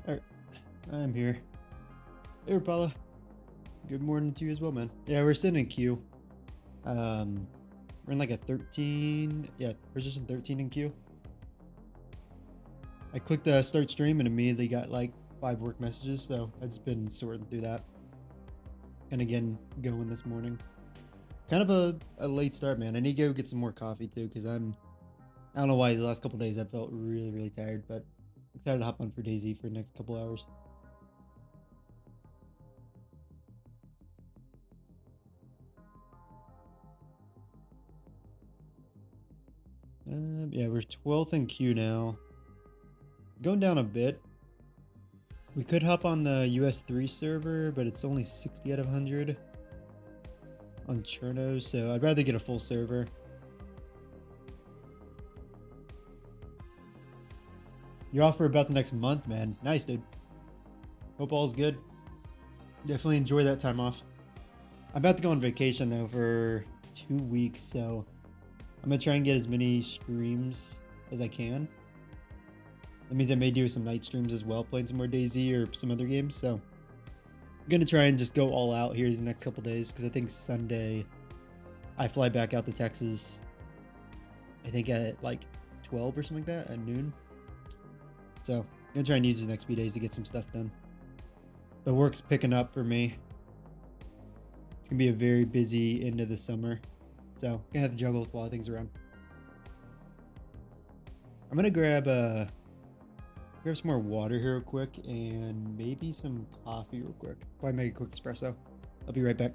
Alright, I'm here. Hey, Rapala. Good morning to you as well, man. Yeah, we're sitting in queue. We're in like a 13, yeah, position 13 in queue. I clicked start stream and immediately got like 5 work messages, so I've just been sorting through that. And again, going this morning. Kind of a late start, man. I need to go get some more coffee too, because I don't know why the last couple days I felt really, really tired, but excited to hop on for DayZ for the next couple hours. Yeah, we're 12th in queue now. Going down a bit. We could hop on the US3 server, but it's only 60 out of 100 on Chernarus, so I'd rather get a full server. You're off for about the next month, man. Nice, dude. Hope all's good. Definitely enjoy that time off. I'm about to go on vacation, though, for 2 weeks, so I'm going to try and get as many streams as I can. That means I may do some night streams as well, playing some more DayZ or some other games, so I'm going to try and just go all out here these next couple days, because I think Sunday I fly back out to Texas, I think at like 12 or something like that, at noon. So I'm going to try and use these next few days to get some stuff done. The work's picking up for me. It's going to be a very busy end of the summer. So I'm going to have to juggle with a lot of things around. I'm going to grab some more water here real quick and maybe some coffee real quick. Probably make a quick espresso. I'll be right back.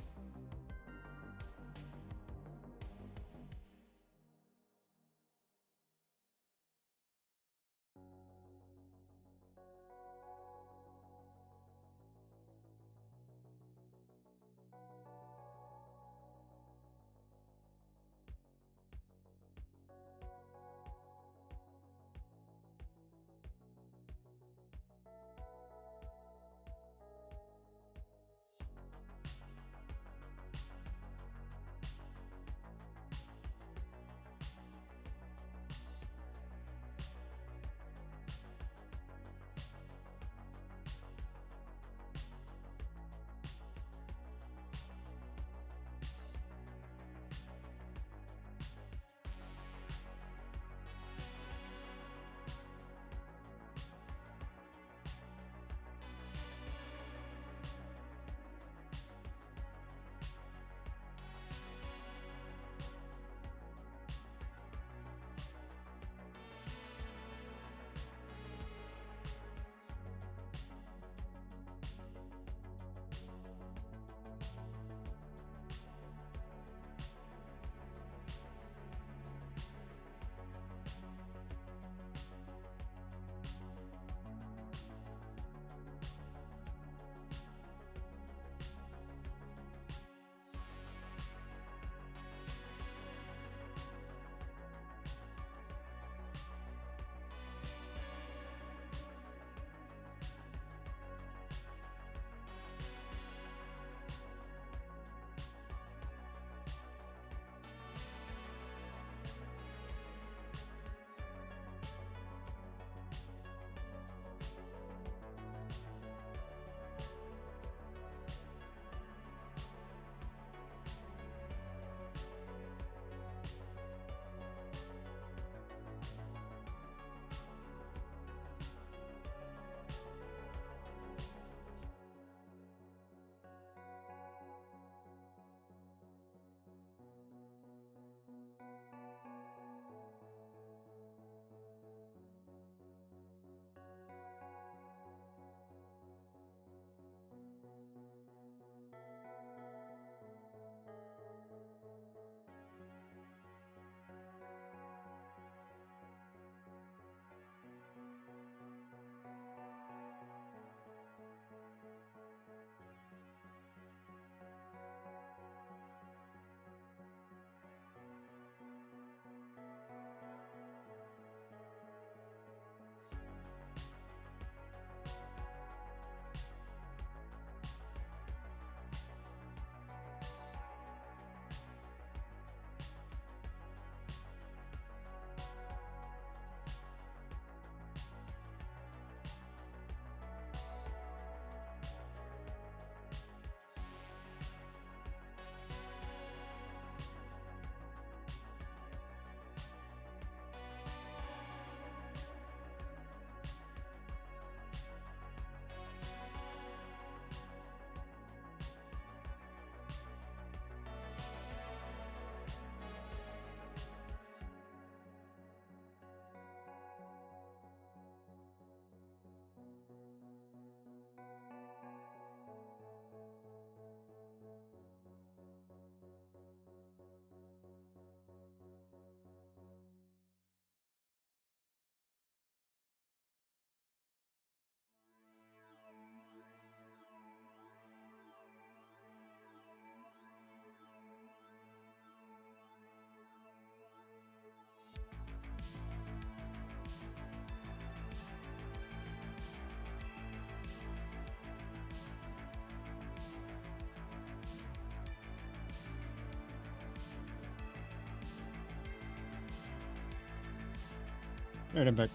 Alright, I'm back.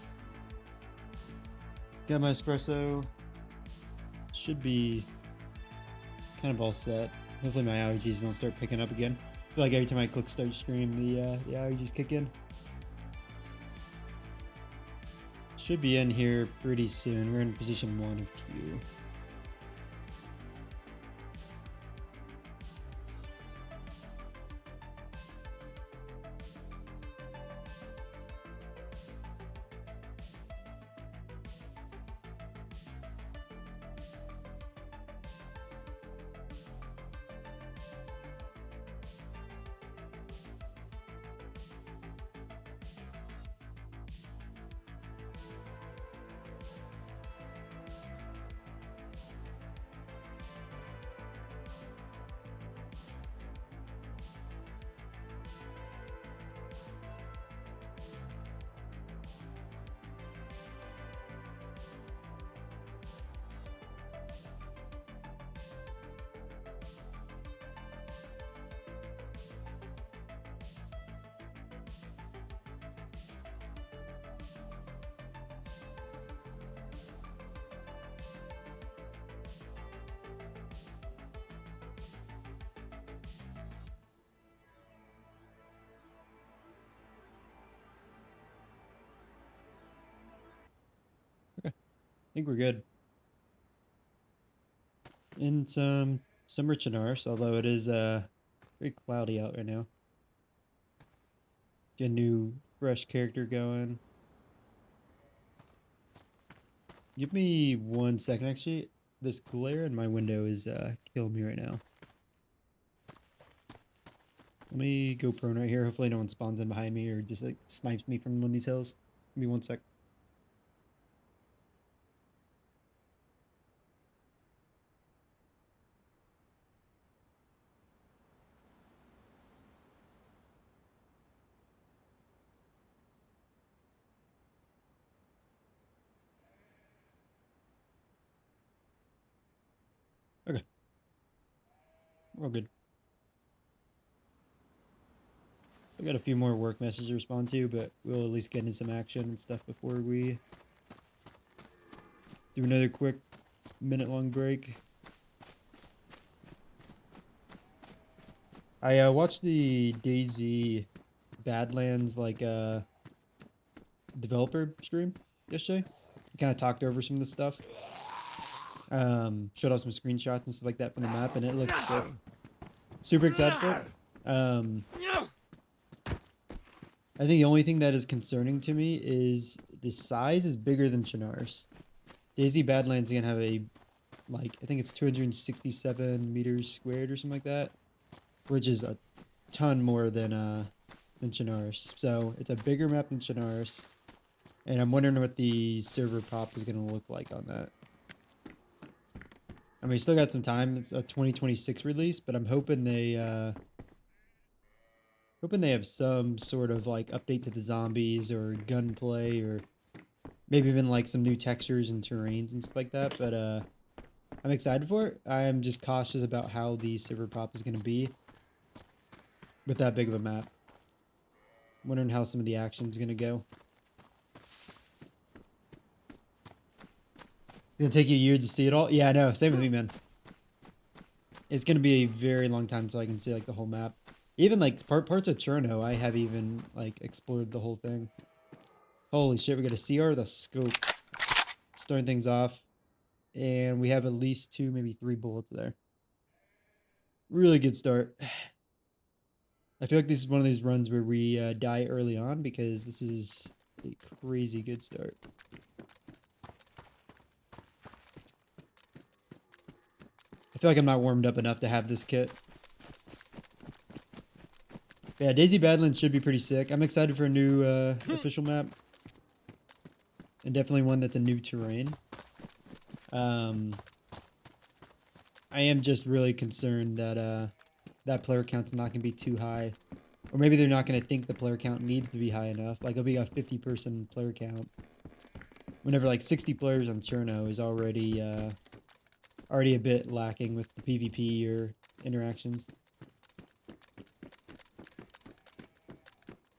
Got my espresso. Should be kind of all set. Hopefully my allergies don't start picking up again. I feel like every time I click start stream, the allergies kick in. Should be in here pretty soon. We're in position 1 of queue. Okay, I think we're good. In some summer Chernarus, although it is very cloudy out right now. Get a new fresh character going. Give me 1 second, actually. This glare in my window is killing me right now. Let me go prone right here. Hopefully no one spawns in behind me or just like snipes me from one of these hills. Give me 1 sec. Okay. We're all good. Still got a few more work messages to respond to, but we'll at least get into some action and stuff before we do another quick minute-long break. I watched the DayZ Badlands developer stream yesterday. He kind of talked over some of the stuff. Showed off some screenshots and stuff like that from the map, and it looks sick. Super excited for it. I think the only thing that is concerning to me is the size is bigger than Chernarus. DayZ Badlands is gonna have a, I think it's 267 meters squared or something like that, which is a ton more than Chernarus. So it's a bigger map than Chernarus, and I'm wondering what the server pop is gonna look like on that. I mean, we still got some time. It's a 2026 release, but I'm hoping they have some sort of like update to the zombies or gunplay, or maybe even like some new textures and terrains and stuff like that. But I'm excited for it. I am just cautious about how the server pop is going to be with that big of a map. Wondering how some of the action is going to go. It's gonna take you years to see it all. Yeah, I know. Same with me, man. It's gonna be a very long time until I can see like the whole map. Even like parts of Cherno, I have even like explored the whole thing. Holy shit, we got a CR with a scope. Starting things off. And we have at least 2, maybe 3 bullets there. Really good start. I feel like this is one of these runs where we die early on, because this is a crazy good start. I feel like I'm not warmed up enough to have this kit. Yeah, DayZ Badlands should be pretty sick. I'm excited for a new official map. And definitely one that's a new terrain. I am just really concerned that that player count's not going to be too high. Or maybe they're not going to think the player count needs to be high enough. Like, it'll be a 50-person player count. Whenever like 60 players on Cherno is already a bit lacking with the PvP or interactions.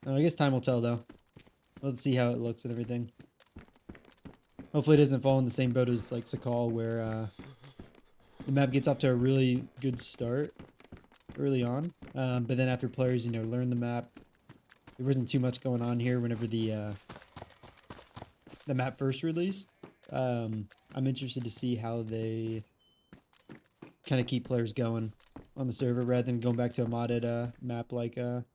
I guess time will tell, though. Let's see how it looks and everything. Hopefully it doesn't fall in the same boat as like Sakal, where the map gets off to a really good start early on. But then after players, learn the map, there wasn't too much going on here whenever the map first released. I'm interested to see how they kind of keep players going on the server rather than going back to a modded map like the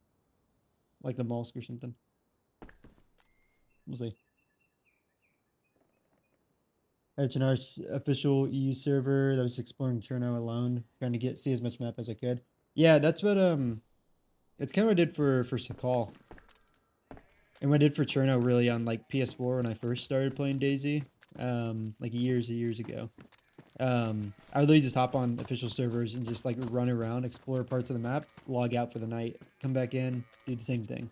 Molsk or something. We'll see. At Chernarus official EU server that was exploring Cherno alone, trying to see as much map as I could. Yeah, that's what it's kind of what I did for Sakal. And what I did for Cherno really on like PS4 when I first started playing DayZ, like years and years ago. I would literally just hop on official servers and just like run around, explore parts of the map, log out for the night, come back in, do the same thing.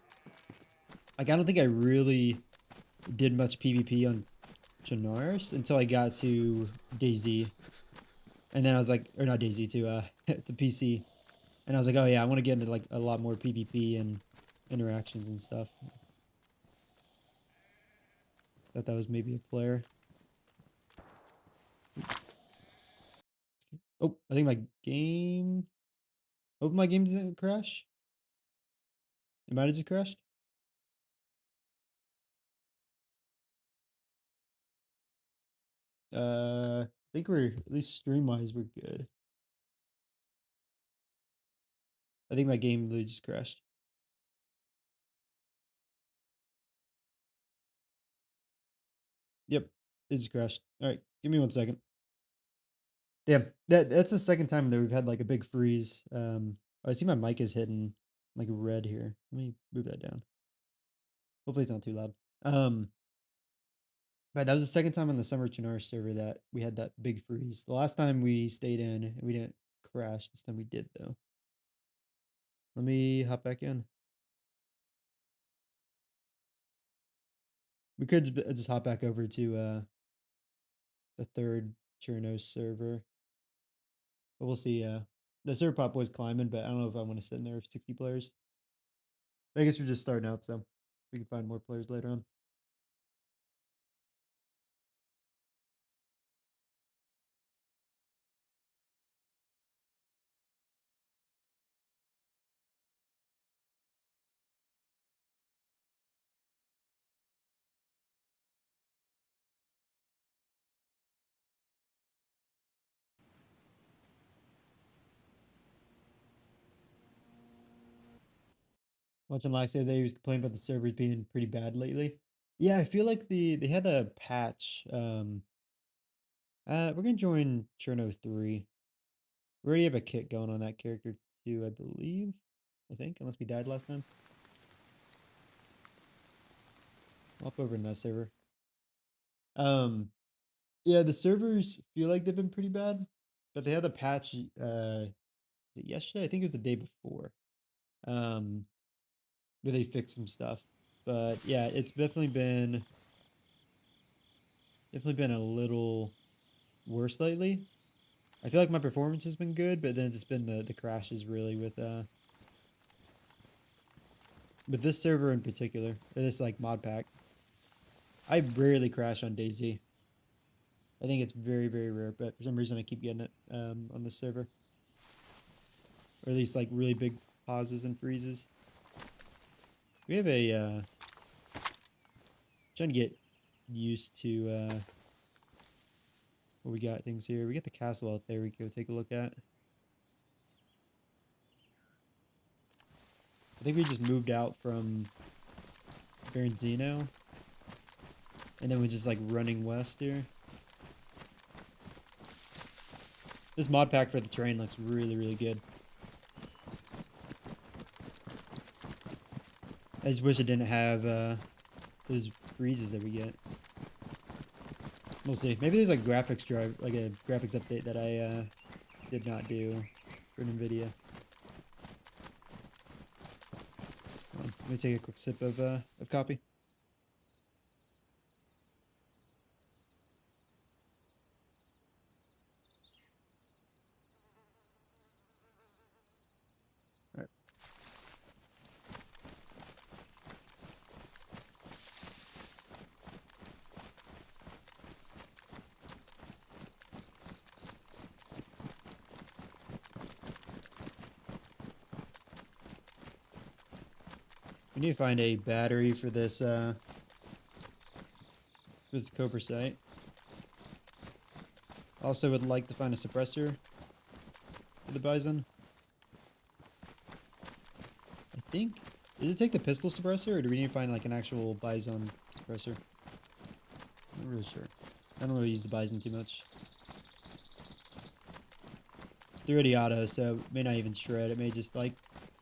Like I don't think I really did much PvP on Chernarus until I got to DayZ. And then I was like, or not DayZ, to PC. And I was like, oh yeah, I want to get into like a lot more PvP and interactions and stuff. Thought that was maybe a player. Oh, I think my game. Hope my game didn't crash. It might have just crashed. I think we're at least stream wise we're good. I think my game literally just crashed. Yep, it just crashed. All right, give me 1 second. Yeah, that's the second time that we've had like a big freeze. I see my mic is hitting like red here. Let me move that down. Hopefully it's not too loud. But that was the second time on the Summer Chernarus server that we had that big freeze. The last time we stayed in and we didn't crash. This time we did though. Let me hop back in. We could just hop back over to the third Chernarus server. But we'll see. The server pop was climbing, but I don't know if I want to sit in there with 60 players. I guess we're just starting out, so we can find more players later on. Watching Lax the other day, he was complaining about the servers being pretty bad lately. Yeah, I feel like they had a patch. We're gonna join Cherno 3. We already have a kit going on that character too, I believe. I think, unless we died last time. Hop over in that server. Yeah, the servers feel like they've been pretty bad, but they had a patch. Was it yesterday? I think it was the day before. Um, where they fixed some stuff. But yeah, it's definitely been a little worse lately. I feel like my performance has been good, but then it's just been the crashes really with this server in particular, or this like mod pack. I rarely crash on DayZ. I think it's very, very rare, but for some reason I keep getting it on this server. Or at least like really big pauses and freezes. We have a trying to get used to what we got things here. We got the castle out there we can go take a look at. I think we just moved out from Baronzino. And then we're just like running west here. This mod pack for the terrain looks really, really good. I just wish it didn't have those freezes that we get. We'll see. Maybe there's like graphics drive, like a graphics update that I did not do for NVIDIA. Let me take a quick sip of coffee. All right. We need to find a battery for this Cobra site. Also would like to find a suppressor for the Bison. I think, does it take the pistol suppressor, or do we need to find like an actual Bison suppressor? I'm not really sure. I don't really use the Bison too much. It's 380 auto, so it may not even shred. It may just like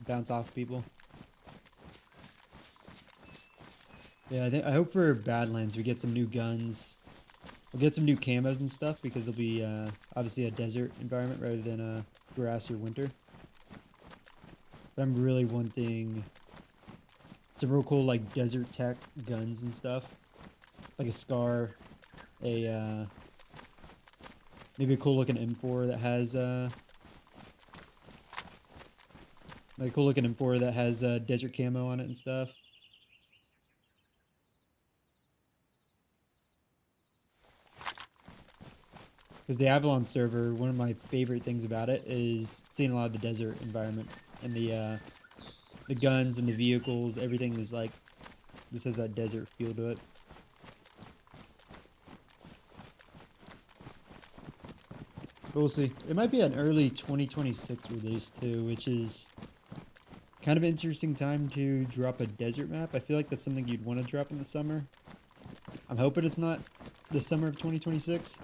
bounce off people. Yeah, I hope for Badlands we get some new guns. We'll get some new camos and stuff because it'll be obviously a desert environment rather than a grass or winter. But I'm really wanting some real cool like desert tech guns and stuff, like a Scar, a maybe a cool looking M4 that has like a cool looking M4 that has desert camo on it and stuff. Because the Avalon server, one of my favorite things about it is seeing a lot of the desert environment and the guns and the vehicles. Everything is like, this has that desert feel to it. But we'll see. It might be an early 2026 release too, which is kind of an interesting time to drop a desert map. I feel like that's something you'd want to drop in the summer. I'm hoping it's not the summer of 2026.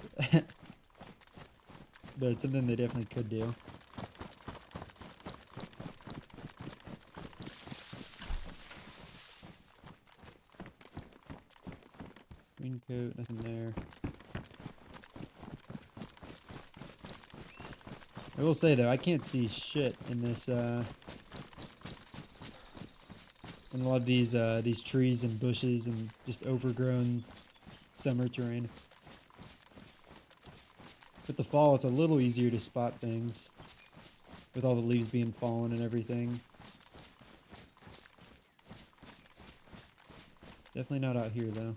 But it's something they definitely could do. Green coat, nothing there. I will say though, I can't see shit in this in a lot of these trees and bushes and just overgrown summer terrain. With the fall, it's a little easier to spot things with all the leaves being fallen and everything. Definitely not out here though.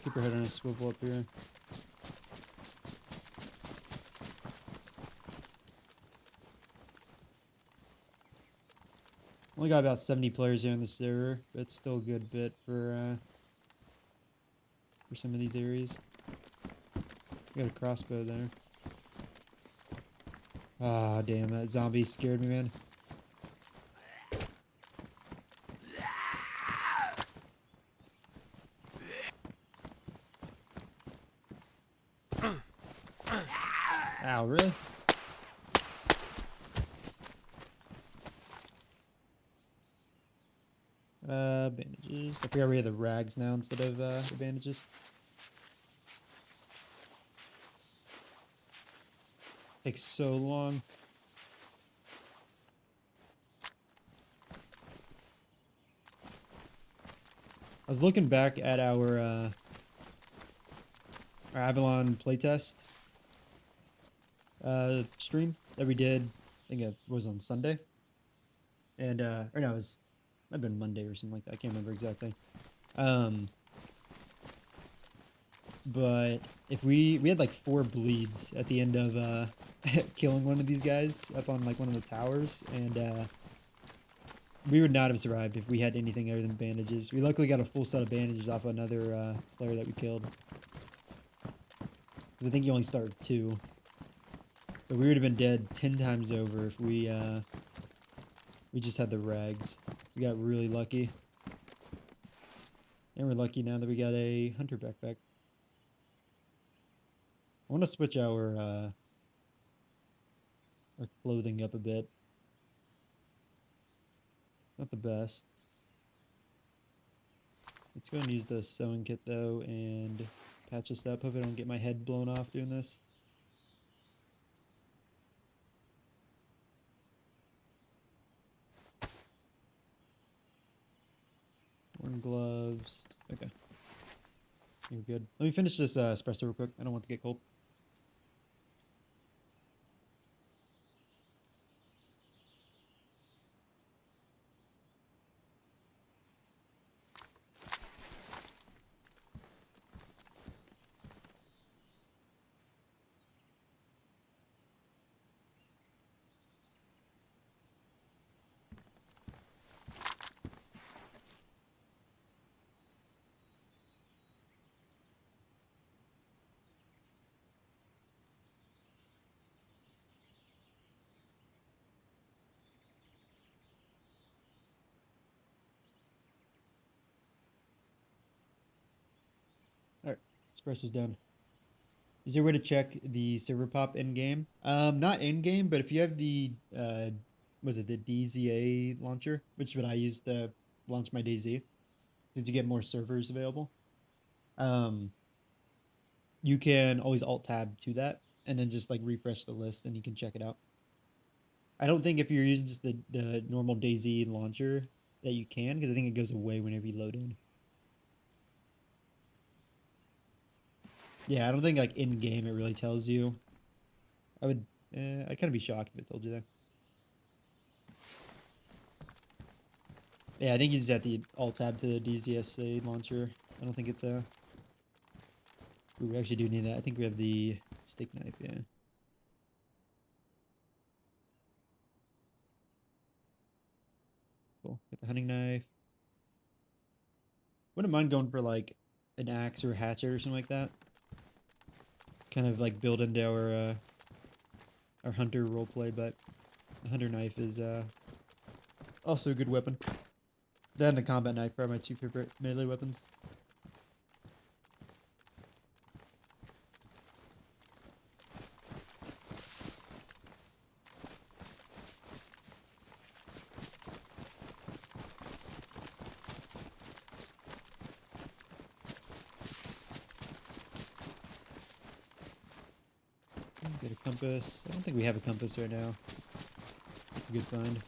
Keep your head on a swivel up here. Only got about 70 players here on the server, but it's still a good bit for some of these areas. Got a crossbow there. Ah, damn, that zombie scared me, man. Ow, really? Bandages. I forgot we have the rags now instead of the bandages. Takes so long. I was looking back at our Avalon playtest stream that we did. I think it was on Sunday, and or no, it was might have been Monday or something like that. I can't remember exactly. But if we had like 4 bleeds at the end of killing one of these guys up on like one of the towers, and we would not have survived if we had anything other than bandages. We luckily got a full set of bandages off another player that we killed. Because I think you only start with 2. But we would have been dead 10 times over if we just had the rags. We got really lucky. And we're lucky now that we got a hunter backpack. I want to switch our clothing up a bit. Not the best. Let's go and use the sewing kit though and patch this up. Hope I don't get my head blown off doing this. Worn gloves. Okay. You're good. Let me finish this espresso real quick. I don't want to get cold. Espresso's done. Is there a way to check the server pop in game? Not in game, but if you have the was it the DZA launcher, which is what I use to launch my DayZ, since you get more servers available. You can always alt tab to that and then just like refresh the list and you can check it out. I don't think if you're using just the normal DayZ launcher that you can, because I think it goes away whenever you load in. Yeah, I don't think like in game it really tells you. I'd kind of be shocked if it told you that. Yeah, I think you just have to alt tab to the DZSA launcher. I don't think it's a. Ooh, we actually do need that. I think we have the steak knife. Yeah. Cool. Get the hunting knife. Wouldn't mind going for like an axe or a hatchet or something like that. Kind of like build into our hunter roleplay, but the hunter knife is also a good weapon. That and the combat knife are my two favorite melee weapons. Get a compass. I don't think we have a compass right now. That's a good find.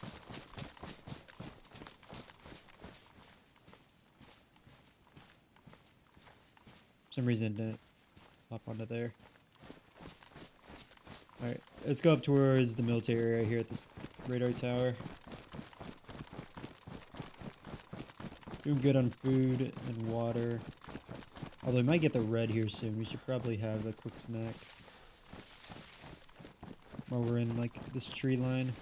For some reason it didn't pop onto there. Alright, let's go up towards the military area here at this radar tower. Doing good on food and water. Although we might get the red here soon. We should probably have a quick snack while we're in like this tree line.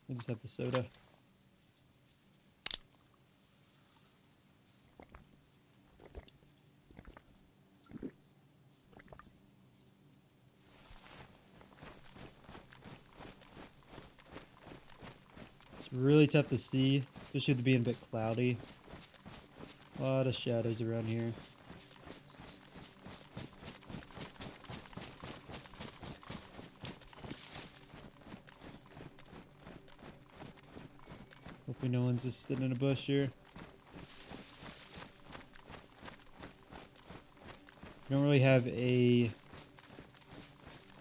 We'll just have the soda. It's really tough to see, especially with it being a bit cloudy. A lot of shadows around here. Hopefully no one's just sitting in a bush here. We don't really have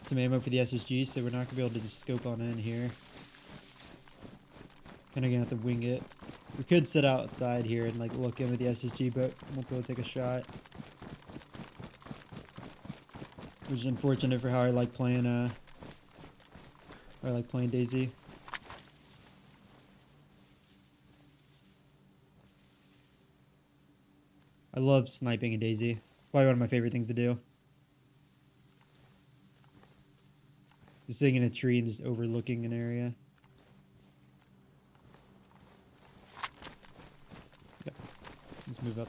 some ammo for the SSG, so we're not gonna be able to just scope on in here. Kinda gonna have to wing it. We could sit outside here and like look in with the SSG, but won't be able to take a shot. Which is unfortunate for how I like playing DayZ. I love sniping in DayZ. Probably one of my favorite things to do. Just sitting in a tree and just overlooking an area. Yeah. Let's move up.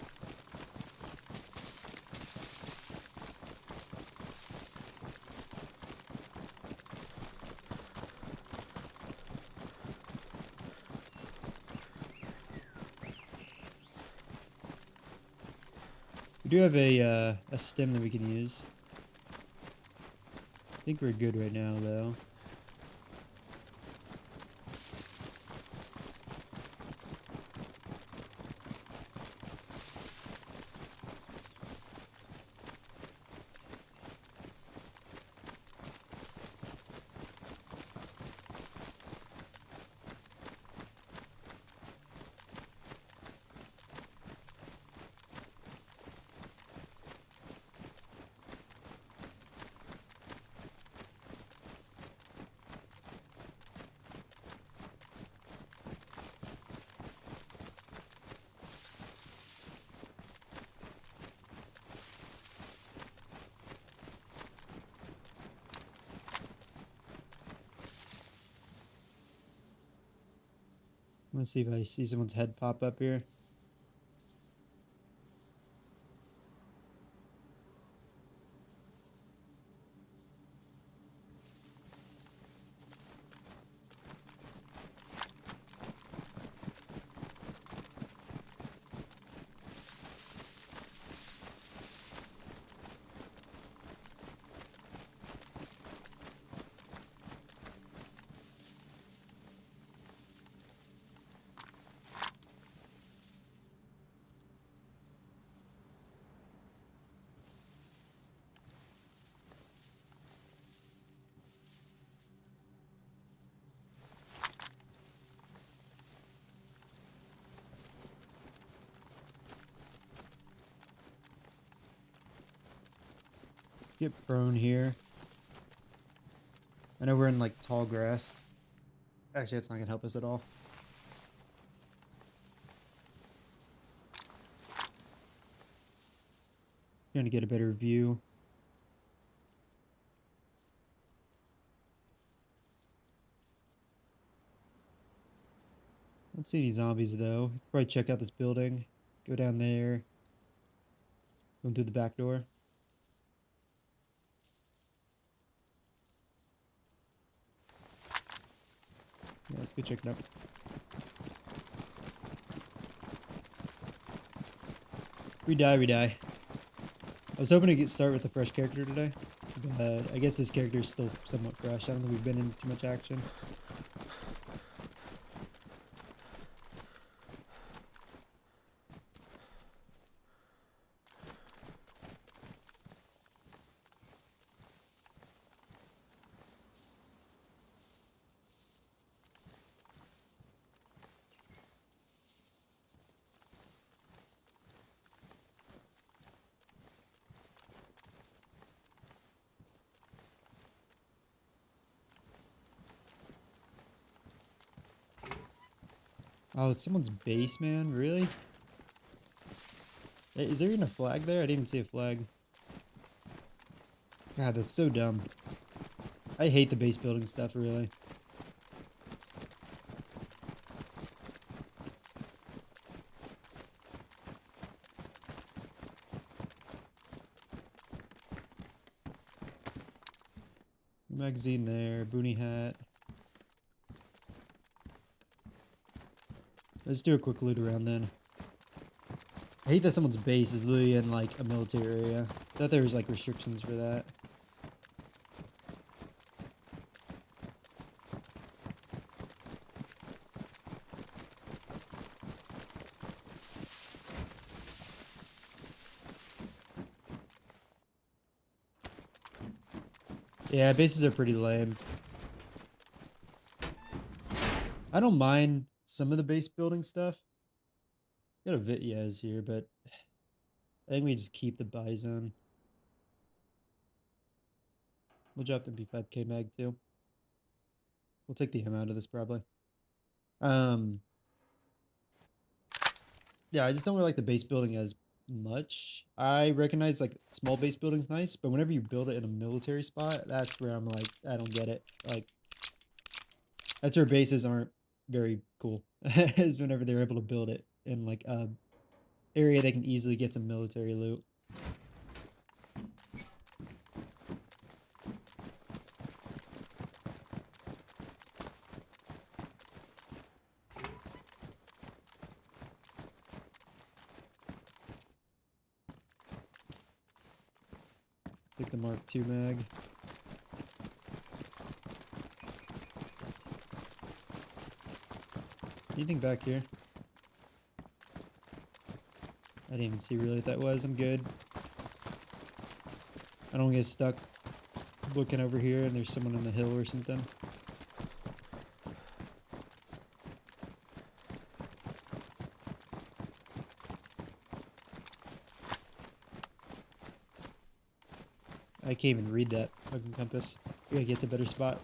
We do have a stem that we can use. I think we're good right now, though. Let's see if I see someone's head pop up here. Get prone here. I know we're in like tall grass. Actually, that's not gonna help us at all. Trying to get a better view. Don't see any zombies though. Probably check out this building. Go down there. Going through the back door. Yeah, let's go check it out. We die, we die. I was hoping to start with a fresh character today, but I guess this character is still somewhat fresh. I don't think we've been in too much action. Oh, it's someone's base, man? Really? Hey, is there even a flag there? I didn't even see a flag. God, that's so dumb. I hate the base building stuff, really. Magazine there, boonie hat. Let's do a quick loot around then. I hate that someone's base is literally in like a military area. I thought there was like restrictions for that. Yeah, bases are pretty lame. I don't mind some of the base building stuff. Got a Vityaz here, but I think we just keep the Bison. We'll drop the B5K mag too. We'll take the M out of this probably. Yeah, I just don't really like the base building as much. I recognize like small base building's nice, but whenever you build it in a military spot, that's where I'm like, I don't get it. Like, that's where bases aren't very cool. Is whenever they're able to build it in like a area they can easily get some military loot. Take the Mark II mag. Anything back here? I didn't even see really what that was. I'm good. I don't get stuck looking over here and there's someone on the hill or something. I can't even read that fucking compass. We gotta get to a better spot.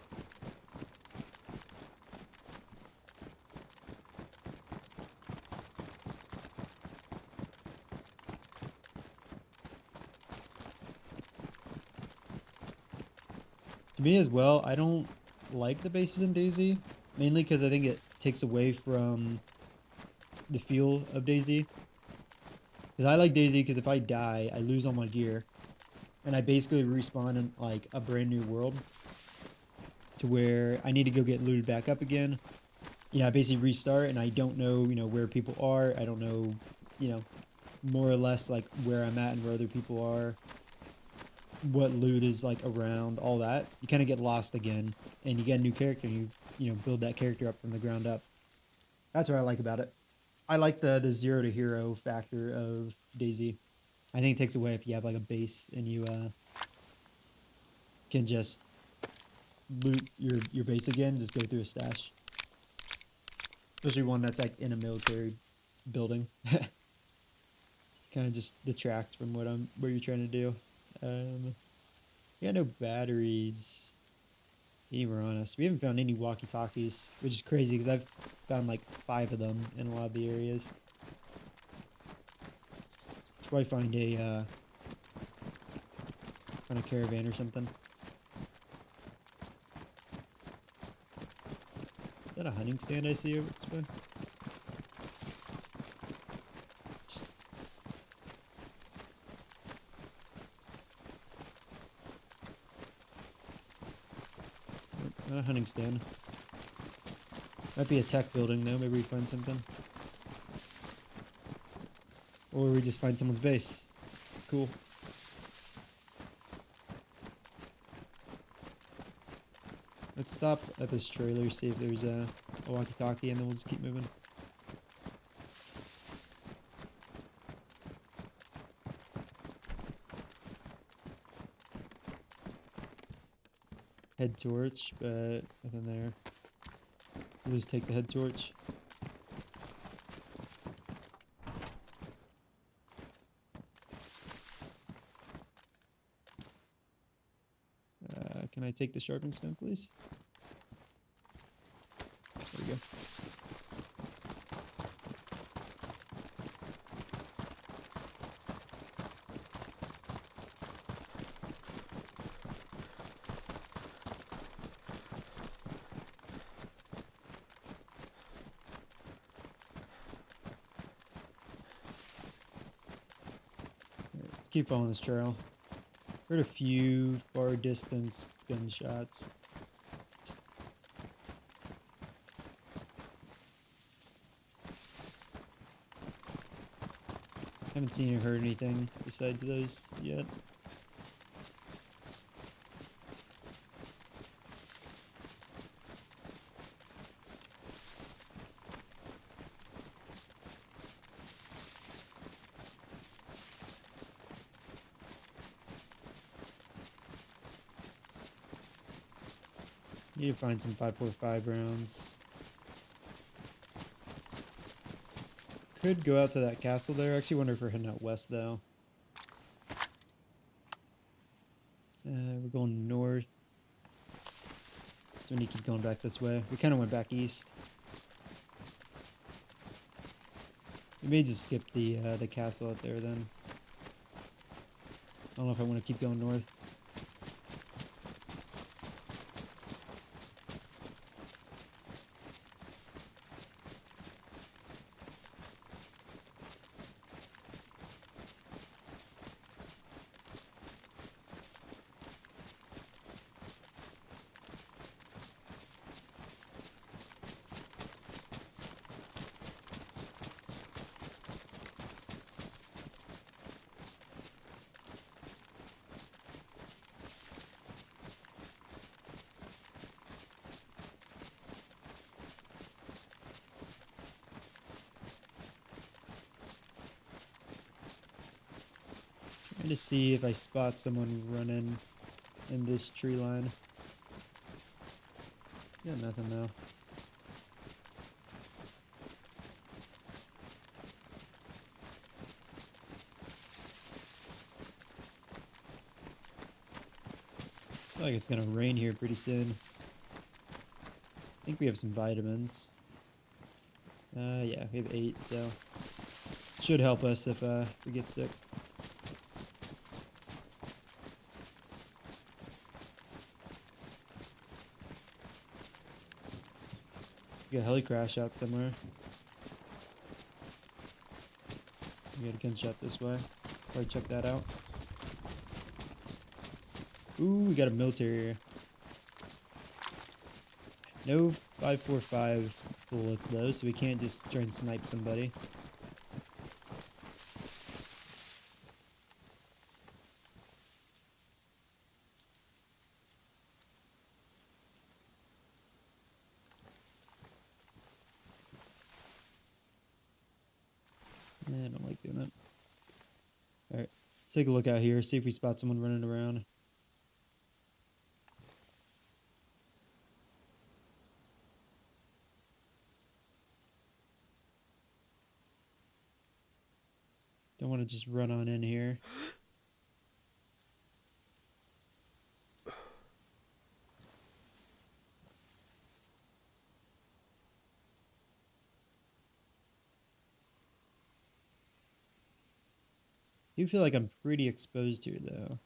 To me as well, I don't like the bases in DayZ, mainly because I think it takes away from the feel of DayZ. Because I like DayZ because if I die, I lose all my gear. And I basically respawn in like a brand new world to where I need to go get looted back up again. You know, I basically restart and I don't know, you know, where people are. I don't know, you know, more or less like where I'm at and where other people are. What loot is like around, all that. You kind of get lost again and you get a new character and you know, build that character up from the ground up. That's what I like about it. I like the zero to hero factor of DayZ. I think it takes away if you have like a base and you can just loot your base again, just go through a stash. Especially one that's like in a military building. Kind of just detract from what you're trying to do. We got no batteries anywhere on us. We haven't found any walkie-talkies, which is crazy because I've found like 5 of them in a lot of the areas. Should probably find a caravan or something. Is that a hunting stand I see over this way? Nope, not a hunting stand. Might be a tech building though, maybe we find something. Or we just find someone's base. Cool. Let's stop at this trailer, see if there's a walkie-talkie, and then we'll just keep moving. Head torch, but nothing there. We'll just take the head torch. Can I take the sharpening stone, please? There we go. Let's keep following this trail. Heard a few far distance gunshots. Haven't seen or heard anything besides those yet. Need to find some 5.45 rounds. Could go out to that castle there. I actually wonder if we're heading out west though. We're going north. So we need to keep going back this way. We kind of went back east. We may just skip the castle out there then. I don't know if I want to keep going north. Trying to see if I spot someone running in this tree line. Got nothing though. I feel like it's gonna rain here pretty soon. I think we have some vitamins. Yeah, we have 8, so should help us if we get sick. We got a heli crash out somewhere. We got a gunshot this way. Probably check that out. Ooh, we got a military here. No 5.45 bullets though, so we can't just try and snipe somebody. I don't like doing that. Alright, let's take a look out here, see if we spot someone running around. Don't want to just run on in here. do feel like I'm pretty exposed here, though.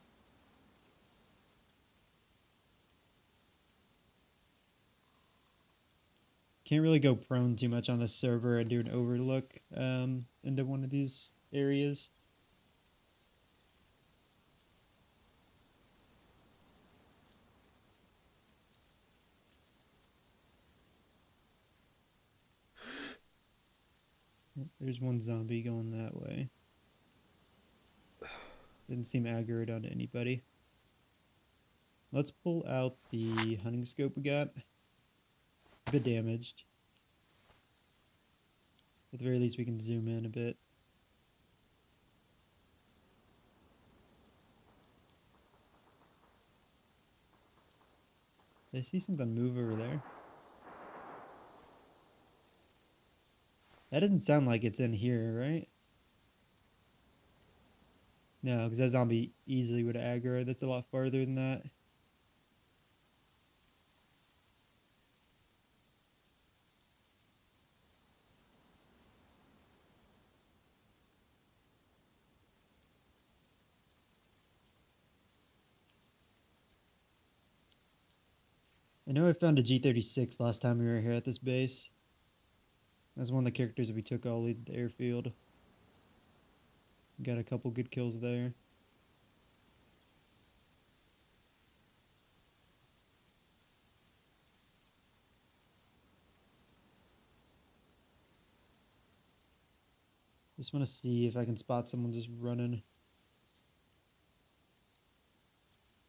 Can't really go prone too much on this server and do an overlook into one of these areas. There's one zombie going that way. Didn't seem aggroed on anybody. Let's pull out the hunting scope we got. A bit damaged. At the very least, we can zoom in a bit. Did I see something move over there? That doesn't sound like it's in here, right? No, because that zombie easily would have aggroed. That's a lot farther than that. I know I found a G36 last time we were here at this base. That's one of the characters that we took all the way to the airfield. Got a couple good kills there. Just want to see if I can spot someone just running.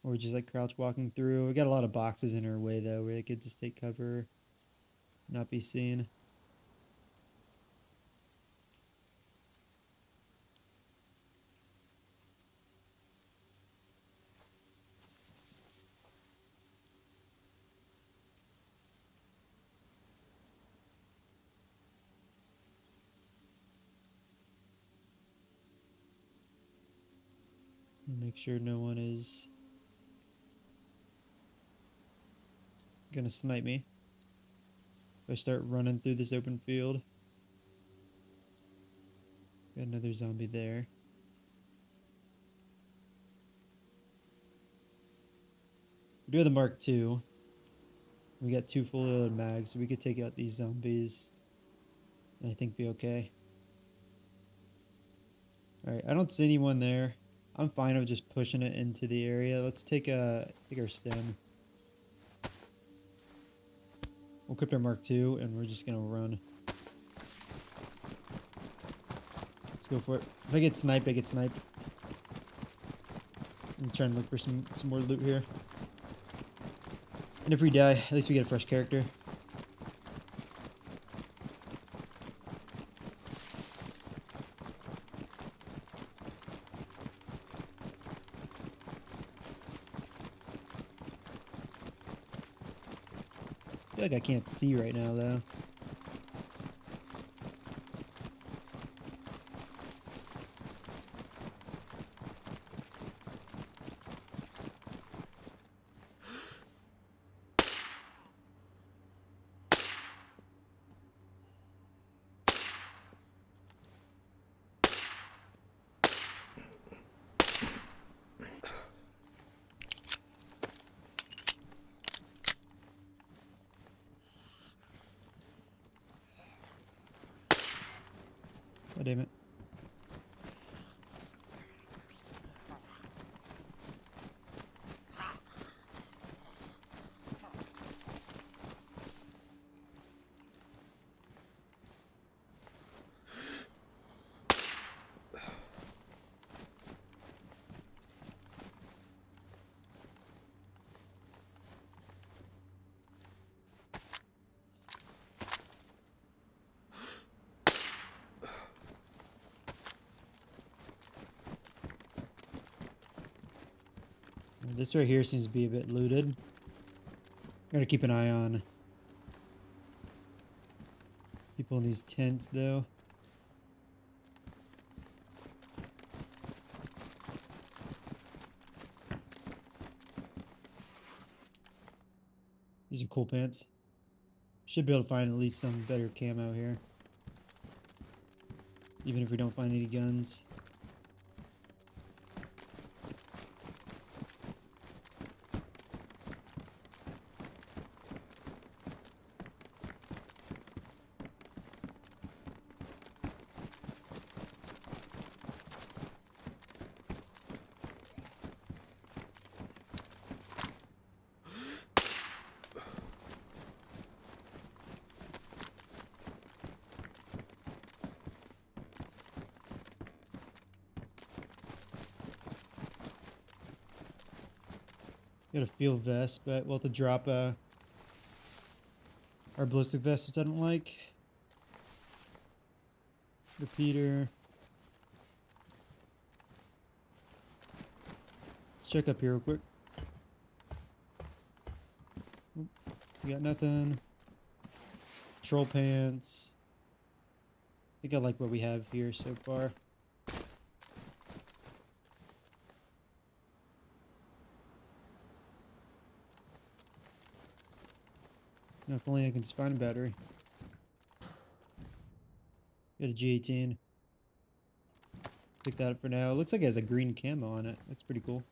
Or just like crouch walking through. We got a lot of boxes in our way though where they could just take cover, not be seen. Make sure no one is gonna snipe me if I start running through this open field. Got another zombie there. We do have the Mark II. We got 2 fully loaded mags, so we could take out these zombies and I think be okay. Alright, I don't see anyone there. I'm fine with just pushing it into the area. Let's take our stem. We'll equip our Mark II and we're just gonna run. Let's go for it. If I get sniped, I get sniped. I'm trying to look for some more loot here. And if we die, at least we get a fresh character. I feel like I can't see right now though. Oh, damn it. This right here seems to be a bit looted. Gotta keep an eye on people in these tents though. These are cool pants. Should be able to find at least some better camo here. Even if we don't find any guns. Got a field vest, but we'll have to drop our ballistic vest, which I don't like. Repeater. Let's check up here real quick. Oop, we got nothing. Troll pants. I think I like what we have here so far. Now, if only I can find a battery. Got a G18. Pick that up for now. It looks like it has a green camo on it. That's pretty cool.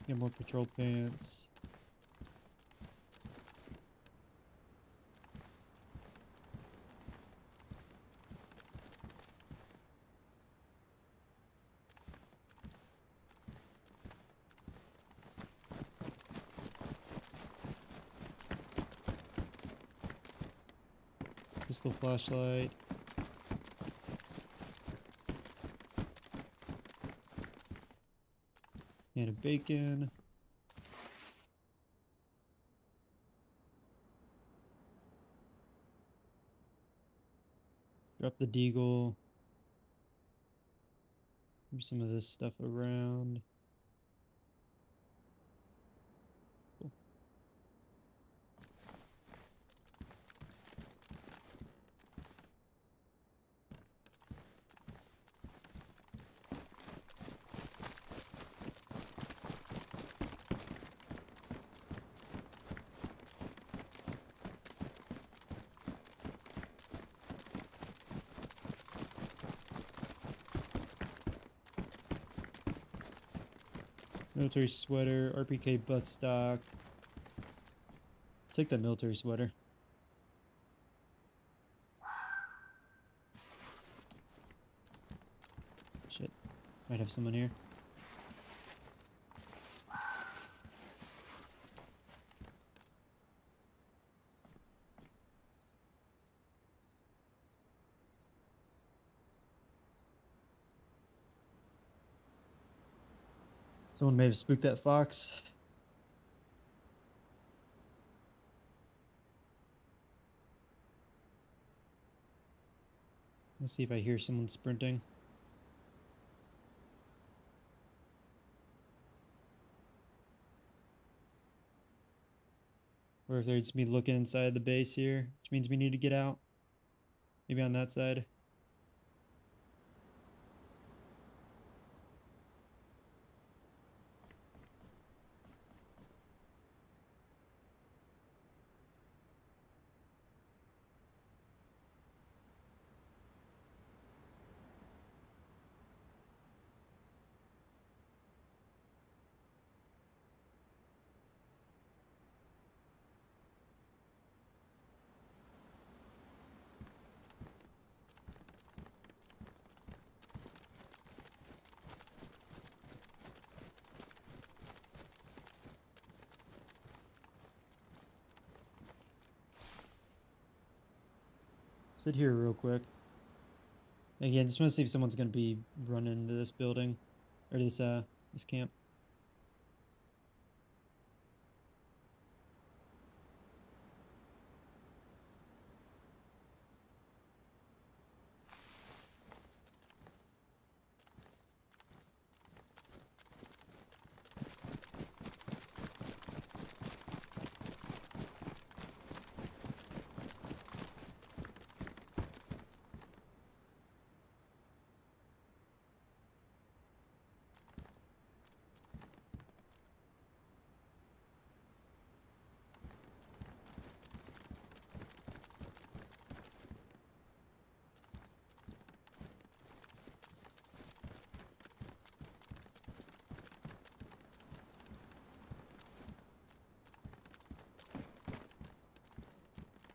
Get more patrol pants. Pistol flashlight. And a bacon. Drop the deagle. Move some of this stuff around. Cool. Military sweater, RPK buttstock. Take that military sweater. Shit. Might have someone here. Someone may have spooked that fox. Let's see if I hear someone sprinting. Or if they're just me looking inside the base here, which means we need to get out. Maybe on that side. Sit here real quick. Again, just want to see if someone's gonna be running into this building or this camp.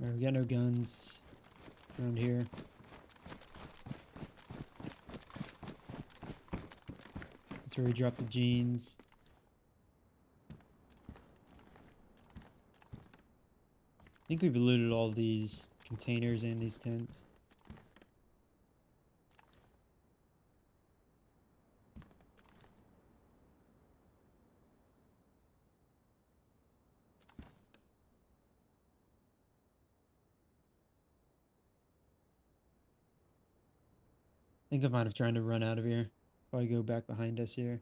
Alright, we got no guns around here. That's where we drop the jeans. I think we've looted all these containers and these tents. I think I might have tried to run out of here. Probably go back behind us here.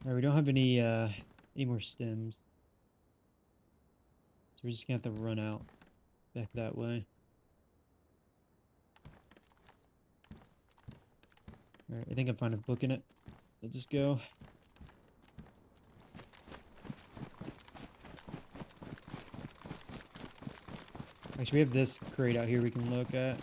Alright, we don't have any more stems. So we're just gonna have to run out back that way. Alright, I think I'm fine with booking it. Let's just go. Actually, we have this crate out here we can look at.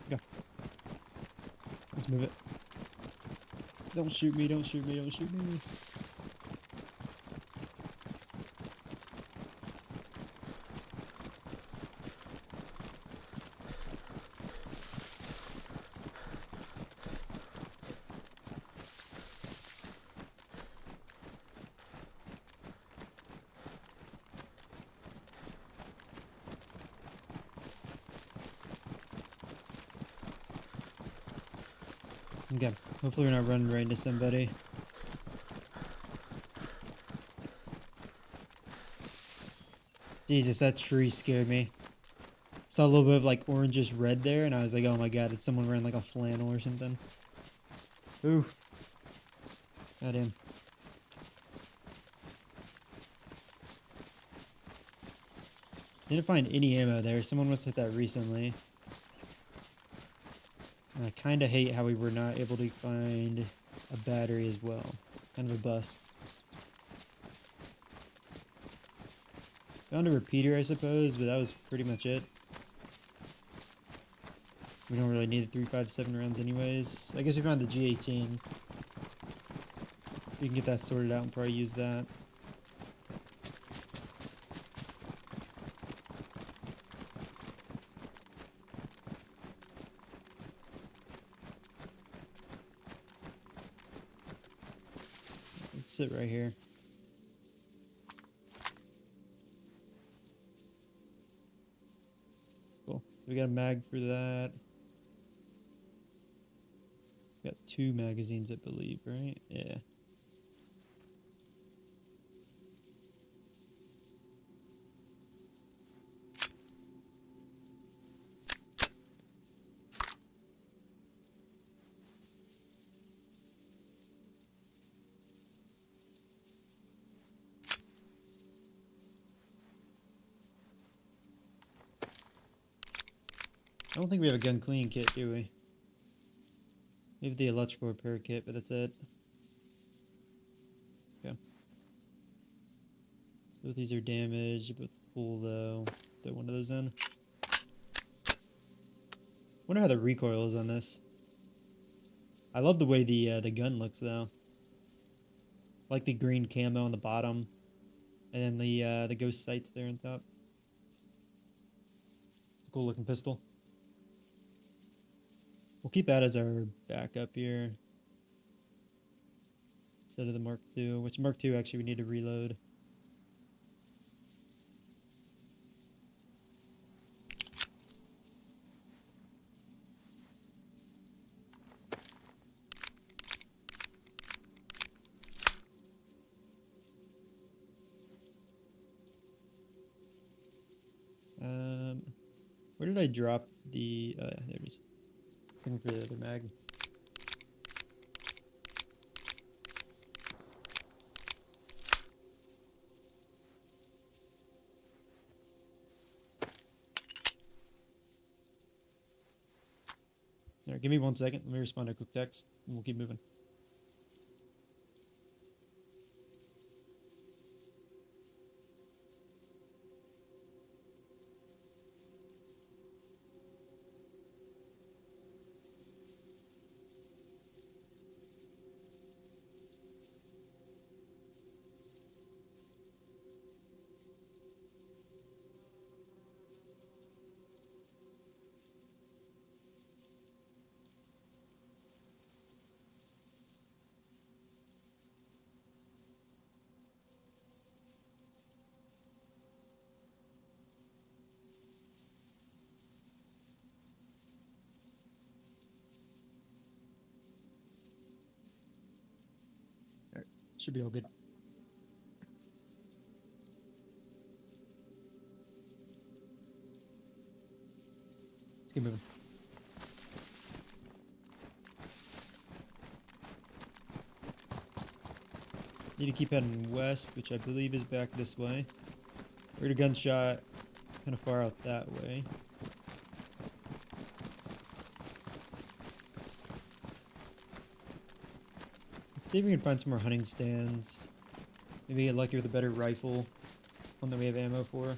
Go. Let's move it. Don't shoot me, don't shoot me, don't shoot me. Okay, hopefully we're not running right into somebody. Jesus, that tree scared me. Saw a little bit of like orangish red there, and I was like, oh my god, it's someone wearing like a flannel or something. Ooh. Goddamn. Didn't find any ammo there. Someone must have hit that recently. And I kind of hate how we were not able to find a battery as well. Kind of a bust. Found a repeater, I suppose, but that was pretty much it. We don't really need the 3.57 rounds anyways. I guess we found the G18. We can get that sorted out and probably use that. Let's sit right here. Cool. We got a mag for that. Got 2 magazines, I believe, right? Yeah. I don't think we have a gun clean kit, do we? We have the electrical repair kit, but that's it. Okay. Both these are damaged, both full though. Throw one of those in. Wonder how the recoil is on this. I love the way the gun looks though. like the green camo on the bottom, and then the ghost sights there on top. It's a cool looking pistol. We'll keep that as our backup here instead of the Mark II, which Mark II actually we need to reload. Where did I drop the? There it is. Looking for the other mag. All right, give me 1 second. Let me respond to a quick text, and we'll keep moving. All right, should be all good. Let's keep moving. Need to keep heading west, which I believe is back this way. Heard a gunshot kind of far out that way. Let's see if we can find some more hunting stands. Maybe get lucky with a better rifle. One that we have ammo for. I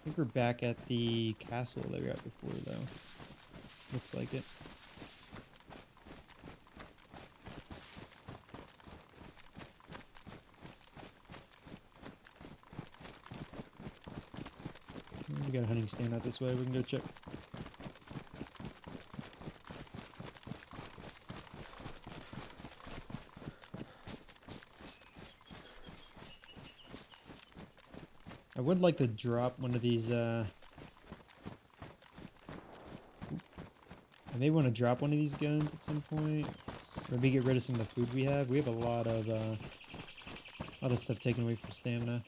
think we're back at the castle that we were at before, though. Looks like it. We got a hunting stand out this way. We can go check. I would like to drop one of these, I may want to drop one of these guns at some point. Or maybe get rid of some of the food we have. We have a lot of stuff taken away from stamina.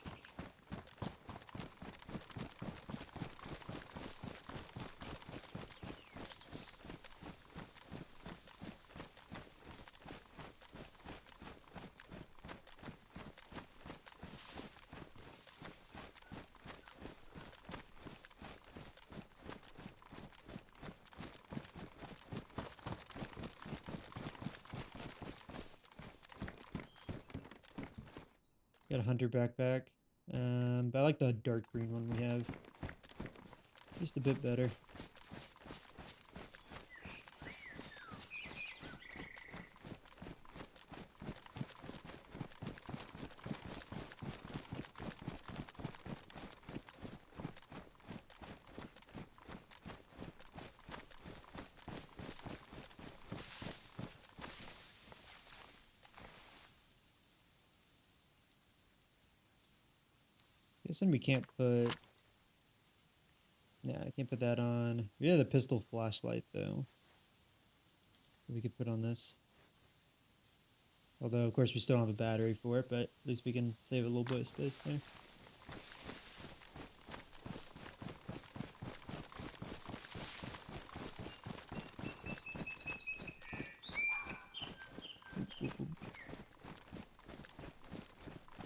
Got a hunter backpack. But I like the dark green one we have. Just a bit better. Guessing we can't put... Yeah, I can't put that on. We have the pistol flashlight, though. We could put on this. Although, of course, we still don't have a battery for it, but at least we can save a little bit of space there.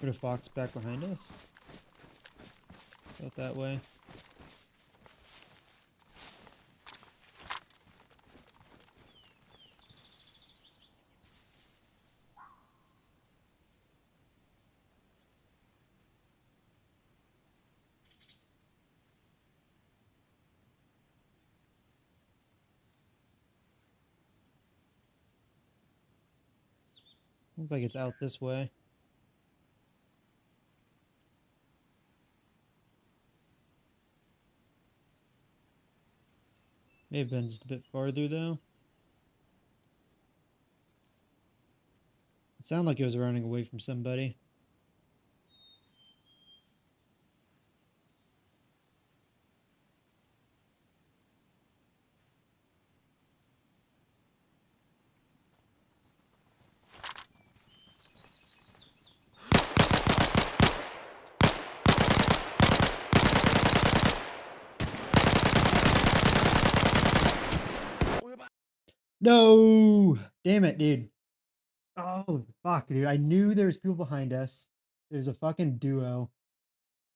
Put a fox back behind us. Out that way. Looks like it's out this way. May have been just a bit farther though. It sounded like it was running away from somebody. No! Damn it, dude. Oh, fuck, dude. I knew there was people behind us. There's a fucking duo.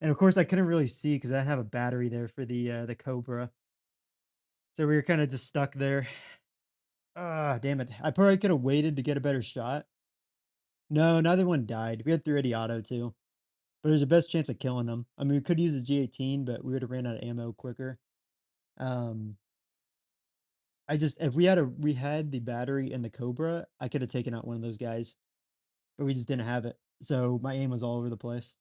And of course, I couldn't really see because I didn't have a battery there for the Cobra. So we were kind of just stuck there. Ah, damn it. I probably could have waited to get a better shot. No, neither one died. We had 380 auto too. But there's the best chance of killing them. I mean, we could use the G18, but we would have ran out of ammo quicker. Um, if we had the battery and the Cobra, I could have taken out one of those guys, but we just didn't have it. So my aim was all over the place.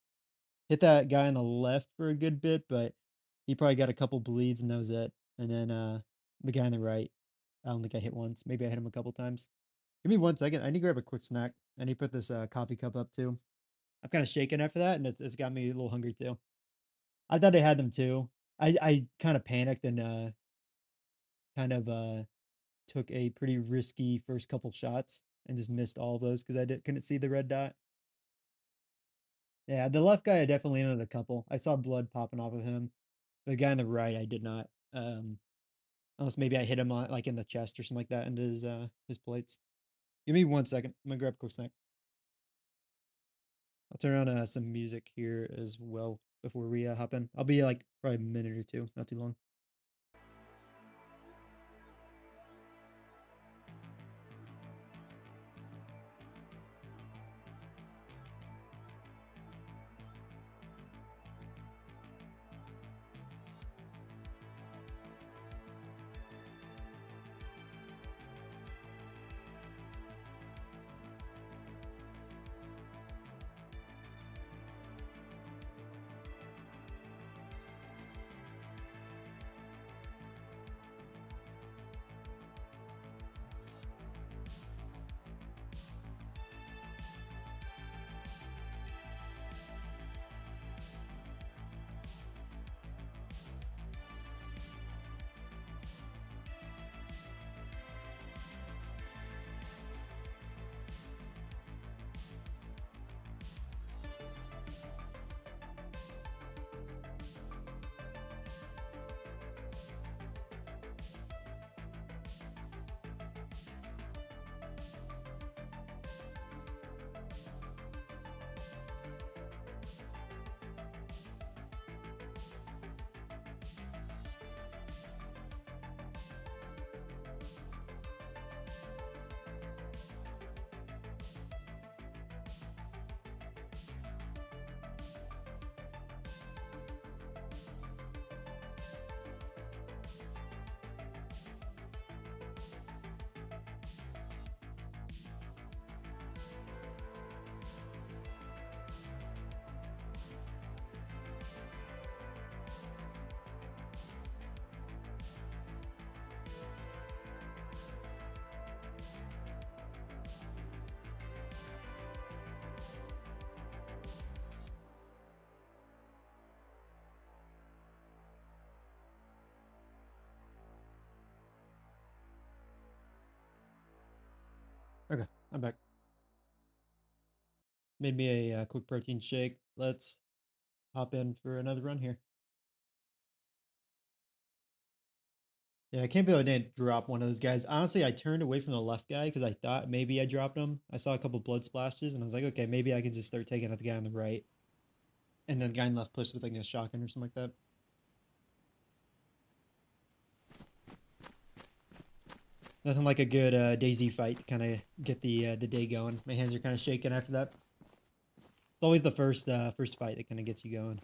Hit that guy on the left for a good bit, but he probably got a couple bleeds and that was it. And then the guy on the right, I don't think I hit once. Maybe I hit him a couple times. Give me 1 second. I need to grab a quick snack. I need to put this coffee cup up too. I'm kind of shaking after that, and it's got me a little hungry too. I thought they had them too. I kind of panicked and kind of took a pretty risky first couple shots and just missed all of those because couldn't see the red dot. Yeah, the left guy I definitely landed a couple. I saw blood popping off of him. The guy on the right I did not. Unless maybe I hit him on like in the chest or something like that into his plates. Give me 1 second. I'm gonna grab a quick snack. I'll turn on some music here as well before we hop in. I'll be like probably a minute or two, not too long. Okay, I'm back. Made me a quick protein shake. Let's hop in for another run here. Yeah, I can't believe I didn't drop one of those guys. Honestly, I turned away from the left guy because I thought maybe I dropped him. I saw a couple blood splashes and I was like, okay, maybe I can just start taking out the guy on the right. And then the guy on the left pushed with like a shotgun or something like that. Nothing like a good DayZ fight to kind of get the day going. My hands are kind of shaking after that. It's always the first fight that kind of gets you going.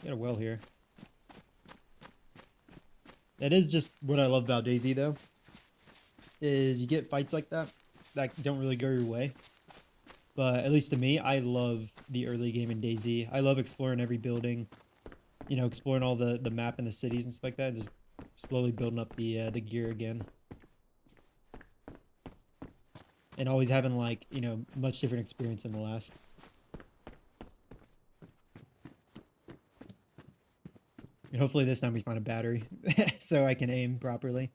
Got a well here. That is just what I love about DayZ though. is you get fights like that don't really go your way. But at least to me, I love the early game in DayZ. I love exploring every building, you know, exploring all the map and the cities and stuff like that, and just slowly building up the gear again. And always having, like, you know, much different experience than the last. And hopefully this time we find a battery so I can aim properly.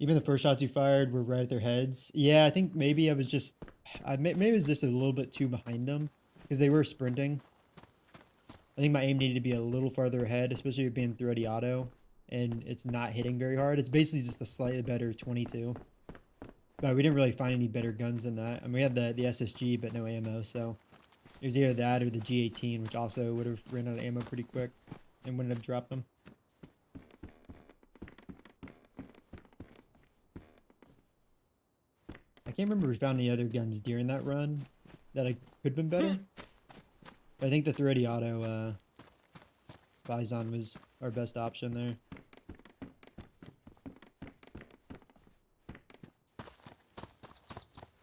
Even the first shots you fired were right at their heads. Yeah, I think maybe I was just, maybe it was just a little bit too behind them because they were sprinting. I think my aim needed to be a little farther ahead, especially with being thready auto, and it's not hitting very hard. It's basically just a slightly better 22. But we didn't really find any better guns than that. I mean, we had the SSG, but no ammo, so it was either that or the G18, which also would have ran out of ammo pretty quick and wouldn't have dropped them. I can't remember if we found any other guns during that run that I could have been better. But I think the thready auto Bison was our best option there.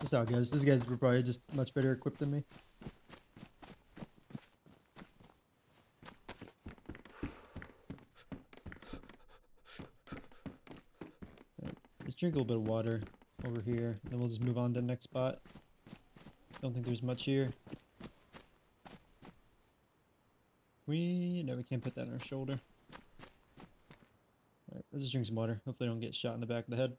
Just how it goes. These guys were probably just much better equipped than me. Right, let's drink a little bit of water over here, then we'll just move on to the next spot. Don't think there's much here. No, we can't put that on our shoulder. Alright, let's just drink some water. Hopefully I don't get shot in the back of the head.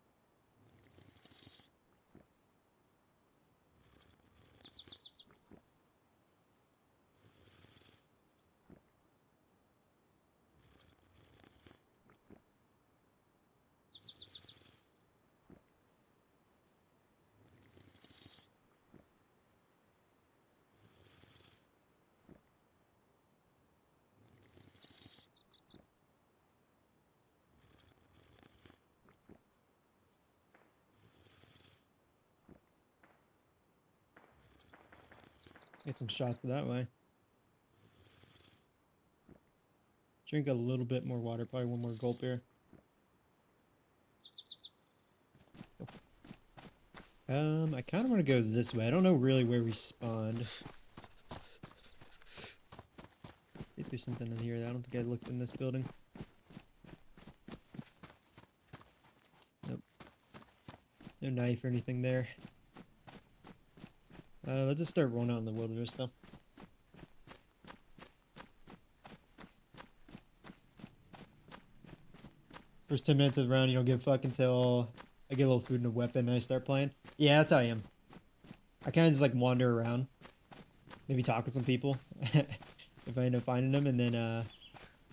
Get some shots that way. Drink a little bit more water, probably one more gulp here. I kind of want to go this way. I don't know really where we spawned. If there's something in here, I don't think I looked in this building. Nope. No knife or anything there. Let's just start rolling out in the wilderness though. First 10 minutes of the round, you don't give a fuck until I get a little food and a weapon and I start playing. Yeah, that's how I am. I kind of just like wander around. Maybe talk with some people. If I end up finding them, and then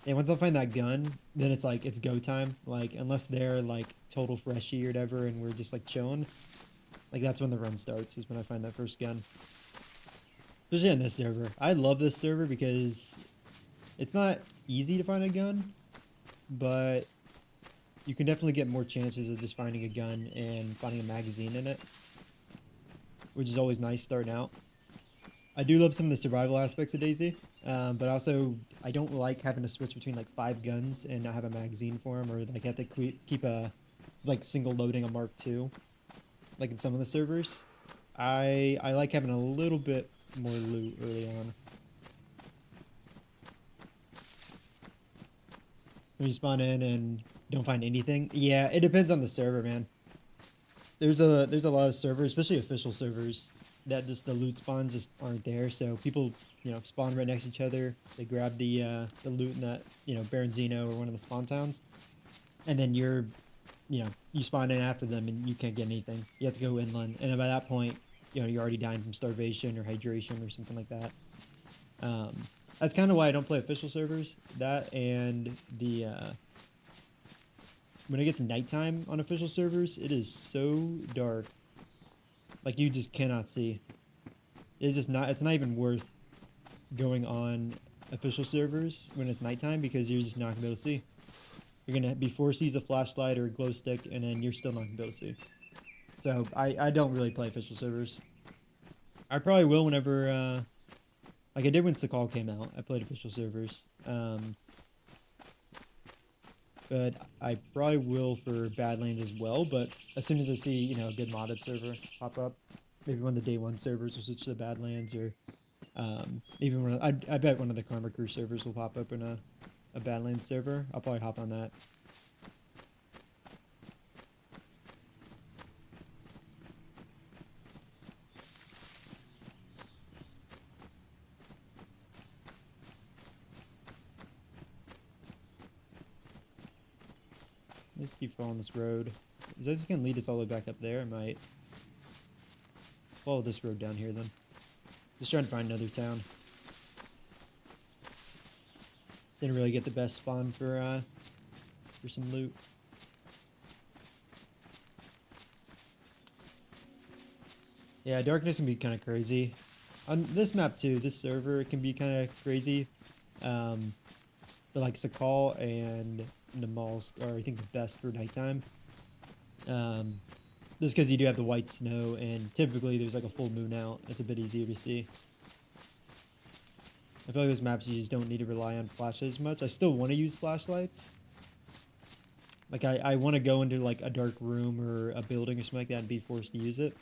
yeah, once I find that gun, then it's like, it's go time. Like, unless they're like total freshy or whatever and we're just like chilling, like that's when the run starts, is when I find that first gun. Especially on this server. I love this server because it's not easy to find a gun, but you can definitely get more chances of just finding a gun and finding a magazine in it, which is always nice starting out. I do love some of the survival aspects of DayZ, but also I don't like having to switch between like 5 guns and not have a magazine for them, or like have to keep a like single loading a Mark II, like in some of the servers. I like having a little bit more loot early on. When you spawn in and don't find anything, yeah, it depends on the server, man. There's a lot of servers, especially official servers, that just the loot spawns just aren't there. So people, you know, spawn right next to each other. They grab the loot in that, you know, Baronzino or one of the spawn towns, and then you're, you know, you spawn in after them and you can't get anything. You have to go inland, and then by that point, you know, you're already dying from starvation or hydration or something like that. That's kind of why I don't play official servers. That and the when it gets nighttime on official servers, it is so dark. Like, you just cannot see. It's just not, it's not even worth going on official servers when it's nighttime, because you're just not gonna be able to see. You're gonna be forced to use a flashlight or a glow stick, and then you're still not gonna be able to see. So I don't really play official servers. I probably will whenever like I did when Sakal came out. I played official servers. but I probably will for Badlands as well. But as soon as I see, you know, a good modded server pop up, maybe one of the day one servers will switch to the Badlands, or even one of, I bet one of the Karma Crew servers will pop up in a Badlands server. I'll probably hop on that. Let's keep following this road. Is this gonna lead us all the way back up there? I might follow this road down here then. Just trying to find another town. Didn't really get the best spawn for some loot. Yeah, darkness can be kind of crazy. On this map too, this server can be kind of crazy. But like Sakal and Namalsk are, I think, the best for nighttime. Just because you do have the white snow, and typically there's like a full moon out. It's a bit easier to see. I feel like those maps you just don't need to rely on flashes much. I still want to use flashlights. Like I want to go into like a dark room or a building or something like that and be forced to use it.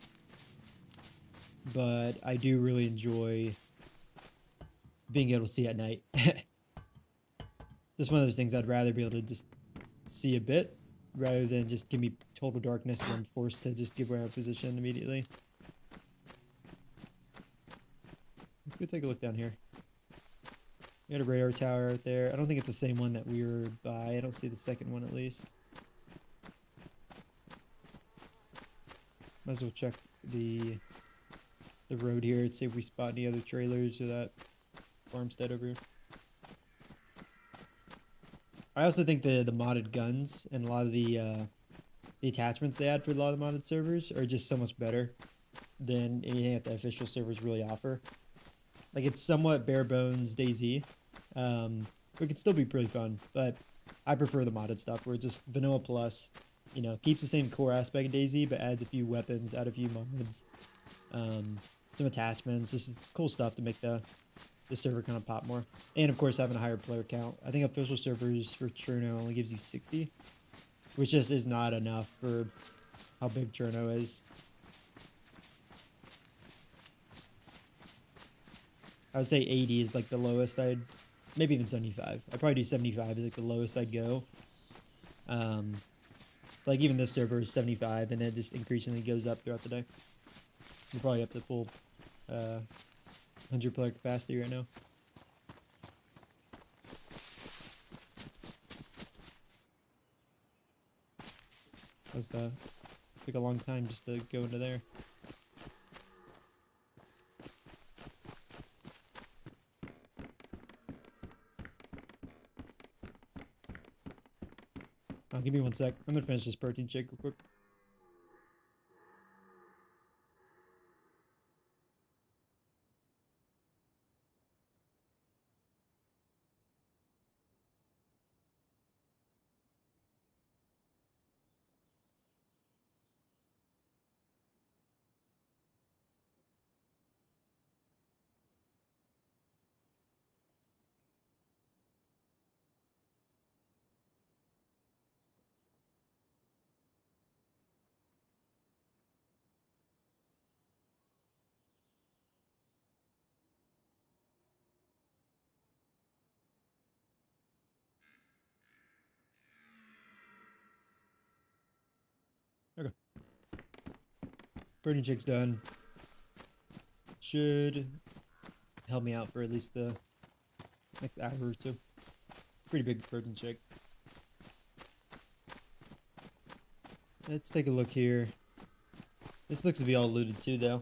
But I do really enjoy being able to see at night. Just one of those things I'd rather be able to just see a bit rather than just give me total darkness where I'm forced to just give away my position immediately. Let's go take a look down here. We got a radar tower out there. I don't think it's the same one that we were by. I don't see the second one at least. Might as well check the road here and see if we spot any other trailers or that farmstead over here. I also think the modded guns and a lot of the attachments they add for a lot of the modded servers are just so much better than anything that the official servers really offer. Like, it's somewhat bare bones DayZ, but it can still be pretty fun. But I prefer the modded stuff where it's just vanilla plus, you know, keeps the same core aspect of DayZ, but adds a few weapons, add a few mods, some attachments, just cool stuff to make the server kind of pop more. And of course, having a higher player count. I think official servers for Cherno only gives you 60, which just is not enough for how big Cherno is. I would say 80 is like the lowest maybe even 75. I'd probably do 75 is like the lowest I'd go. Like even this server is 75 and it just increasingly goes up throughout the day. We're probably up to full 100 player capacity right now. Took a long time just to go into there. Give me 1 sec. I'm gonna finish this protein shake real quick. Okay. Protein shake's done. Should help me out for at least the next hour or two. Pretty big protein shake. Let's take a look here. This looks to be all looted too, though.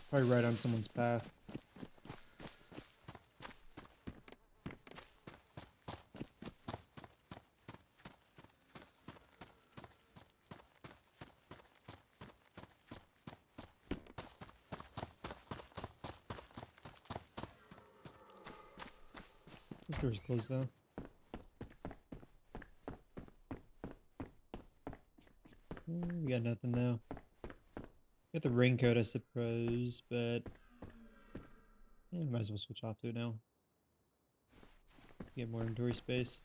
Probably right on someone's path. This door's closed though. We got nothing though. Got the raincoat, I suppose, but yeah, might as well switch off to it now. Get more inventory space.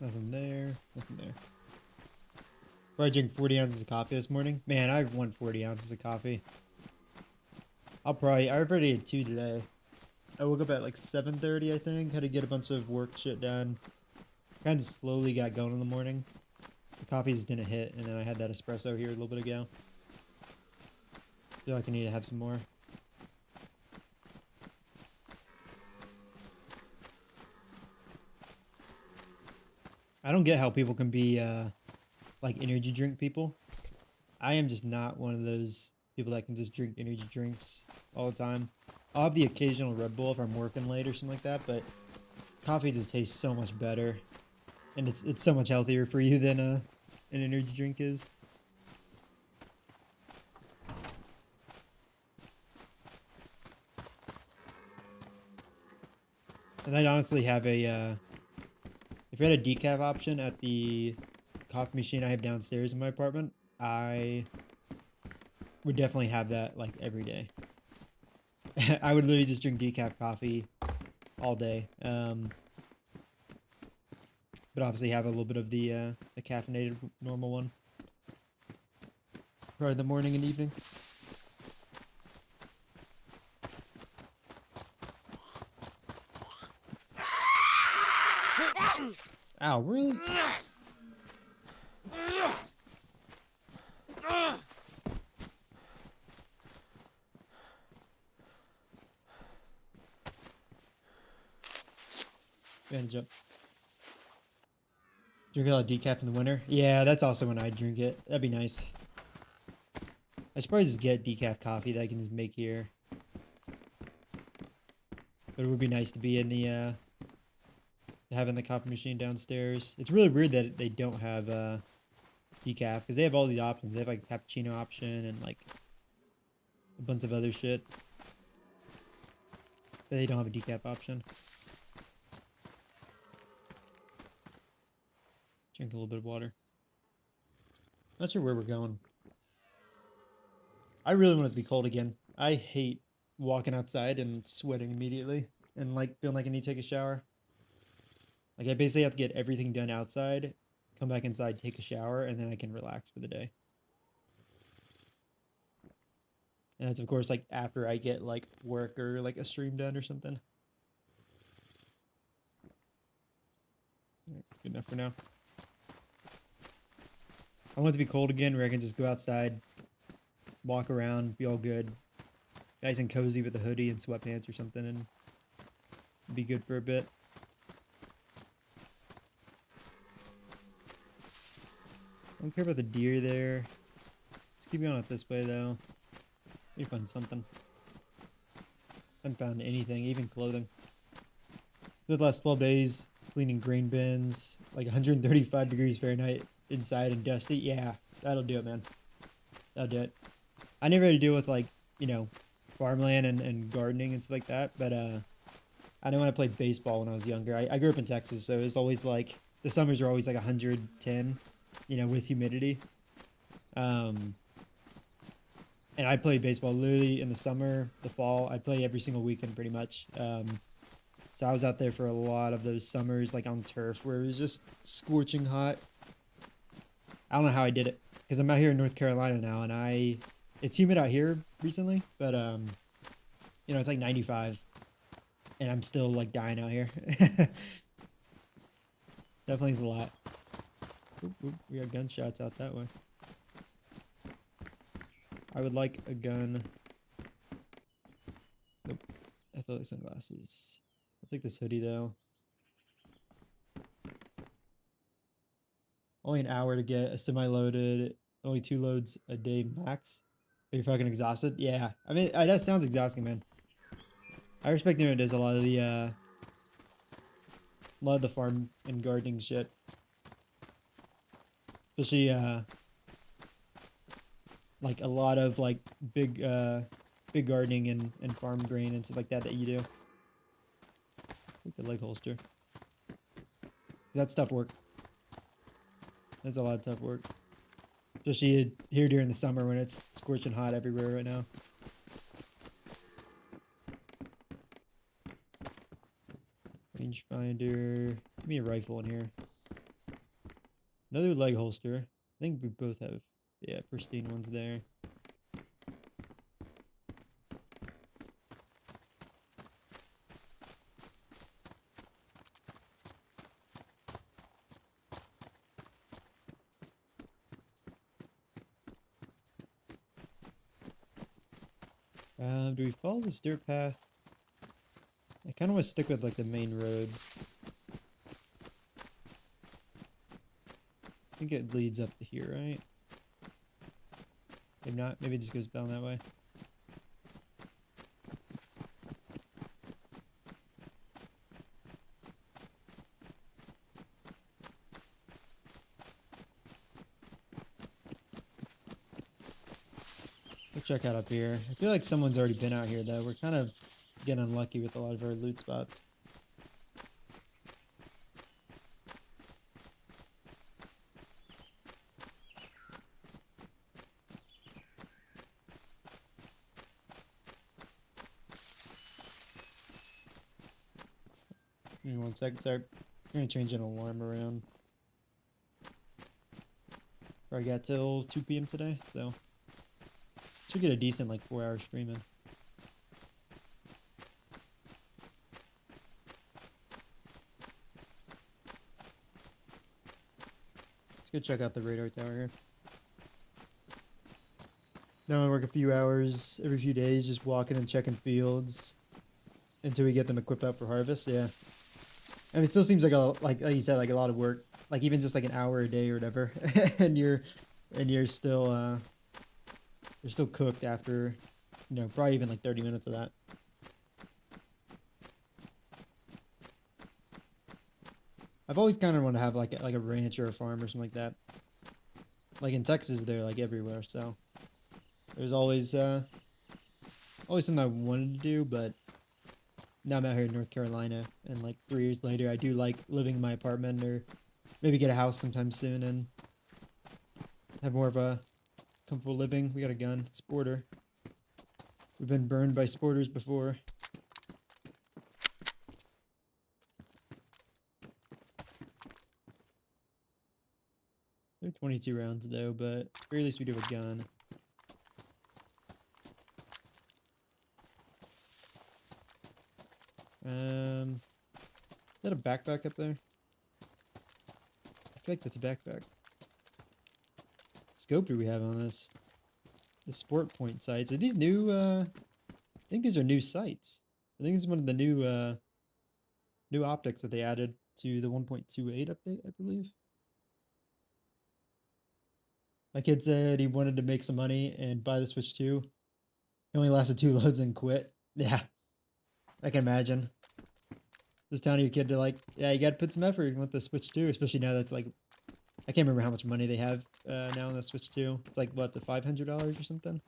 Nothing there. Nothing there. Probably drink 40 ounces of coffee this morning. Man, I want 40 ounces of coffee. I already had 2 today. I woke up at like 7:30, I think. Had to get a bunch of work shit done. Kind of slowly got going in the morning. The coffee just didn't hit, and then I had that espresso here a little bit ago. Feel like I need to have some more. I don't get how people can be like energy drink people. I am just not one of those people that can just drink energy drinks all the time. I'll have the occasional Red Bull if I'm working late or something like that, but coffee just tastes so much better, and it's so much healthier for you than an energy drink is. And I honestly have a if I had a decaf option at the coffee machine I have downstairs in my apartment, I would definitely have that like every day. I would literally just drink decaf coffee all day. But obviously have a little bit of the caffeinated normal one. Probably the morning and evening. Ow, really? Advantage up. Drink a lot of decaf in the winter? Yeah, that's also when I drink it. That'd be nice. I should probably just get decaf coffee that I can just make here. But it would be nice to be in the having the coffee machine downstairs. It's really weird that they don't have decaf, because they have all these options. They have like cappuccino option and like a bunch of other shit. But they don't have a decaf option. Drink a little bit of water. Not sure where we're going. I really want it to be cold again. I hate walking outside and sweating immediately and like feeling like I need to take a shower. Like I basically have to get everything done outside, come back inside, take a shower, and then I can relax for the day. And that's of course like after I get like work or like a stream done or something. It's good enough for now. I want it to be cold again where I can just go outside, walk around, be all good. Nice and cozy with a hoodie and sweatpants or something, and be good for a bit. I don't care about the deer there. Let's keep going up this way though. Maybe find something. Haven't found anything, even clothing. For the last 12 days, cleaning grain bins, like 135 degrees Fahrenheit inside and dusty. Yeah, that'll do it, man. That'll do it. I never had to deal with like, you know, farmland and gardening and stuff like that, but I know when I played baseball when I was younger. I grew up in Texas, so it's always like the summers are always like 110, you know, with humidity. And I played baseball literally in the summer, the fall. I play every single weekend pretty much. So I was out there for a lot of those summers, like on turf, where it was just scorching hot. I don't know how I did it, because I'm out here in North Carolina now, and it's humid out here recently, but you know, it's like 95, and I'm still like dying out here. Definitely is a lot. Oop, oop, we got gunshots out that way. I would like a gun. Nope. Athletic sunglasses. I'll take this hoodie though. Only an hour to get a semi-loaded. Only 2 loads a day max. Are you fucking exhausted? Yeah. I mean, that sounds exhausting, man. I respect anyone who does a lot of the farm and gardening shit. Especially like a lot of like big gardening and farm grain and stuff like that you do. Take the leg holster. That stuff work. That's a lot of tough work. Especially here during the summer when it's scorching hot everywhere right now. Rangefinder. Give me a rifle in here. Another leg holster. I think we both have, yeah, pristine ones there. Do we follow this dirt path? I kind of want to stick with like the main road. I think it leads up to here, right? Maybe not. Maybe it just goes down that way. Let's check out up here. I feel like someone's already been out here though. We're kind of getting unlucky with a lot of our loot spots. Give me 1 second, sorry. I'm gonna change an alarm around. Probably got till 2 p.m. today, so should get a decent like 4-hour streaming. Let's go check out the radar tower here. Now I work a few hours every few days, just walking and checking fields until we get them equipped up for harvest. Yeah, I mean, it still seems like like you said, like a lot of work. Like even just like an hour a day or whatever, and you're still cooked after, you know, probably even like 30 minutes of that. I've always kind of wanted to have like a ranch or a farm or something like that. Like in Texas, they're like everywhere, so there's always something I wanted to do, but now I'm out here in North Carolina, and like 3 years later, I do like living in my apartment or maybe get a house sometime soon and have more of a comfortable living. We got a gun, sporter. We've been burned by sporters before. They're 22 rounds though, but at very least we do have a gun. Is that a backpack up there? I feel like that's a backpack. Scope do we have on this? The sport point sights. Are these new? I think these are new sights. I think this is one of the new optics that they added to the 1.28 update, I believe. My kid said he wanted to make some money and buy the Switch 2. He only lasted 2 loads and quit. Yeah, I can imagine. Just telling your kid to like, yeah, you got to put some effort with the Switch 2, especially now that's like, I can't remember how much money they have now on the Switch 2. It's like, what, the $500 or something?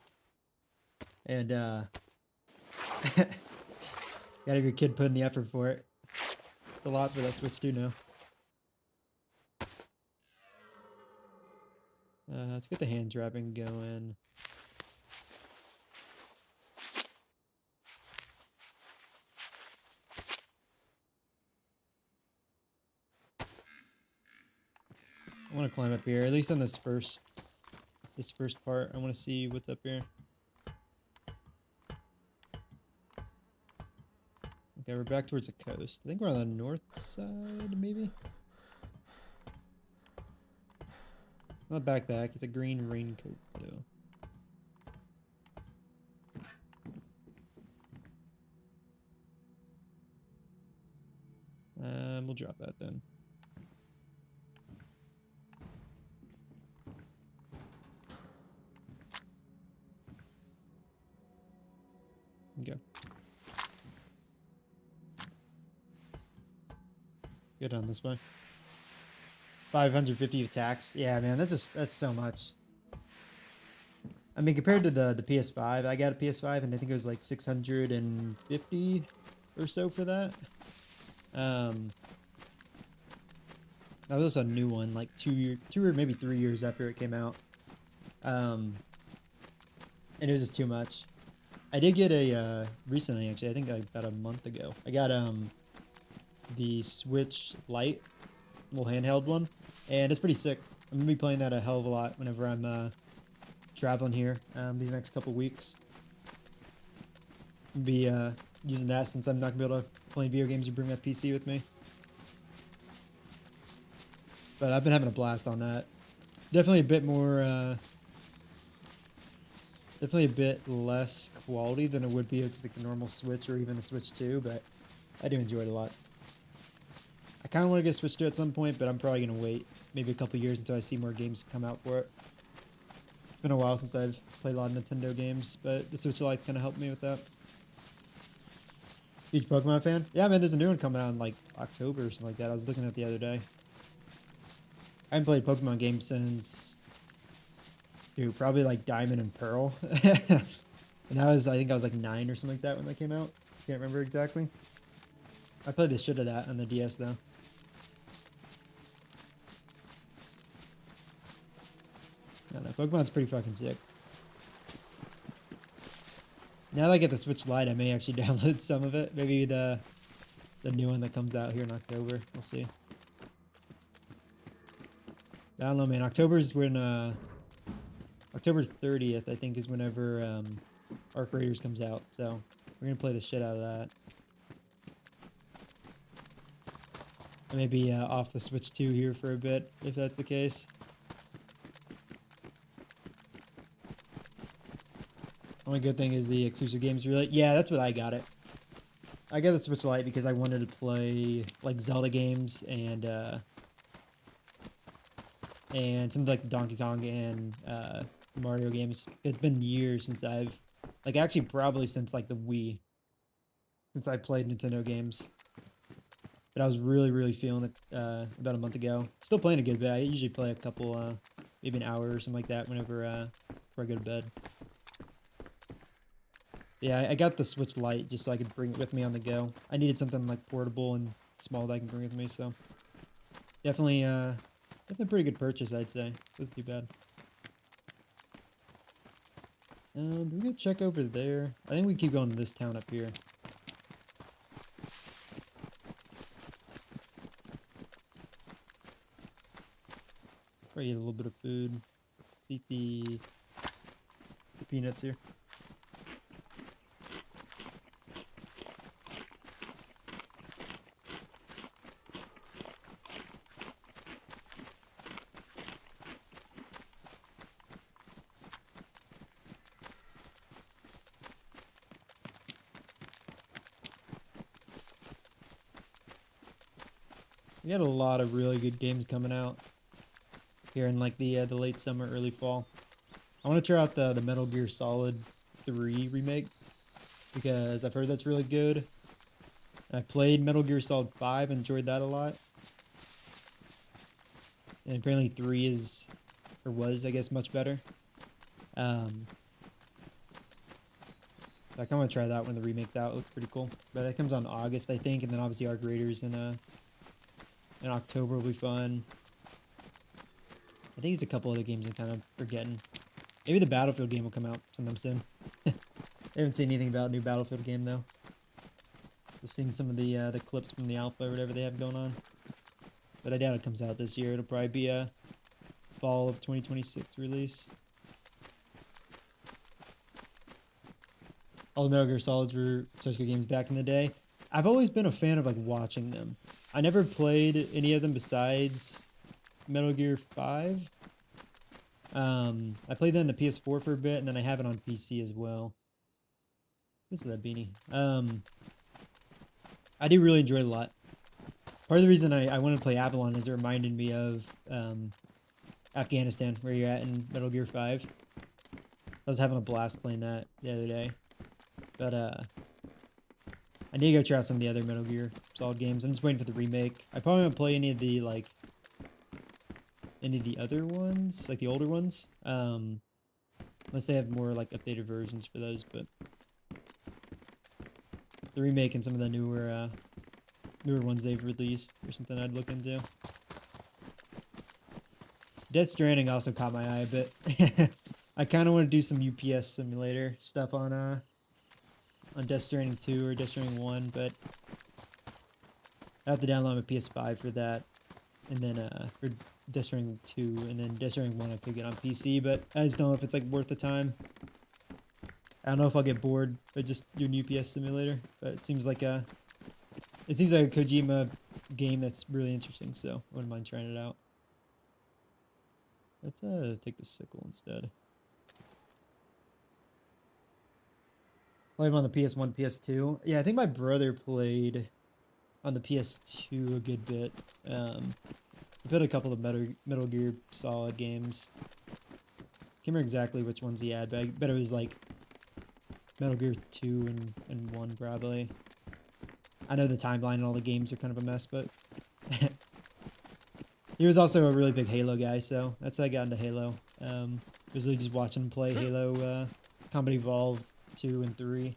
And, gotta have your kid put in the effort for it. It's a lot for that Switch 2 now. Let's get the hand trapping going. I want to climb up here, at least on this first part. I want to see what's up here. Okay, we're back towards the coast. I think we're on the north side, maybe? Not backpack, it's a green raincoat, though. We'll drop that then. Okay. Go down this way. 550 attacks. Yeah, man, that's so much. I mean, compared to the PS5, I got a PS5 and I think it was like 650 or so for that. That was also a new one, like 2 or maybe 3 years after it came out. And it was just too much. I did get a recently, actually, I think like about a month ago. I got the Switch Lite little handheld one, and it's pretty sick. I'm gonna be playing that a hell of a lot whenever I'm traveling here these next couple weeks. I'll be using that since I'm not gonna be able to play video games or bring my PC with me. But I've been having a blast on that. Definitely a bit more, definitely a bit less quality than it would be with like the normal Switch or even the Switch 2, but I do enjoy it a lot. I kind of want to get Switch 2 at some point, but I'm probably going to wait maybe a couple years until I see more games come out for it. It's been a while since I've played a lot of Nintendo games, but the Switch Lite's kind of helped me with that. Huge Pokemon fan? Yeah, man, there's a new one coming out in like October or something like that. I was looking at it the other day. I haven't played Pokemon games since, dude, probably like Diamond and Pearl. And I think I was like 9 or something like that when that came out. Can't remember exactly. I played the shit of that on the DS though. I don't know, Pokemon's pretty fucking sick. Now that I get the Switch Lite, I may actually download some of it. Maybe the new one that comes out here in October. We'll see. I don't know, man. October is when October 30th, I think, is whenever Arc Raiders comes out. So we're gonna play the shit out of that. I may be off the Switch 2 here for a bit, if that's the case. Only good thing is the exclusive games relate. Yeah, that's what I got it. I got the Switch Lite because I wanted to play like Zelda games and some of like the Donkey Kong and Mario games. It's been years since I've actually probably since like the Wii, since I played Nintendo games. But I was really feeling it about a month ago. Still playing a good bit. I usually play a couple, maybe an hour or something like that whenever before I go to bed. Yeah, I got the Switch Lite just so I could bring it with me on the go. I needed something like portable and small that I can bring with me, so definitely a pretty good purchase, I'd say. Wasn't too bad. Do we go check over there? I think we keep going to this town up here. Probably eat a little bit of food. Eat the peanuts here. We got a lot of really good games coming out here in like the late summer, early fall. I want to try out the Metal Gear Solid 3 remake because I've heard that's really good. I played Metal Gear Solid 5, enjoyed that a lot. And apparently 3 is, or was, I guess, much better. I kind of want to try that when the remake's out. It looks pretty cool. But it comes out in August, I think, and then obviously Arc Raiders in October will be fun. I think it's a couple other games I'm kind of forgetting. Maybe the Battlefield game will come out sometime soon. I haven't seen anything about a new Battlefield game though. Just seen some of the clips from the alpha or whatever they have going on. But I doubt it comes out this year. It'll probably be a fall of 2026 release. All the Metal Gear Solids were such good games back in the day. I've always been a fan of like watching them. I never played any of them besides Metal Gear 5. I played that on the PS4 for a bit, and then I have it on PC as well. What's that beanie? I do really enjoy it a lot. Part of the reason I wanted to play Avalon is it reminded me of Afghanistan, where you're at in Metal Gear 5. I was having a blast playing that the other day. But I need to go try out some of the other Metal Gear Solid games. I'm just waiting for the remake. I probably won't play any of the other ones, like the older ones, unless they have more like updated versions for those. But the remake and some of the newer ones they've released or something I'd look into. Death Stranding also caught my eye a bit. I kind of want to do some UPS simulator stuff on Death Stranding 2 or Death Stranding 1, but I have to download my PS5 for that. and then for Death Stranding 2, and then Death Stranding 1 I could get on PC, but I just don't know if it's like worth the time. I don't know if I'll get bored by just doing UPS Simulator, but it seems like a Kojima game that's really interesting, so I wouldn't mind trying it out. Let's take the sickle instead. Play him on the PS1, PS2. Yeah, I think my brother played on the PS2 a good bit. He played a couple of Metal Gear Solid games. Can't remember exactly which ones he had, but I bet it was like Metal Gear 2 and 1 probably. I know the timeline and all the games are kind of a mess, but he was also a really big Halo guy, so that's how I got into Halo. Usually just watching him play Halo Combat Evolved 2 and 3.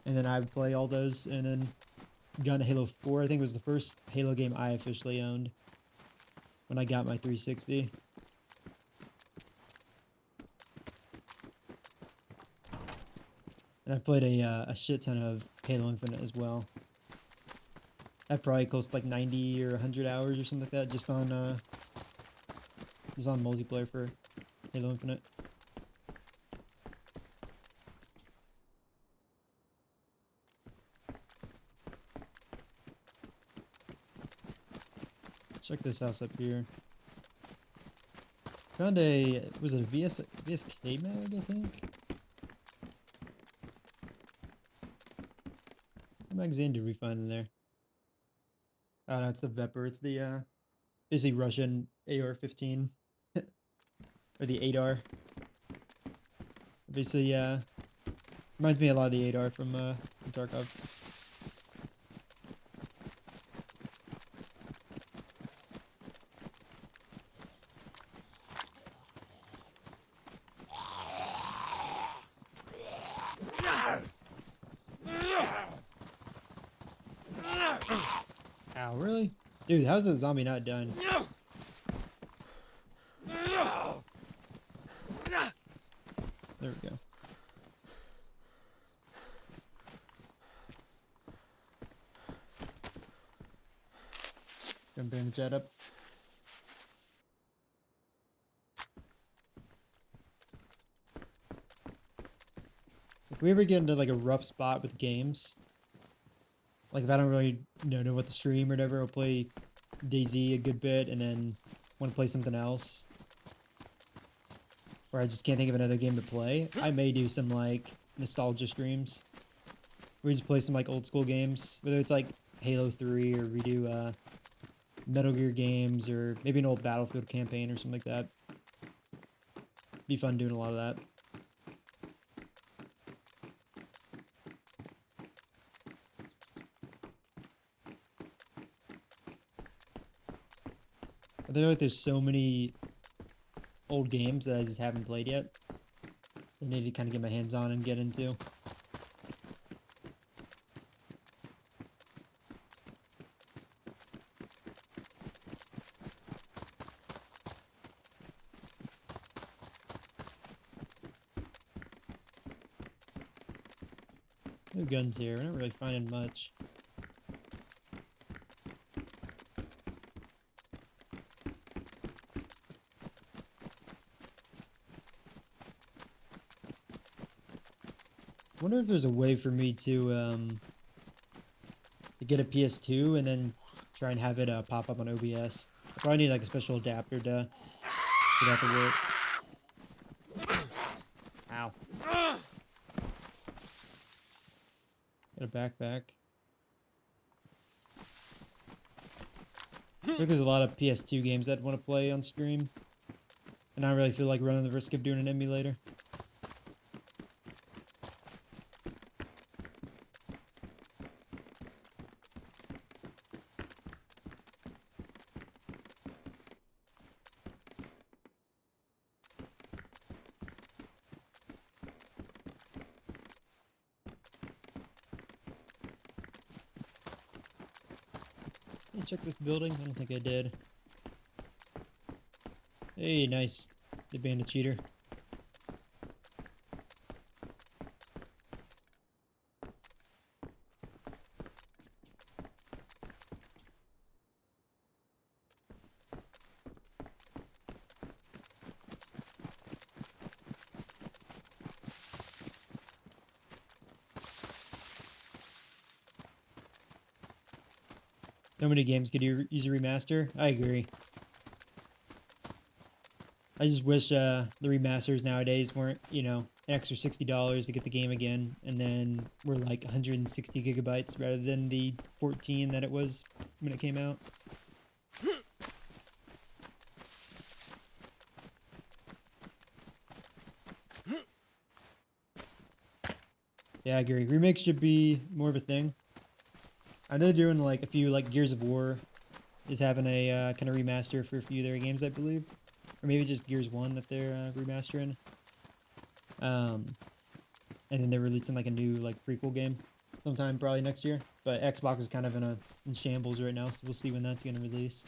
And then I would play all those, and then got into Halo 4. I think it was the first Halo game I officially owned when I got my 360. And I've played a shit ton of Halo Infinite as well. I probably close to like 90 or 100 hours or something like that just on multiplayer for Halo Infinite. Check this house up here. Found was it a VSK mag, I think? What magazine did we find in there? Oh no, it's the Vepr. It's the basically Russian AR-15 or the 8R. Basically, reminds me a lot of the 8R from Tarkov. Ow, really? Dude, how's the zombie not done? There we go. Gonna bandage that up. If we ever get into like a rough spot with games, like if I don't really know what to stream or whatever, I'll play DayZ a good bit and then want to play something else, or I just can't think of another game to play, I may do some like nostalgia streams. We just play some like old school games, whether it's like Halo 3 or we do Metal Gear games or maybe an old Battlefield campaign or something like that. Be fun doing a lot of that. I feel like there's so many old games that I just haven't played yet. I need to kind of get my hands on and get into. No guns here. We're not really finding much. I wonder if there's a way for me to get a PS2 and then try and have it pop up on OBS. I probably need like a special adapter to get that to work. Ow. Got a backpack. I think there's a lot of PS2 games I'd want to play on stream, and I really feel like running the risk of doing an emulator. Hey, check this building. I don't think I did. Hey, nice. The bandit cheater. So many games could use a remaster. I agree. I just wish the remasters nowadays weren't, you know, an extra $60 to get the game again, and then we're like 160 gigabytes rather than the 14 that it was when it came out. Yeah, I agree. Remakes should be more of a thing. I know they're doing like a few, like Gears of War is having a kind of remaster for a few of their games, I believe. Or maybe just Gears 1 that they're remastering. And then they're releasing like a new like prequel game sometime probably next year. But Xbox is kind of in shambles right now, so we'll see when that's gonna release.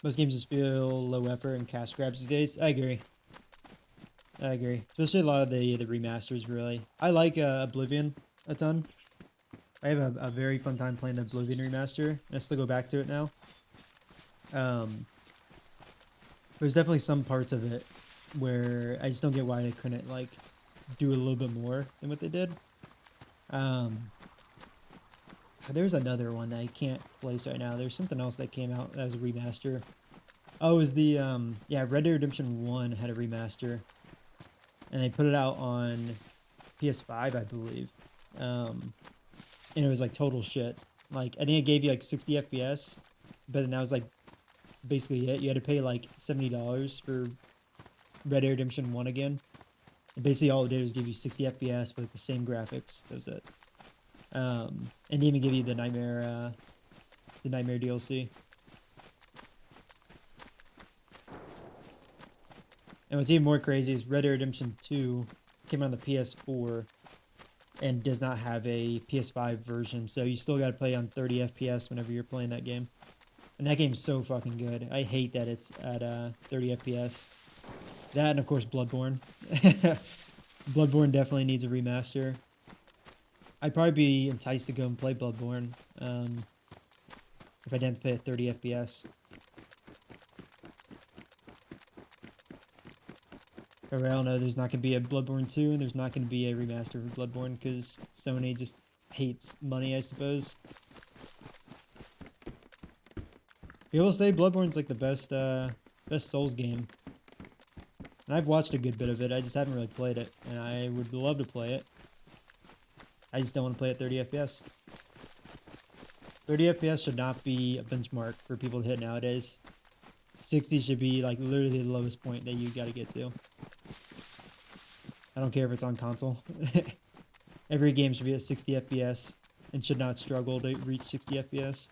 Most games just feel low effort and cash grabs these days. I agree. I agree. Especially a lot of the remasters, really. I like Oblivion a ton. I have a very fun time playing the Oblivion remaster. I still go back to it now. There's definitely some parts of it where I just don't get why they couldn't like do a little bit more than what they did. There's another one that I can't place right now. There's something else that came out that was a remaster. Oh, it was the yeah, Red Dead Redemption 1 had a remaster. And they put it out on PS5, I believe. And it was like total shit. Like I think it gave you like 60 FPS, but then that was like basically it. You had to pay like $70 for Red Dead Redemption 1 again. And basically all it did was give you 60 FPS but with the same graphics. That was it. And they even give you the Nightmare DLC. And what's even more crazy is Red Dead Redemption 2 came out on the PS4 and does not have a PS5 version, so you still got to play on 30 FPS whenever you're playing that game. And that game's so fucking good. I hate that it's at 30 FPS. That and of course Bloodborne. Bloodborne definitely needs a remaster. I'd probably be enticed to go and play Bloodborne if I didn't play at 30 FPS. But I don't know, there's not going to be a Bloodborne 2 and there's not going to be a remaster of Bloodborne because Sony just hates money, I suppose. People say Bloodborne's like the best Souls game. And I've watched a good bit of it, I just haven't really played it. And I would love to play it. I just don't want to play at 30 FPS. 30 FPS should not be a benchmark for people to hit nowadays. 60 should be like literally the lowest point that you gotta get to. I don't care if it's on console. Every game should be at 60 FPS and should not struggle to reach 60 FPS.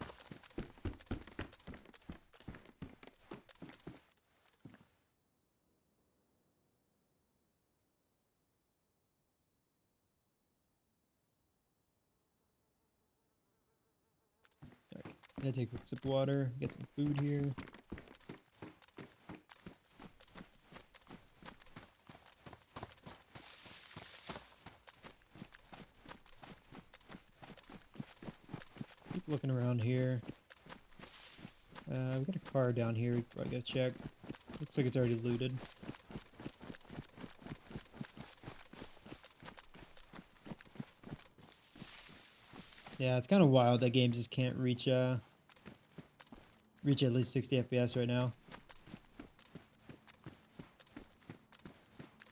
Alright, gotta take a quick sip of water, get some food here. Looking around here. We got a car down here. I gotta check. Looks like it's already looted. Yeah, it's kind of wild that games just can't reach at least 60 FPS right now.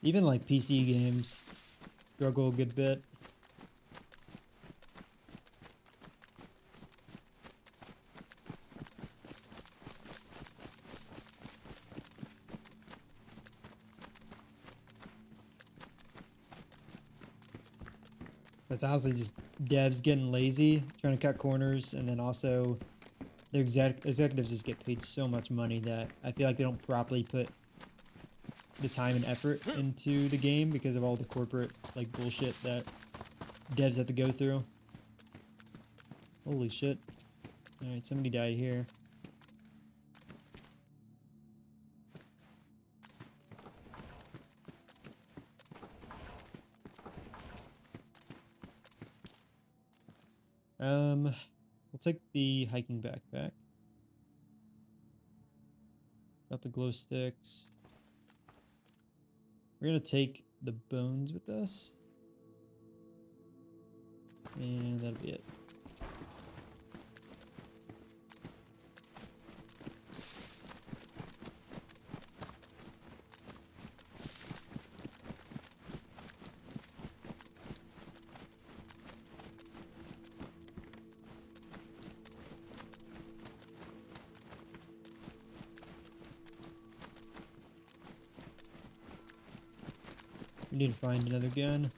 Even like PC games struggle a good bit. It's honestly just devs getting lazy, trying to cut corners, and then also their executives just get paid so much money that I feel like they don't properly put the time and effort into the game because of all the corporate like bullshit that devs have to go through. Holy shit. Alright, somebody died here. We'll take the hiking backpack. Got the glow sticks. We're gonna take the bones with us. And that'll be it. We need to find another gun.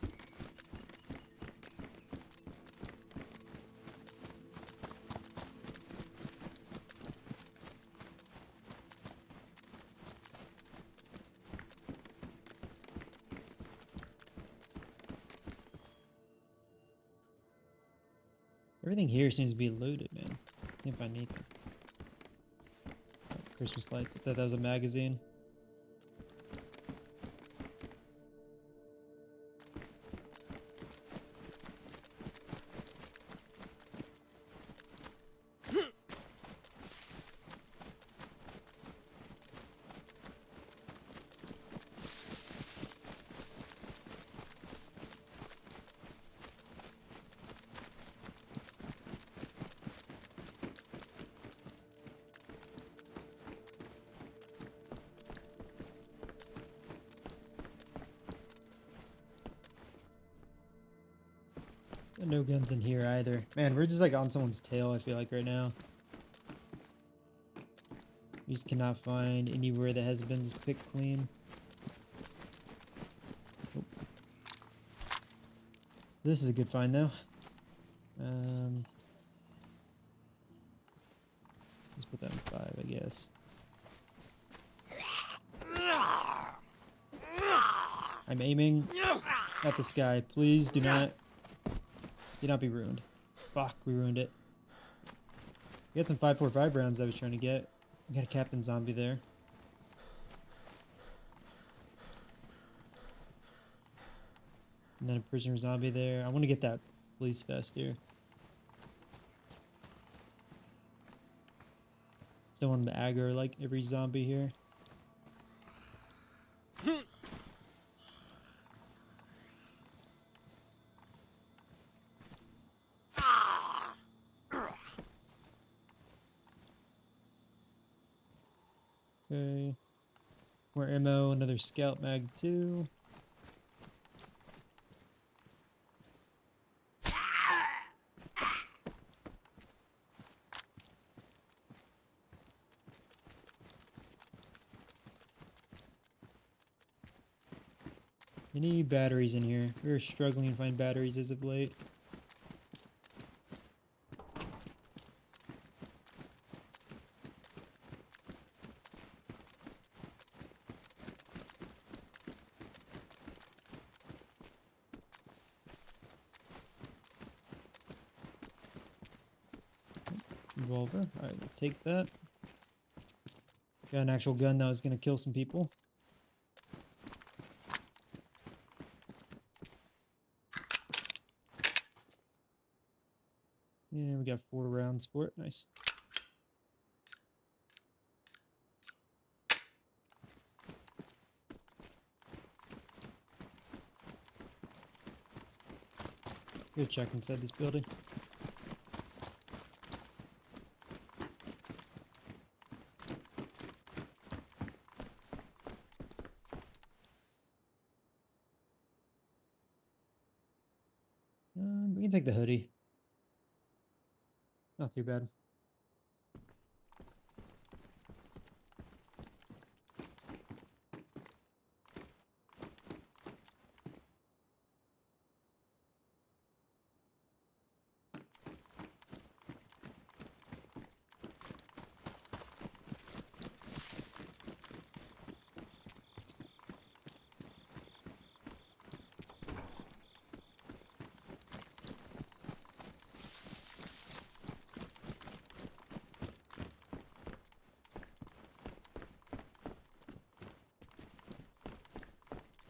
Everything here seems to be looted, man. Can't find anything. Oh, Christmas lights. I thought that was a magazine. No guns in here either. Man, we're just like on someone's tail, I feel like, right now. We just cannot find anywhere that hasn't been just picked clean. Oh. This is a good find, though. Let's put that in 5, I guess. I'm aiming at the sky. Please do not be ruined. Fuck, we ruined it. We had some 5.45 rounds I was trying to get. We got a captain zombie there. And then a prisoner zombie there. I want to get that police vest here. Still want to aggro like every zombie here. Okay. More ammo, another scout mag too. Any batteries in here? We're struggling to find batteries as of late. Revolver. Alright, we'll take that. Got an actual gun that was gonna kill some people. Yeah, we got 4 rounds for it. Nice. Good check inside this building. We can take the hoodie. Not too bad.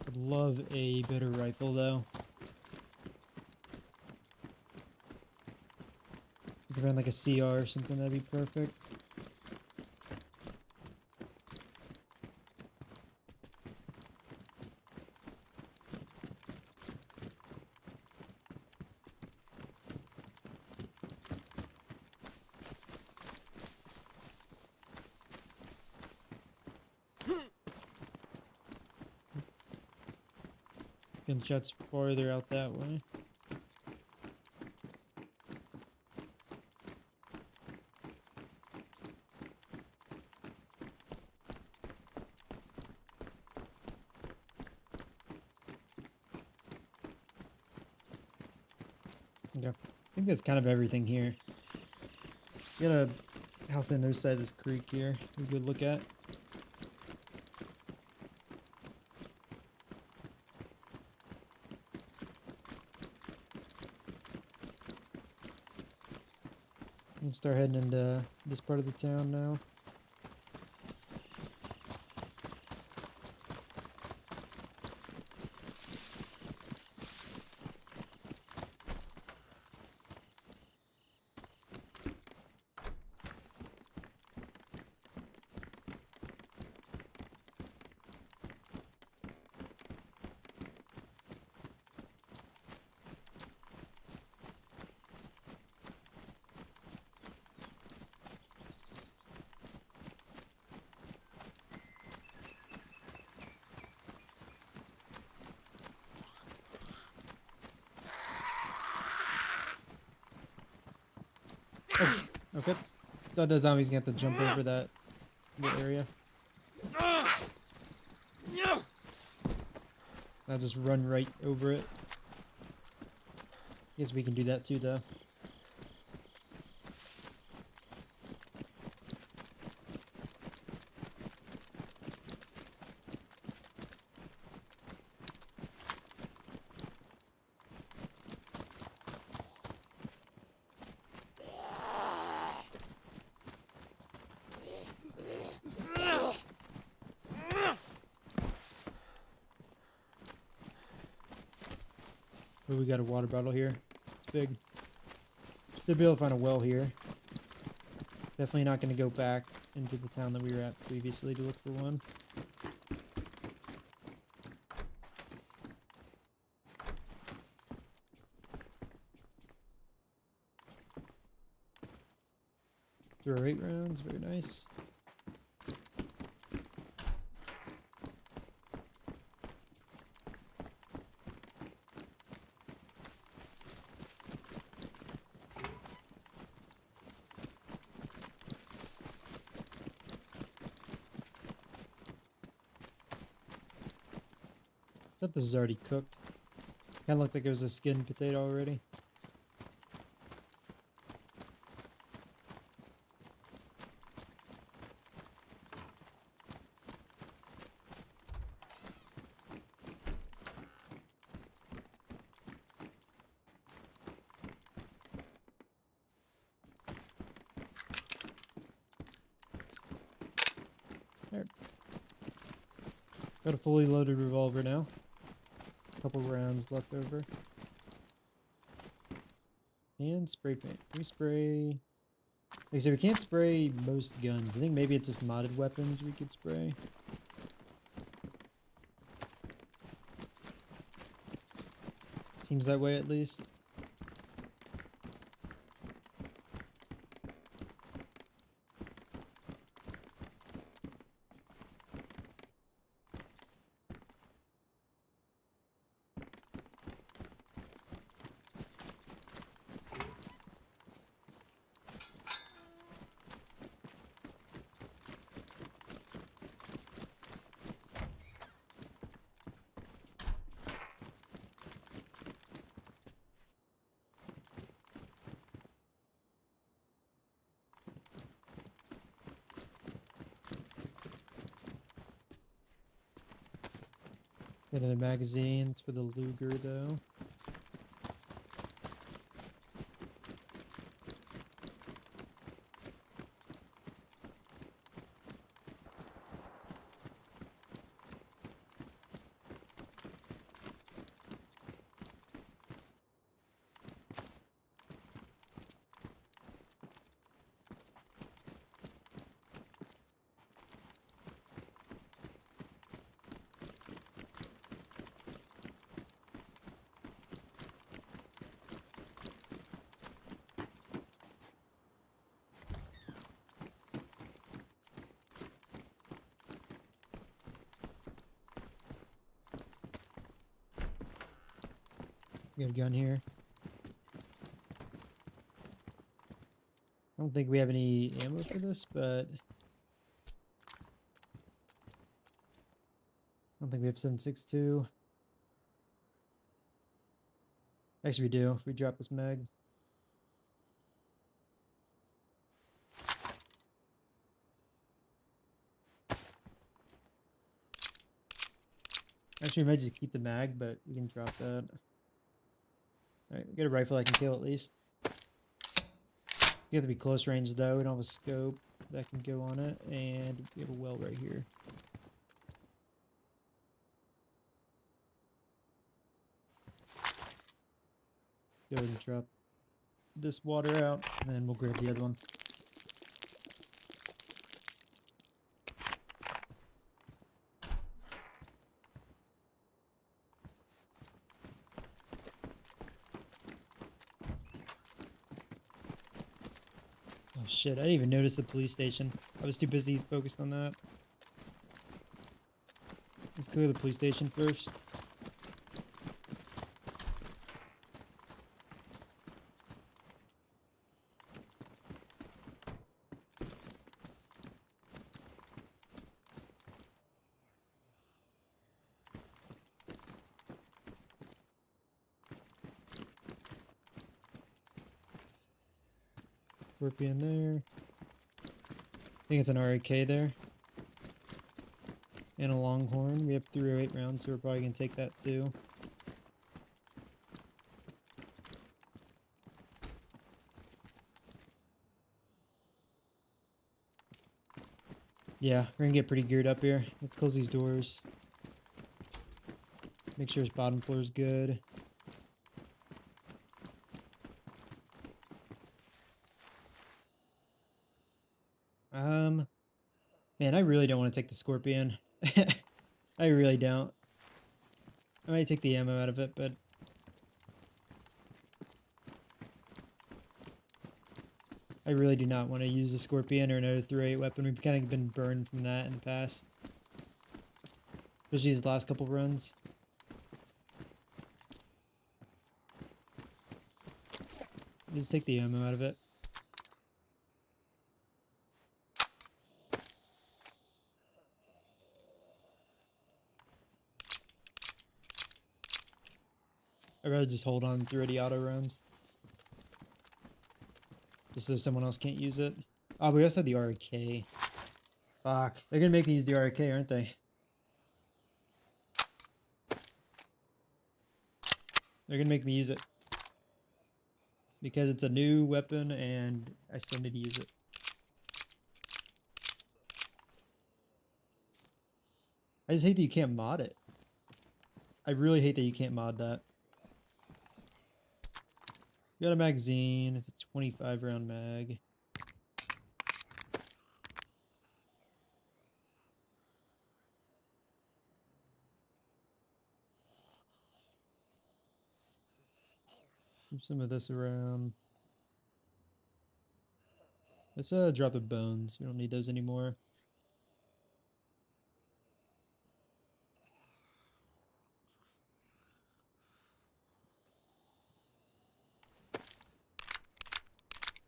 Would love a better rifle though. If you could find like a CR or something, that'd be perfect. Gunshots farther out that way. Okay. I think that's kind of everything here. We got a house on the other side of this creek here we could look at. Let's start heading into this part of the town now. Oh, okay. Thought the zombie's gonna have to jump over that area. I'll just run right over it. Guess we can do that too, though. Oh, we got a water bottle here. It's big. Should be able to find a well here. Definitely not going to go back into the town that we were at previously to look for one. Throw 8 rounds, very nice. I thought this was already cooked. Kind of looked like it was a skinned potato already. There. Got a fully loaded revolver now. Couple rounds left over. And spray paint. Can we spray? Like I said, we can't spray most guns. I think maybe it's just modded weapons we could spray. Seems that way at least. Got another magazine. It's for the Luger though. We got a gun here. I don't think we have any ammo for this, but I don't think we have 7.62. Actually, we do. If we drop this mag. Actually, we might just keep the mag, but we can drop that. Alright, we got a rifle I can kill at least. You have to be close range though. We don't have a scope that can go on it, and we have a well right here. Go ahead and drop this water out, and then we'll grab the other one. Oh shit, I didn't even notice the police station. I was too busy focused on that. Let's clear the police station first. Scorpion there. I think it's an RAK there. And a Longhorn. We have 308 rounds, so we're probably going to take that too. Yeah, we're going to get pretty geared up here. Let's close these doors. Make sure his bottom floor is good. Man, I really don't want to take the Scorpion. I really don't. I might take the ammo out of it, but I really do not want to use the Scorpion or another 308 weapon. We've kind of been burned from that in the past. Especially these last couple runs. Just take the ammo out of it. I'd rather just hold on through any auto runs. Just so someone else can't use it. Oh, we also have the RK. Fuck. They're gonna make me use the RK, aren't they? They're gonna make me use it. Because it's a new weapon and I still need to use it. I just hate that you can't mod it. I really hate that you can't mod that. Got a magazine. It's a 25 round mag. Move some of this around. Let's drop the bones. We don't need those anymore.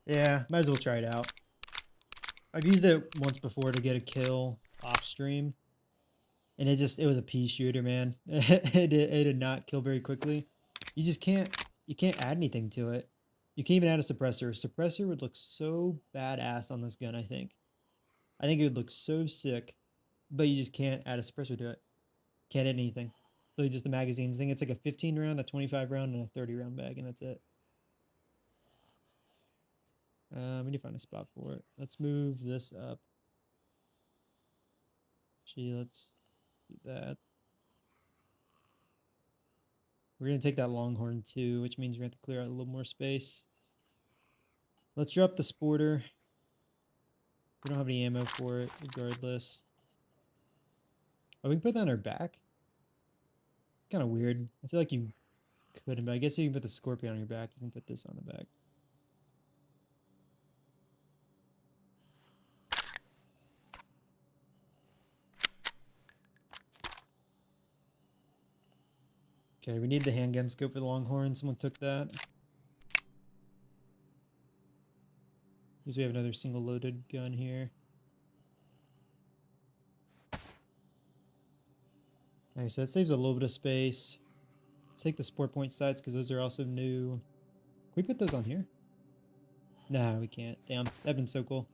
Yeah, might as well try it out. I've used it once before to get a kill off stream. And it was a pea shooter, man. it did not kill very quickly. You just can't add anything to it. You can't even add a suppressor. A suppressor would look so badass on this gun, I think. I think it would look so sick. But you just can't add a suppressor to it. Can't add anything. Really just the magazines thing. It's like a 15 round, a 25 round, and a 30 round bag, and that's it. We need to find a spot for it. Let's move this up. Gee, let's do that. We're going to take that Longhorn too, which means we're going to have to clear out a little more space. Let's drop the Sporter. We don't have any ammo for it, regardless. Oh, we can put that on our back? Kind of weird. I feel like you couldn't, but I guess you can put the Scorpion on your back. You can put this on the back. Okay, we need the handgun scope for the Longhorn. Someone took that. Because we have another single loaded gun here. Alright, so that saves a little bit of space. Let's take the sport point sights because those are also new. Can we put those on here? Nah, we can't. Damn, that'd been so cool.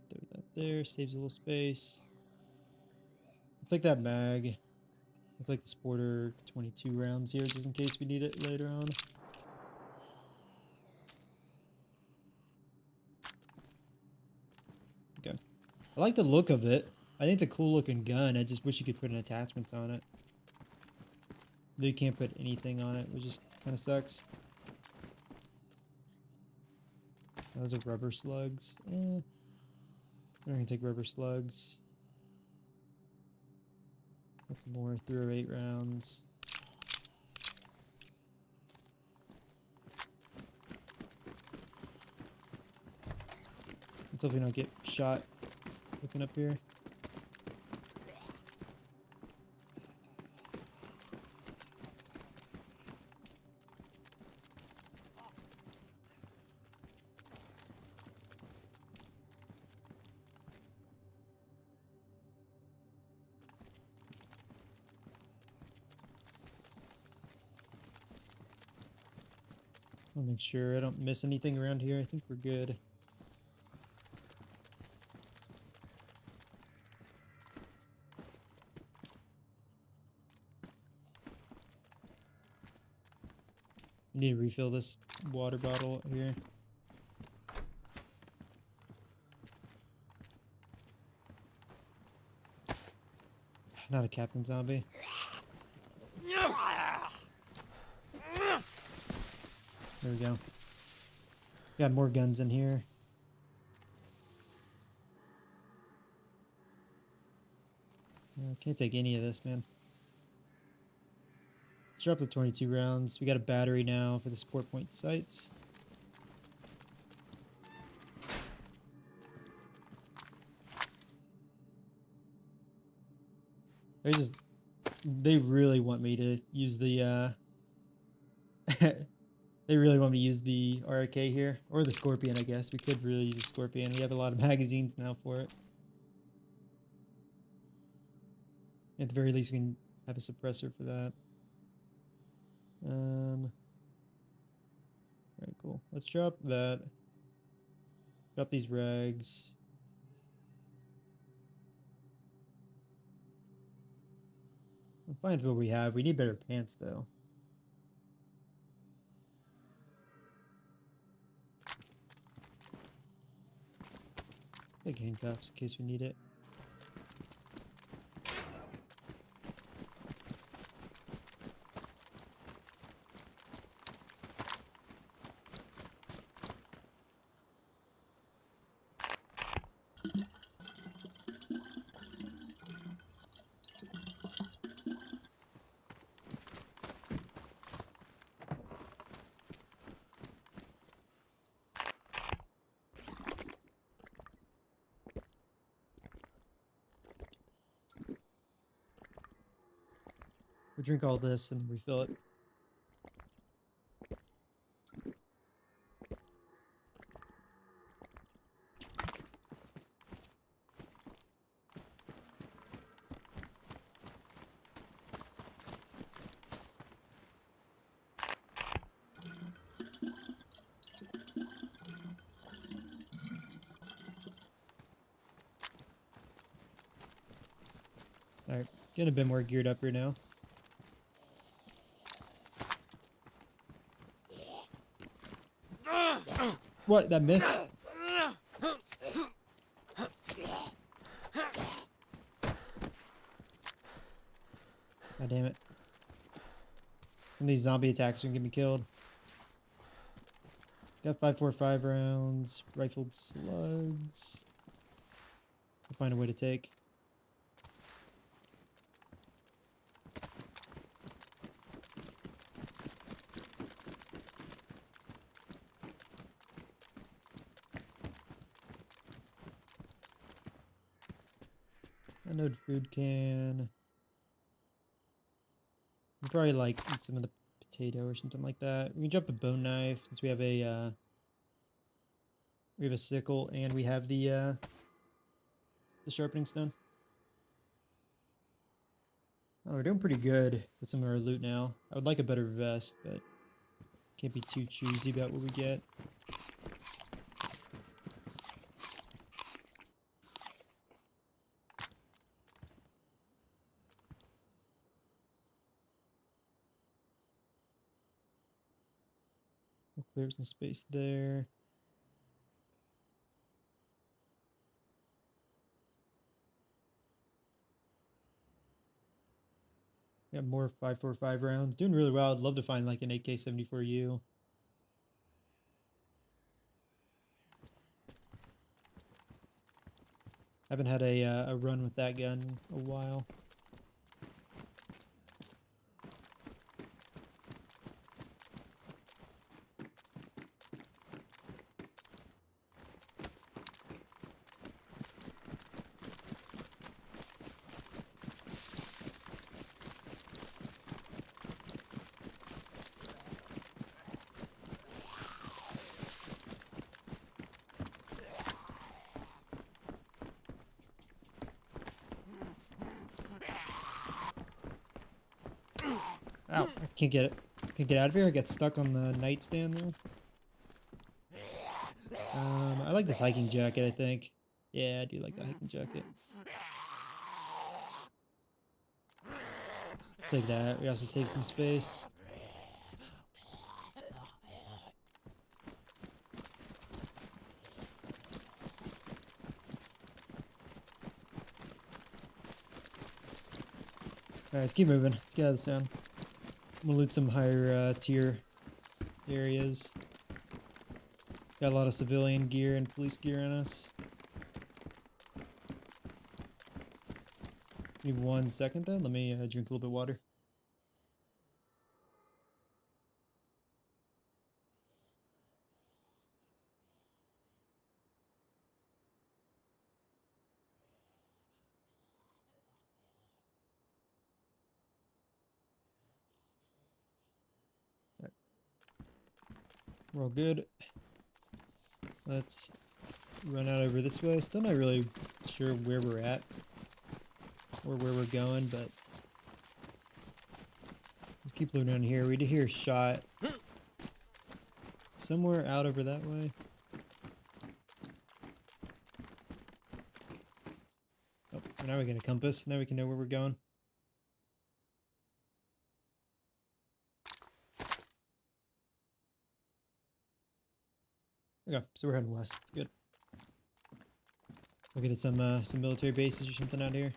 Throw that there, saves a little space. Let's take that mag. Let's like the Sporter 22 rounds here just in case we need it later on. Okay. I like the look of it. I think it's a cool looking gun. I just wish you could put an attachment on it. You can't put anything on it, which just kind of sucks. Those are rubber slugs. I'm gonna take rubber slugs. That's more 308 rounds. Let's hope we don't get shot looking up here. I'll make sure I don't miss anything around here. I think we're good. I need to refill this water bottle here. Not a captain zombie. There we go. Got more guns in here. Can't take any of this, man. Let's drop the 22 rounds. We got a battery now for the sport point sights. They really want me to use the they really want me to use the RK here. Or the Scorpion, I guess. We could really use the Scorpion. We have a lot of magazines now for it. At the very least, we can have a suppressor for that. Alright, cool. Let's drop that. Drop these rags. I'm fine with what we have. We need better pants, though. Take handcuffs in case we need it. We drink all this and refill it. Alright, getting a bit more geared up here now. What? That missed? God damn it. Some of these zombie attacks are gonna get me killed. Got 5.45 rounds, rifled slugs. I'll find a way to take. Anode food can. We'll probably like eat some of the potato or something like that. We can drop the bone knife since we have a sickle and we have the sharpening stone. Oh, we're doing pretty good with some of our loot now. I would like a better vest, but can't be too choosy about what we get. We'll clear some space there. Got more 5.45 rounds. Doing really well. I'd love to find like an AK-74U. Haven't had a run with that gun in a while. Ow, I can't get it. Can't get out of here. I got stuck on the nightstand there. I like this hiking jacket, I think. Yeah, I do like the hiking jacket. Take that. We also save some space. Alright, let's keep moving. Let's get out of this town. I'm gonna loot some higher tier areas. Got a lot of civilian gear and police gear on us. Give me 1 second though. Let me drink a little bit of water. Right. We're all good. Let's run out over this way. Still not really sure where we're at or where we're going, but let's keep looting around here. We did hear a shot somewhere out over that way. Oh, now we get a compass. Now we can know where we're going. Okay, so we're heading west. It's good. Look at some military bases or something out here.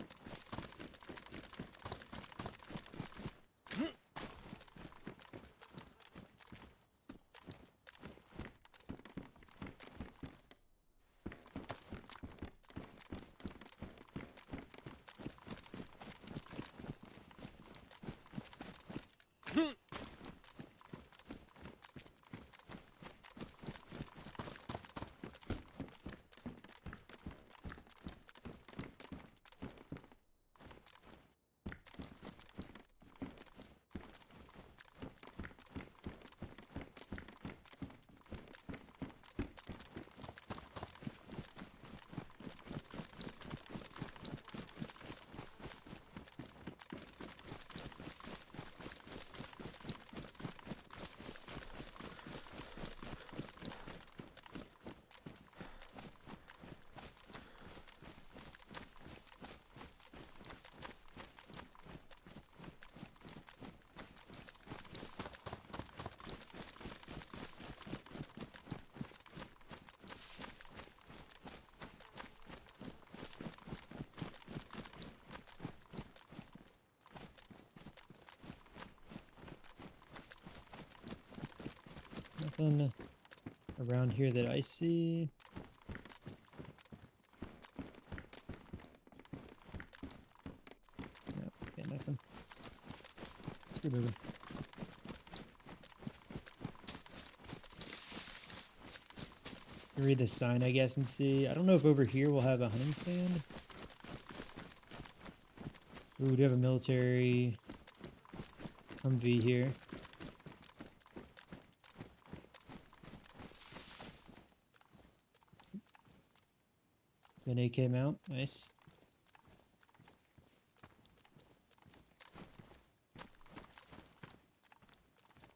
Nothing around here that I see. No, got nothing. Let's keep moving. Read the sign, I guess, and see. I don't know if over here we'll have a hunting stand. Ooh, we have a military Humvee here. An AK mount, nice.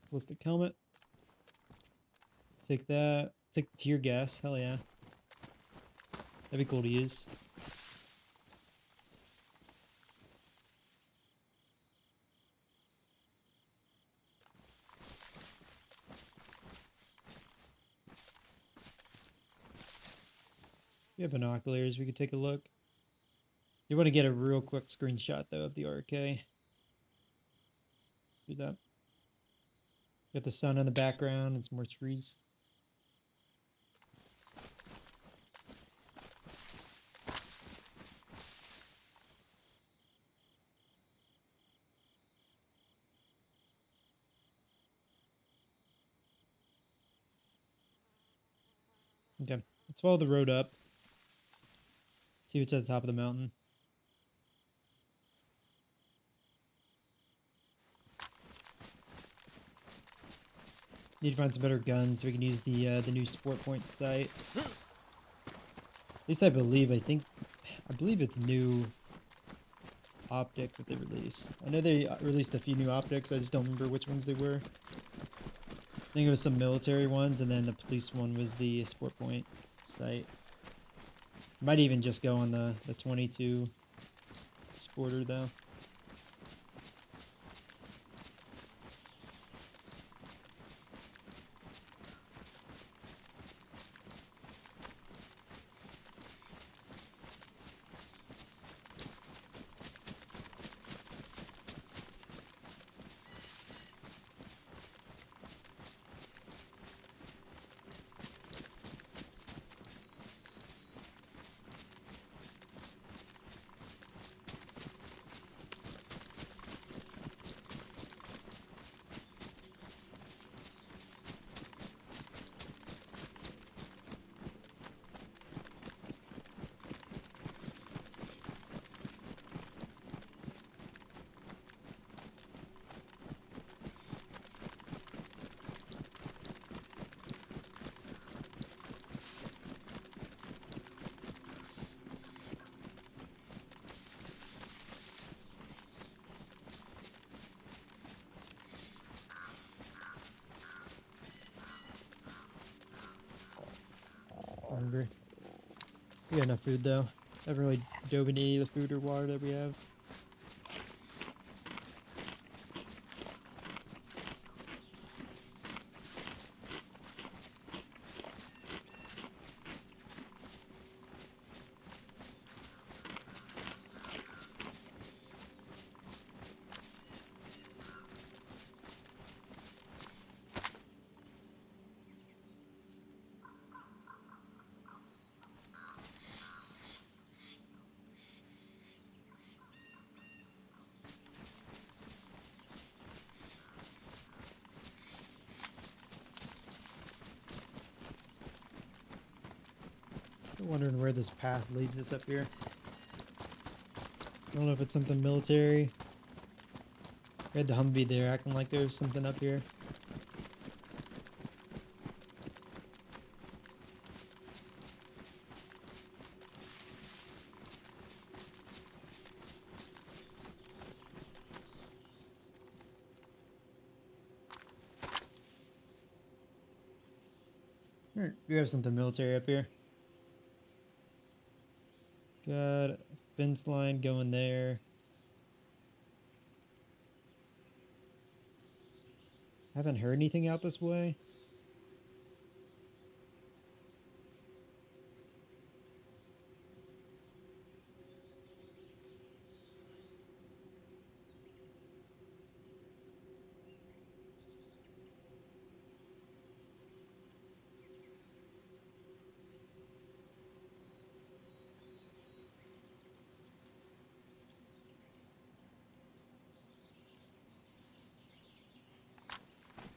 Ballistic helmet. Take that. Take tear gas, hell yeah. That'd be cool to use. We have binoculars, we could take a look. You want to get a real quick screenshot though of the RK. Do that. Got the sun in the background and some more trees. Okay, let's follow the road up. See what's at the top of the mountain. Need to find some better guns so we can use the new sport point sight. At least I believe. I believe it's new optic that they released. I know they released a few new optics. I just don't remember which ones they were. I think it was some military ones, and then the police one was the sport point sight. Might even just go on the 22 sporter though. Hungry. We got enough food though. Haven't really dove into any of the food or water that we have. I'm wondering where this path leads us up here. I don't know if it's something military. We had the Humvee there acting like there's something up here. Alright, we have something military up here. Got a fence line going there. Haven't heard anything out this way.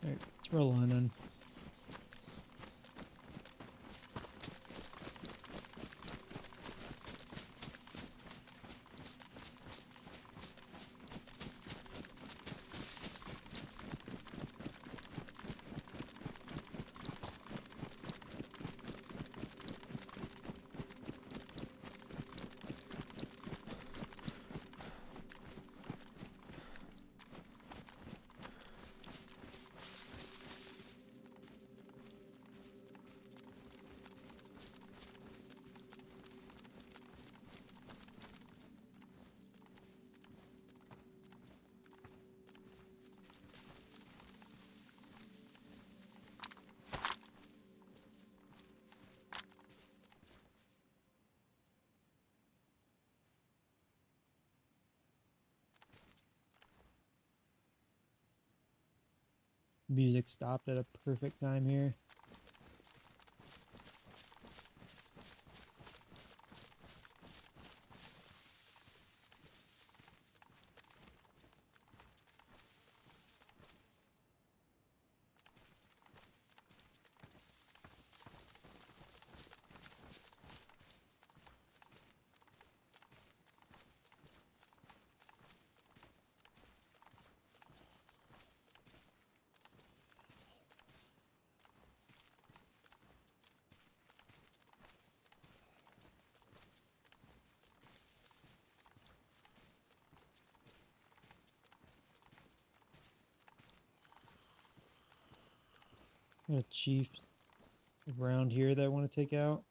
Alright, let's roll on then. Music stopped at a perfect time here. Got a chief around here that I want to take out.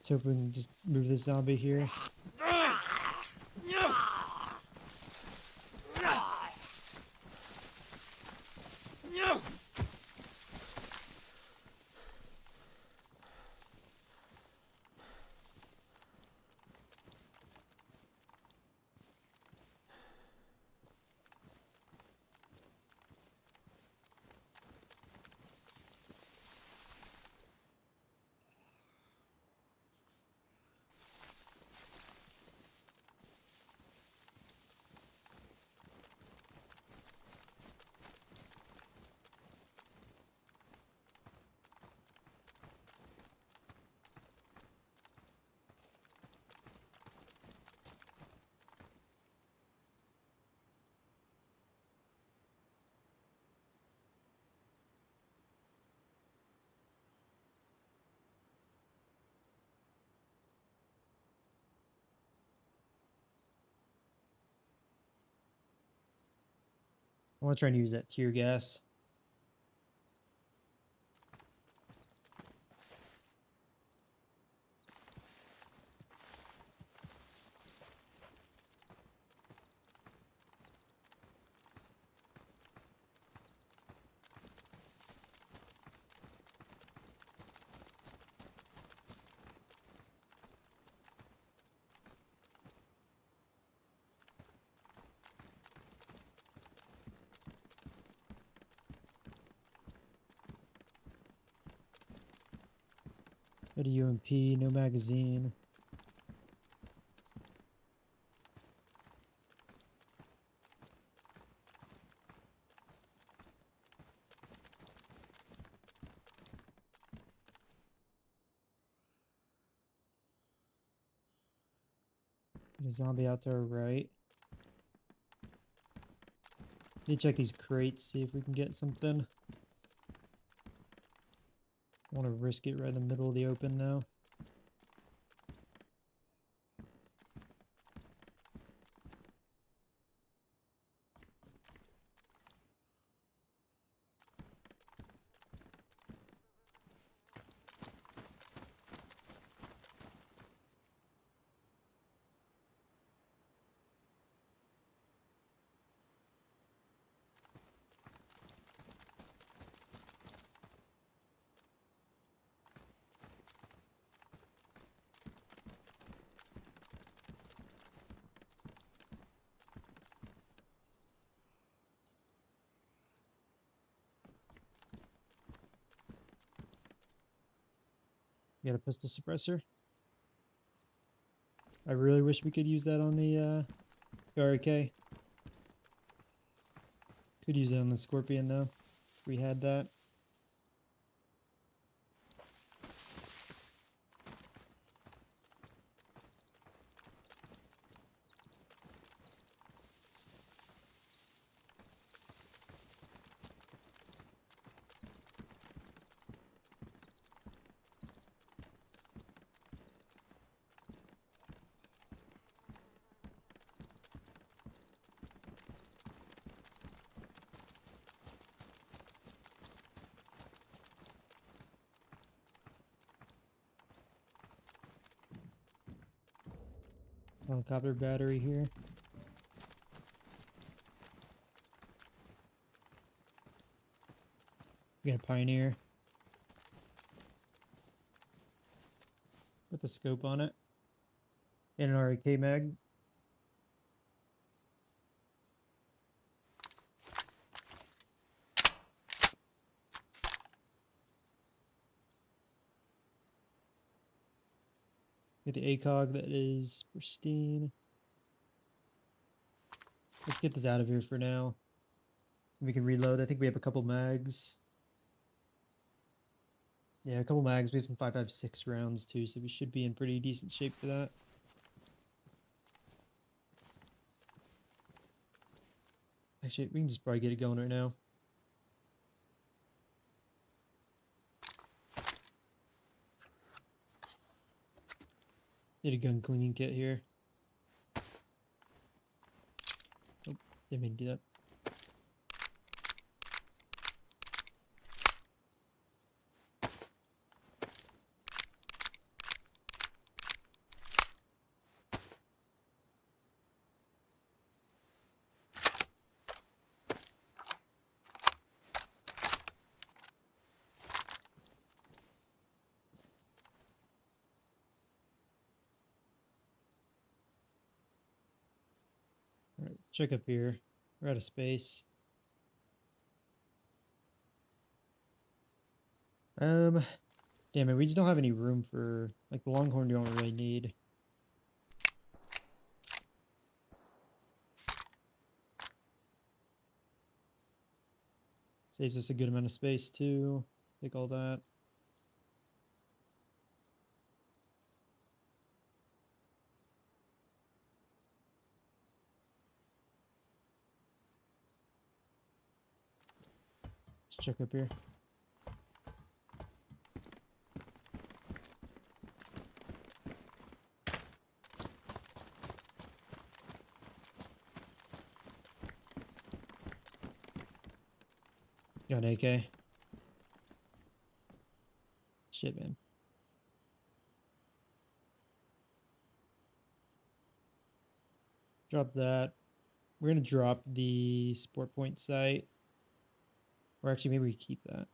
Let's hope we can just move this zombie here. I want to try and use that tear gas. Got a UMP, no magazine. Got a zombie out to our right. Need to check these crates, see if we can get something. I want to risk it right in the middle of the open though. Got a pistol suppressor. I really wish we could use that on the RK. Could use it on the Scorpion though, if we had that. Helicopter battery here. We got a Pioneer. Put the scope on it. And an RAK mag. Get the ACOG that is pristine. Let's get this out of here for now. We can reload. I think we have a couple mags. Yeah, a couple mags. We have some 5.56 rounds too, so we should be in pretty decent shape for that. Actually, we can just probably get it going right now. Need a gun cleaning kit here. Oh, didn't mean to do that. Alright, check up here. We're out of space. Damn it, we just don't have any room for, like, the Longhorn you don't really need. Saves us a good amount of space too. Take all that. Let's check up here. Got an AK. Shit, man. Drop that. We're gonna drop the sport point sight. Or actually, maybe we keep that.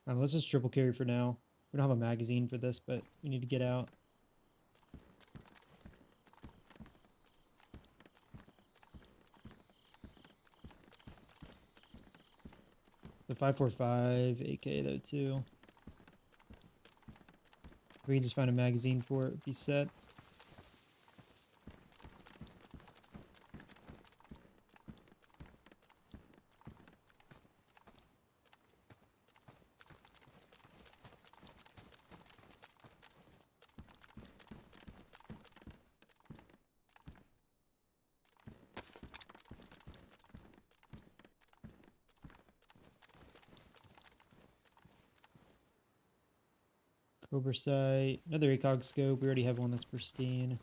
Let's just triple carry for now. We don't have a magazine for this, but we need to get out. The 5.45 AK though too. We can just find a magazine for it. Be set. Cobra sight. Another ACOG scope. We already have one that's pristine.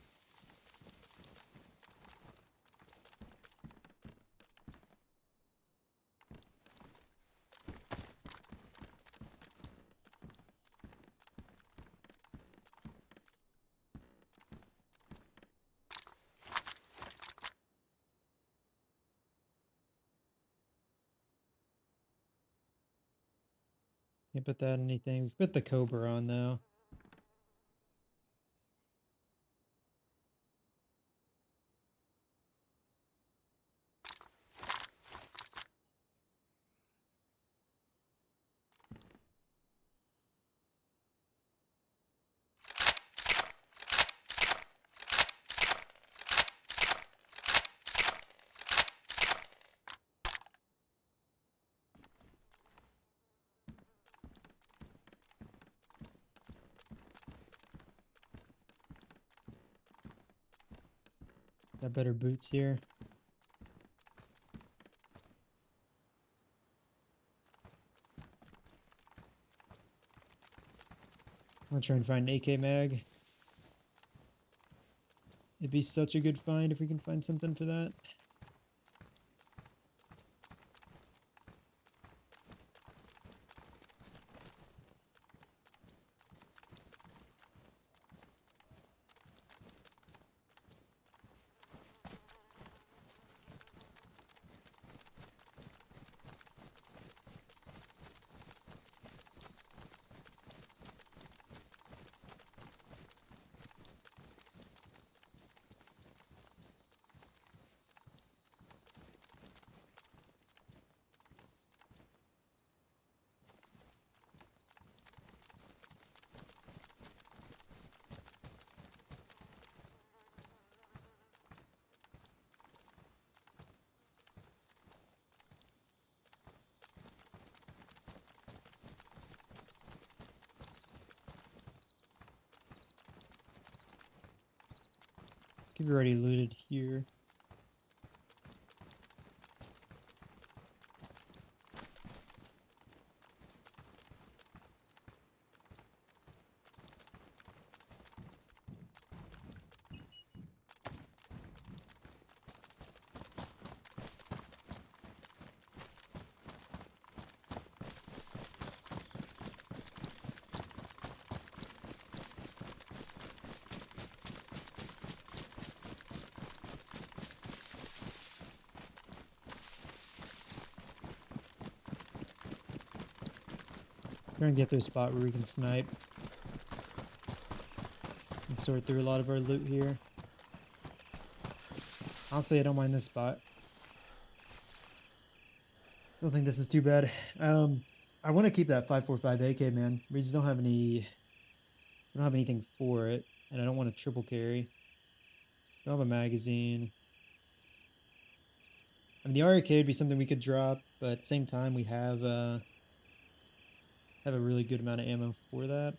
Can't put that in anything. We can put the Cobra on though. Got better boots here. I'm gonna try and find an AK mag. It'd be such a good find if we can find something for that. You've already looted here. Trying to get to a spot where we can snipe and sort through a lot of our loot here. Honestly, I don't mind this spot. Don't think this is too bad. I want to keep that 5.45 AK, man. We just don't have any. We don't have anything for it, and I don't want a triple carry. Don't have a magazine. I mean, the RK would be something we could drop, but at the same time, we have a really good amount of ammo for that.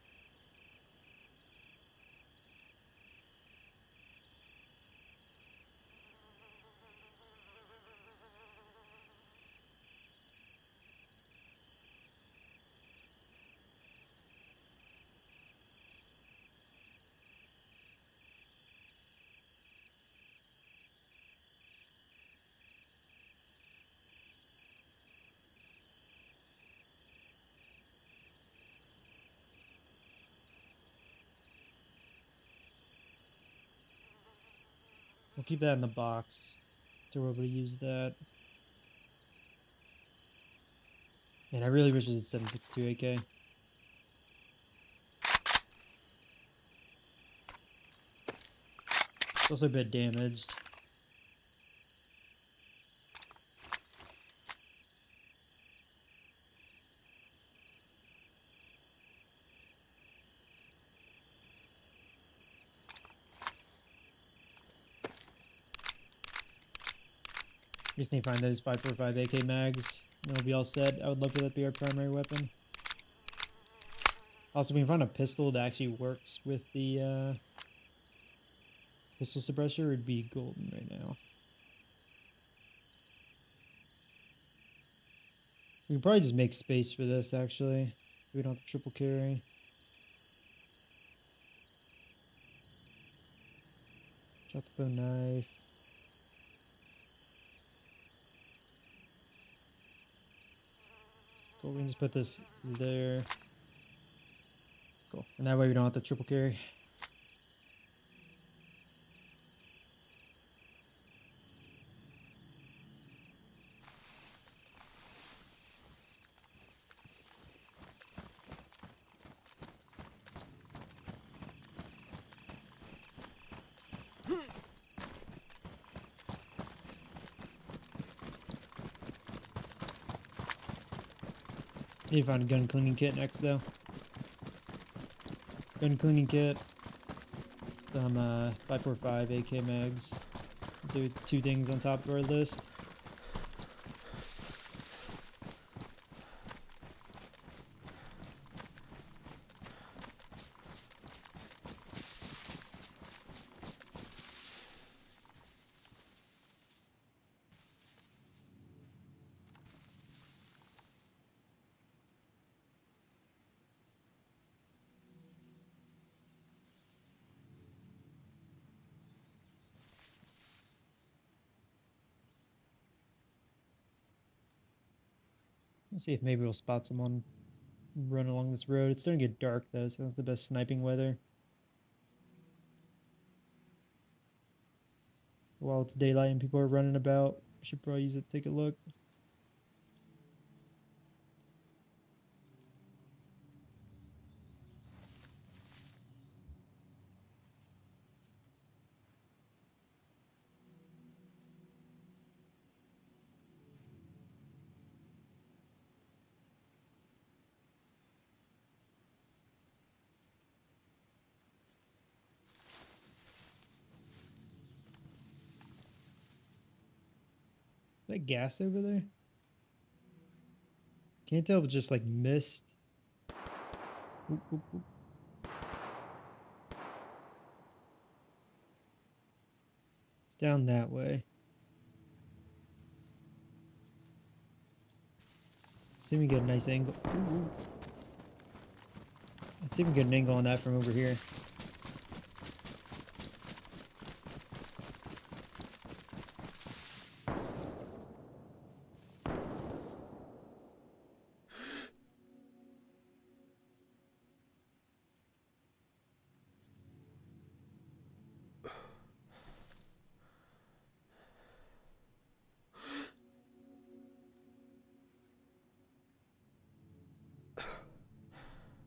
We'll keep that in the box to be able to use that. Man, I really wish it was 7.62 AK. It's also a bit damaged. Just need to find those 5.45 AK mags. And it'll be all set. I would love for that to be our primary weapon. Also, we can find a pistol that actually works with the pistol suppressor. Would be golden right now. We can probably just make space for this, actually. We don't have to triple carry. Drop the bow knife. Cool, we can just put this there. Cool. And that way we don't have to triple carry. Need to find a gun cleaning kit next, though. Gun cleaning kit. Some 5.45 AK mags. So 2 things on top of our list. Let's see if maybe we'll spot someone run along this road. It's starting to get dark though, so that's the best sniping weather. While it's daylight and people are running about, we should probably use it to take a look. Is that gas over there? Can't tell if it's just like mist. Oop, oop, oop. down that way. Let's see if we get a nice angle. Ooh. Let's see if we get an angle on that from over here.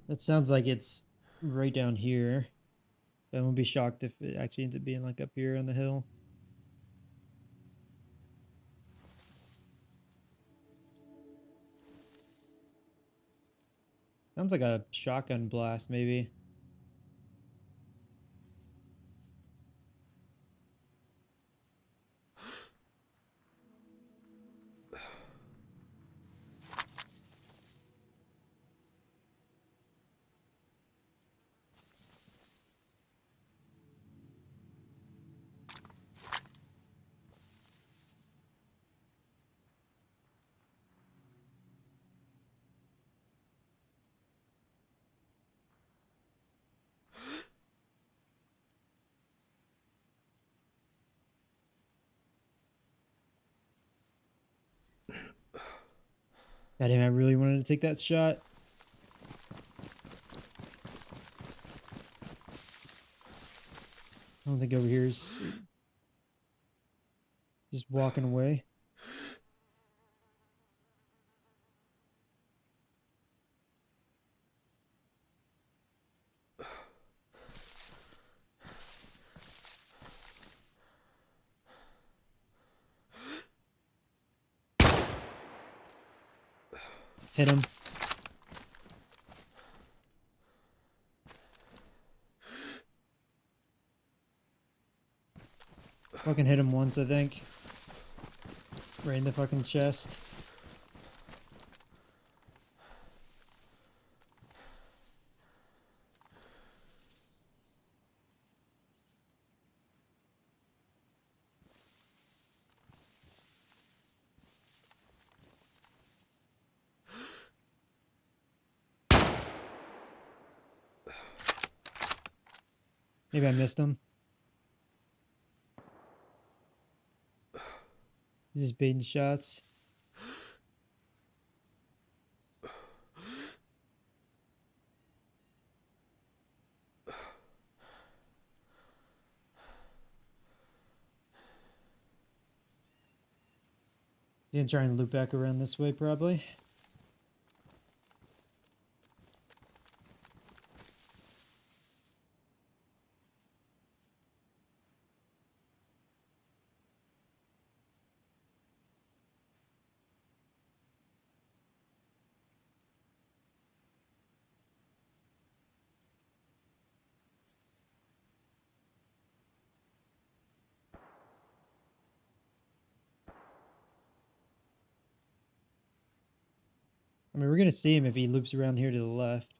That sounds like it's right down here. I won't be shocked if it actually ends up being like up here on the hill. Sounds like a shotgun blast, maybe. God damn, I really wanted to take that shot. I don't think over here is just walking away. Hit him. Fucking hit him once, I think. Right in the fucking chest. Maybe I missed him. He's just baiting shots. He's gonna try and loop back around this way, probably. I mean, we're gonna see him if he loops around here to the left.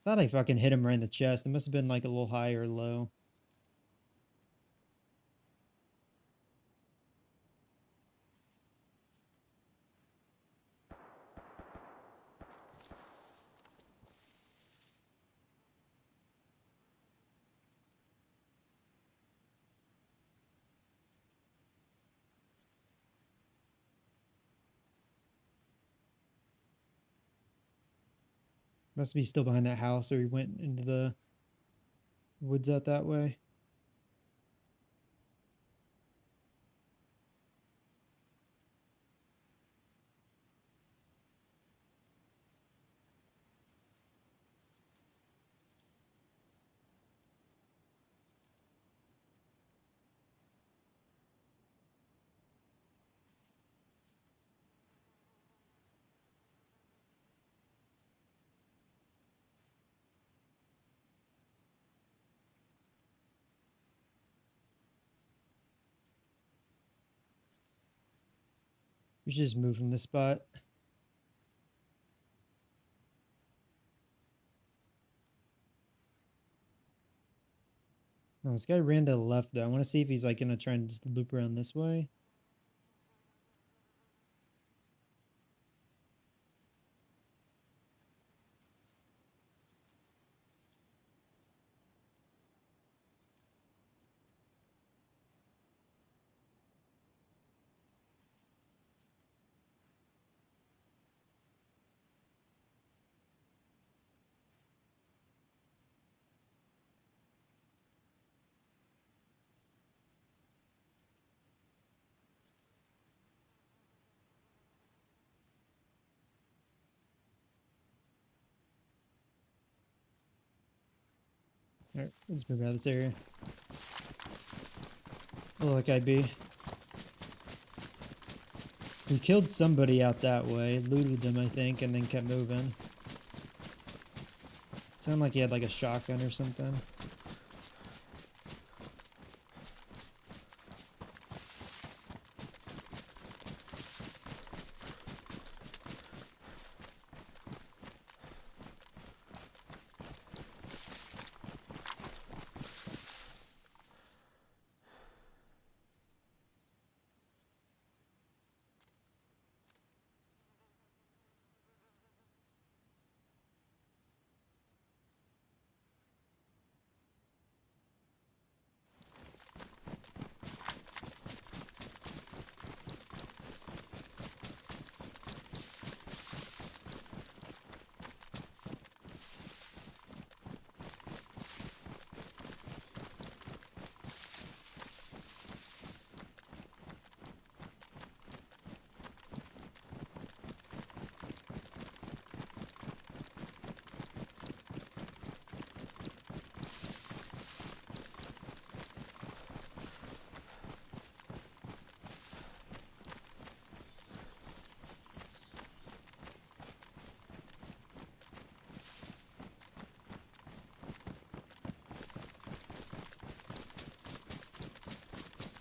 Thought I fucking hit him right in the chest. It must have been like a little high or low. Must be still behind that house, or he went into the woods out that way. We should just move from this spot. No, this guy ran to the left though. I want to see if he's like gonna try and just loop around this way. Alright, let's move out of this area. Oh, look, IB. We killed somebody out that way, looted them, I think, and then kept moving. Sounded like he had like a shotgun or something.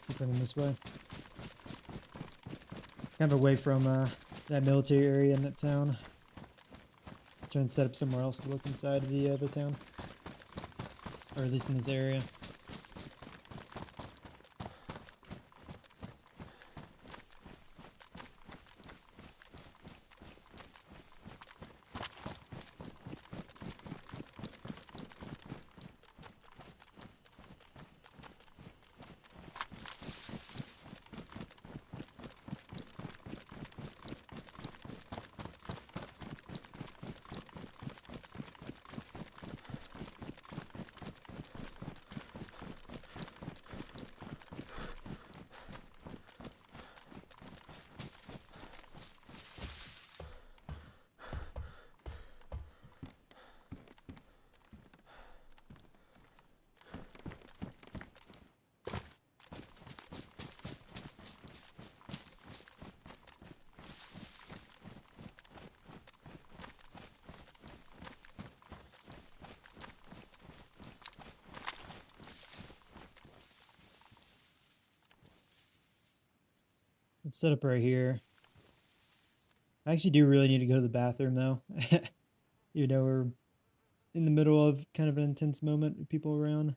Keep running this way. Kind of away from that military area in that town. Try and set up somewhere else to look inside the town. Or at least in this area. Let's set up right here. I actually do really need to go to the bathroom though. You know, we're in the middle of kind of an intense moment with people around.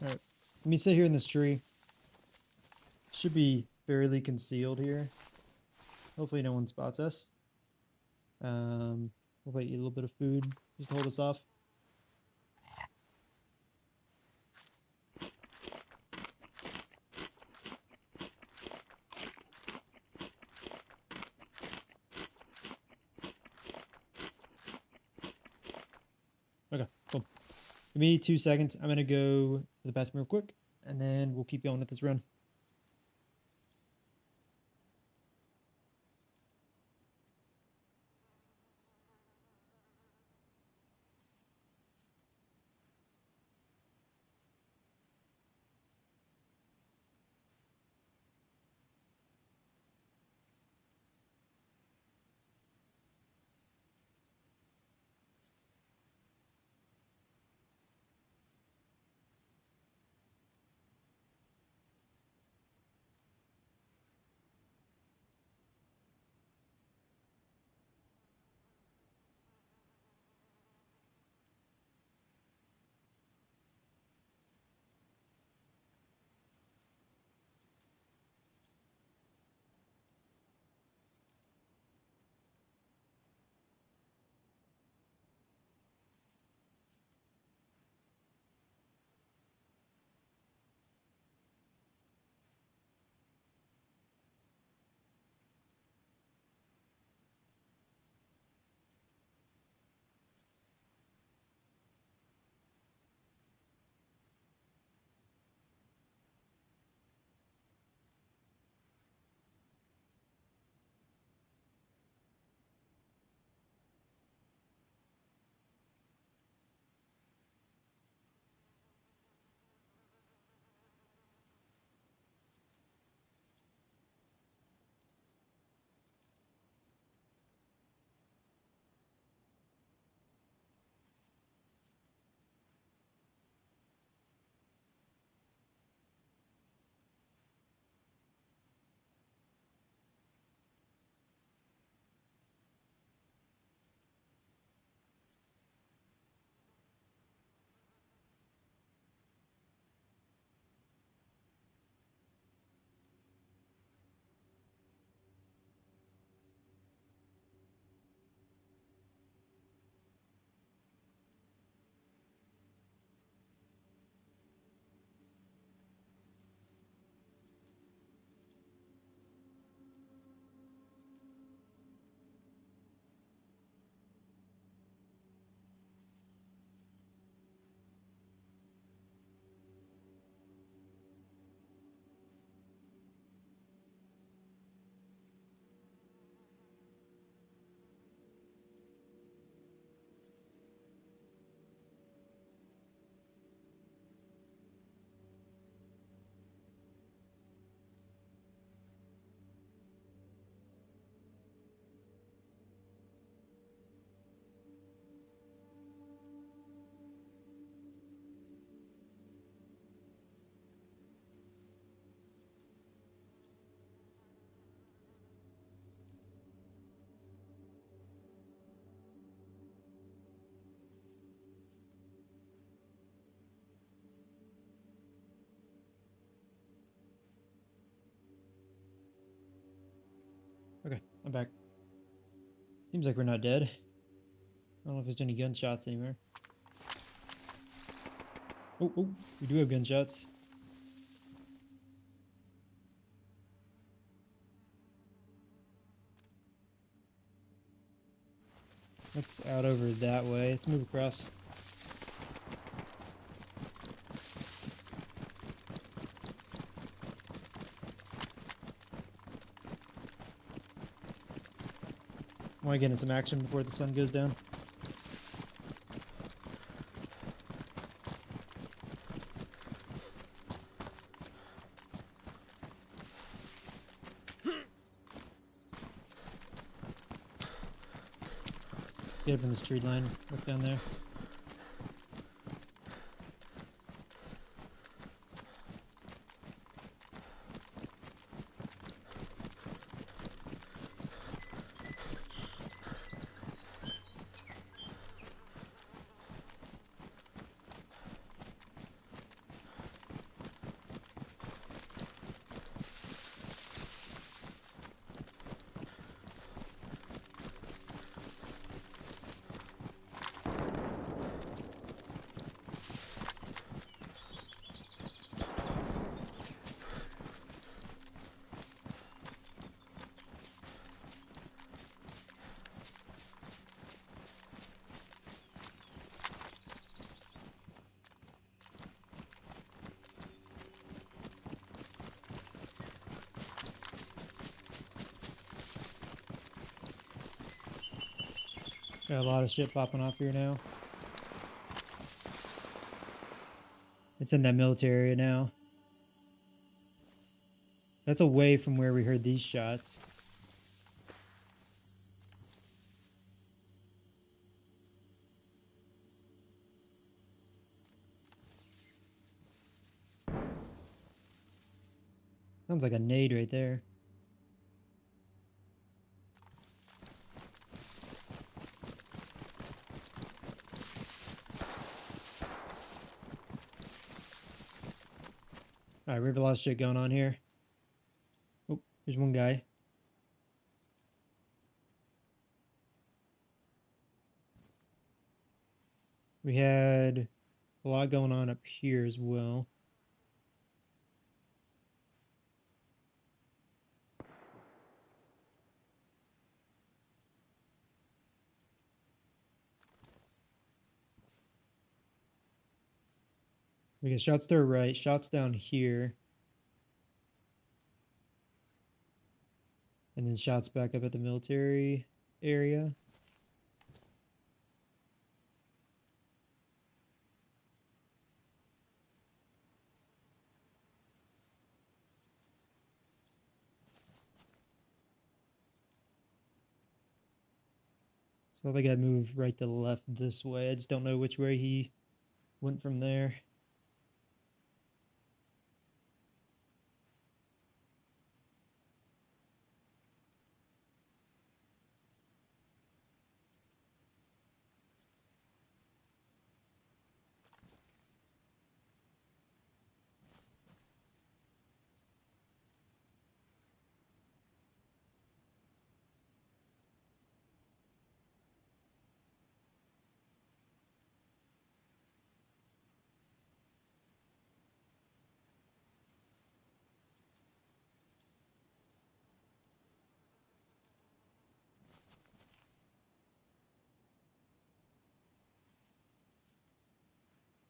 Alright, let me sit here in this tree. Should be fairly concealed here. Hopefully no one spots us. We'll wait, eat a little bit of food just to hold us off. Okay, cool. Give me 2 seconds. I'm gonna go to the bathroom real quick, and then we'll keep going with this run. back. Seems like we're not dead. I don't know if there's any gunshots anywhere. Oh, we do have gunshots. Let's out over that way. Let's move across. I want to get in some action before the sun goes down. Get up in this tree line. Look down there. Got a lot of shit popping off here now. It's in that military area now. That's away from where we heard these shots. Sounds like a nade right there. Alright, we have a lot of shit going on here. Oh, there's one guy. We had a lot going on up here as well. We got shots to our right, shots down here. And then shots back up at the military area. So I think I moved right to left this way. I just don't know which way he went from there.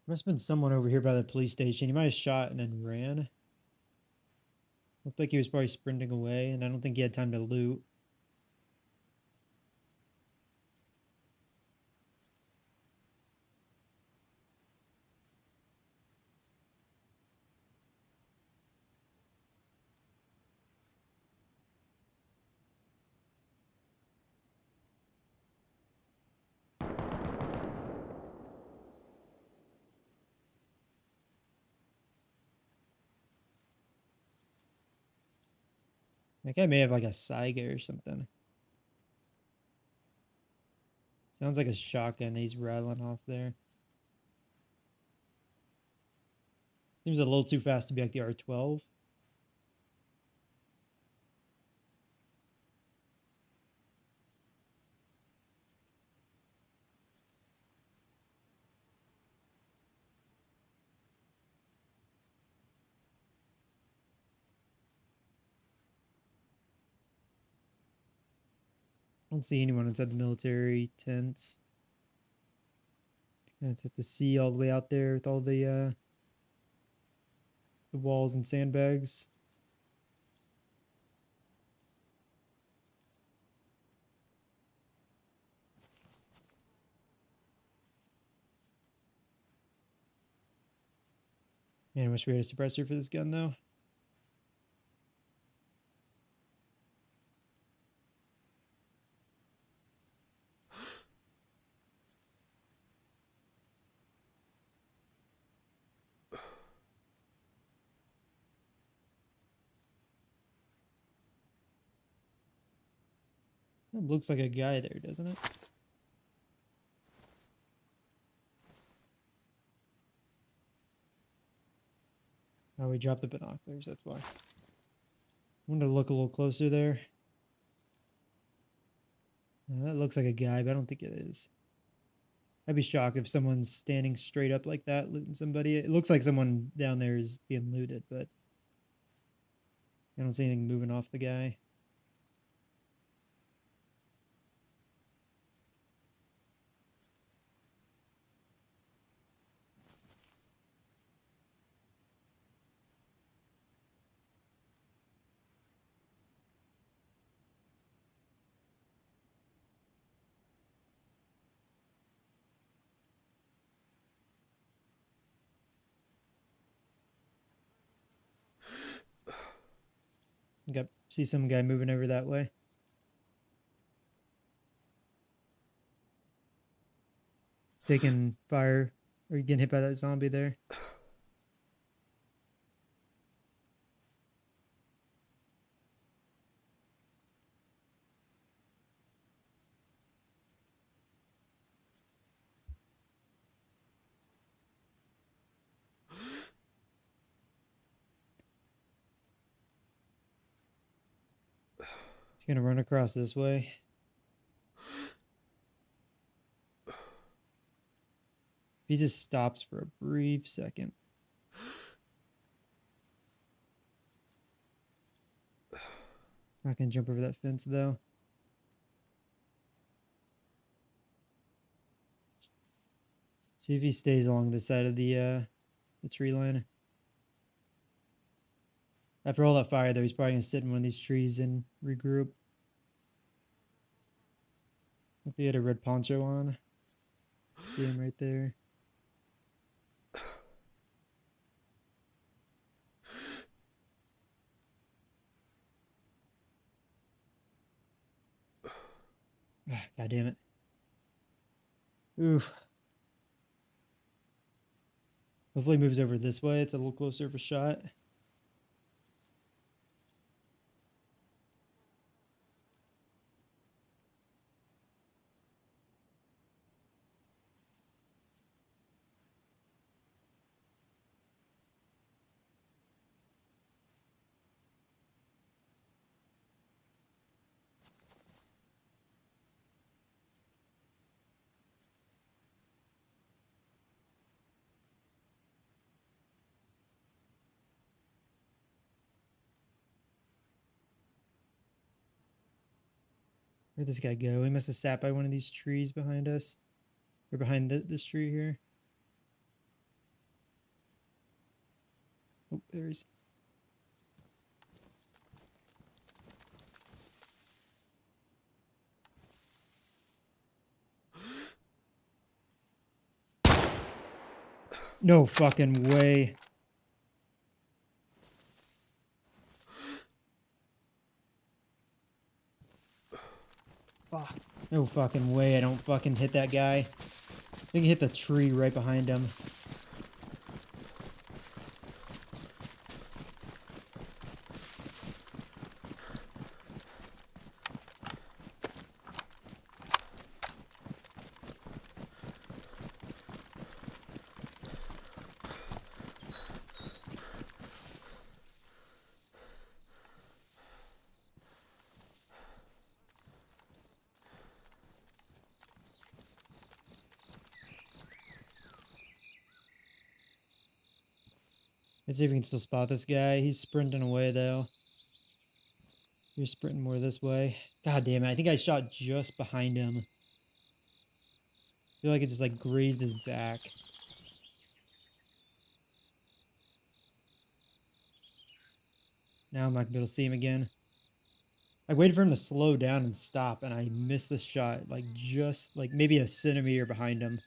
Must have been someone over here by the police station. He might have shot and then ran. Looked like he was probably sprinting away, and I don't think he had time to loot. That guy may have like a Saiga or something. Sounds like a shotgun he's rattling off there. Seems a little too fast to be like the R12. don't see anyone inside the military tents. Gonna have to see all the way out there with all the walls and sandbags. Man, I wish we had a suppressor for this gun though. It looks like a guy there, doesn't it? Oh, we dropped the binoculars, that's why. I wanted to look a little closer there. That looks like a guy, but I don't think it is. I'd be shocked if someone's standing straight up like that, looting somebody. It looks like someone down there is being looted, but I don't see anything moving off the guy. See some guy moving over that way. He's taking fire, or getting hit by that zombie there. He's gonna run across this way. He just stops for a brief second. Not gonna jump over that fence though. See if he stays along the side of the tree line. After all that fire though, he's probably gonna sit in one of these trees and regroup. Look, he had a red poncho on. See him right there. God damn it. Oof. Hopefully he moves over this way. It's a little closer of a shot. Where'd this guy go? He must have sat by one of these trees behind us. Or behind this tree here. Oh, there's... No fucking way. Fuck. No fucking way I don't fucking hit that guy. I think he hit the tree right behind him. Let's see if we can still spot this guy. He's sprinting away though. You're sprinting more this way. God damn it. I think I shot just behind him. I feel like it just like grazed his back. Now I'm not gonna be able to see him again. I waited for him to slow down and stop, and I missed the shot, like just like maybe a centimeter behind him.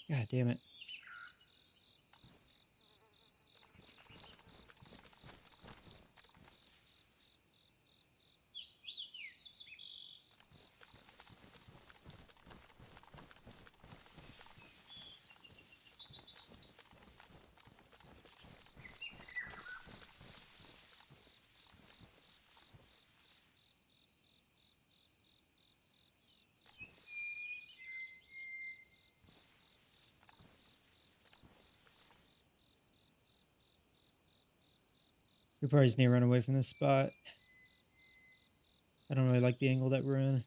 God damn it. We probably just need to run away from this spot. I don't really like the angle that we're in.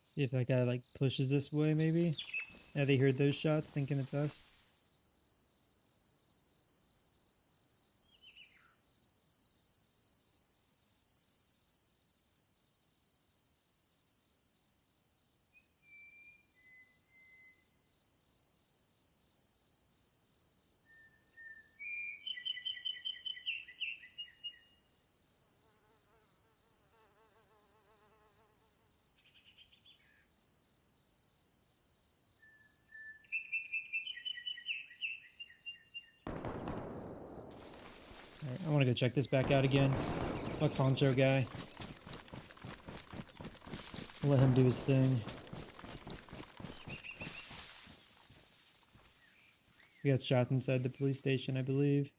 See if that guy like pushes this way maybe. Yeah, they heard those shots thinking it's us. Alright, I want to go check this back out again. Fuck Poncho guy. Let him do his thing. We got shot inside the police station, I believe.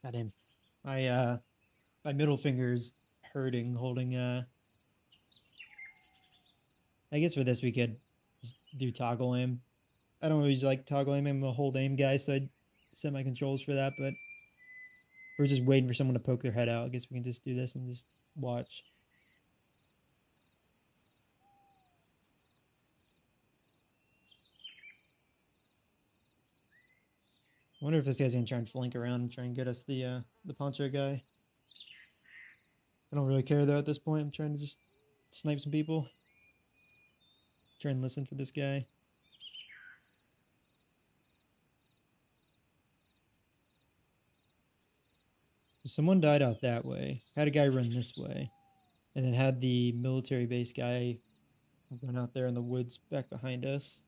Got him. My middle finger's hurting holding I guess for this we could just do toggle aim. I don't always like toggle aim. I'm a hold aim guy, so I'd set my controls for that, but we're just waiting for someone to poke their head out. I guess we can just do this and just watch. I wonder if this guy's gonna try and flank around and try and get us the poncho guy. I don't really care though at this point. I'm trying to just snipe some people. Try and listen for this guy. Someone died out that way. Had a guy run this way. And then had the military base guy run out there in the woods back behind us.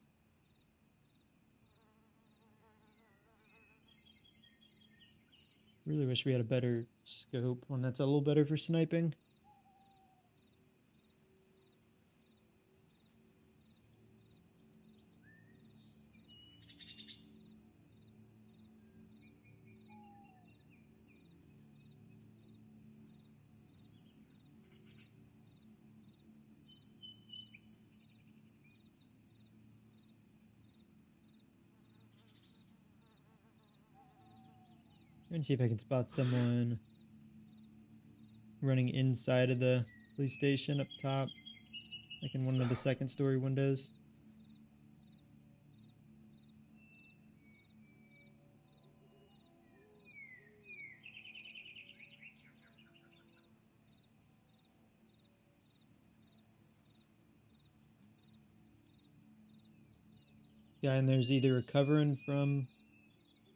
Really wish we had a better scope, one that's a little better for sniping. Trying to see if I can spot someone running inside of the police station up top, like in one of the second story windows. Guy in there's either recovering from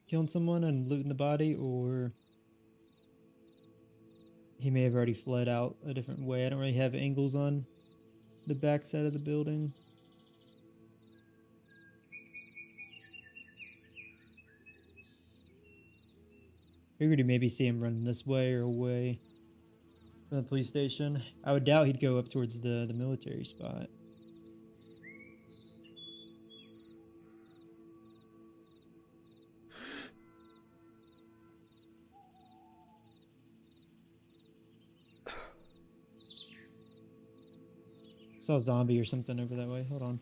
killing someone and looting the body, or he may have already fled out a different way. I don't really have angles on the back side of the building. Figured he'd maybe see him running this way or away from the police station. I would doubt he'd go up towards the military spot. Saw a zombie or something over that way. Hold on.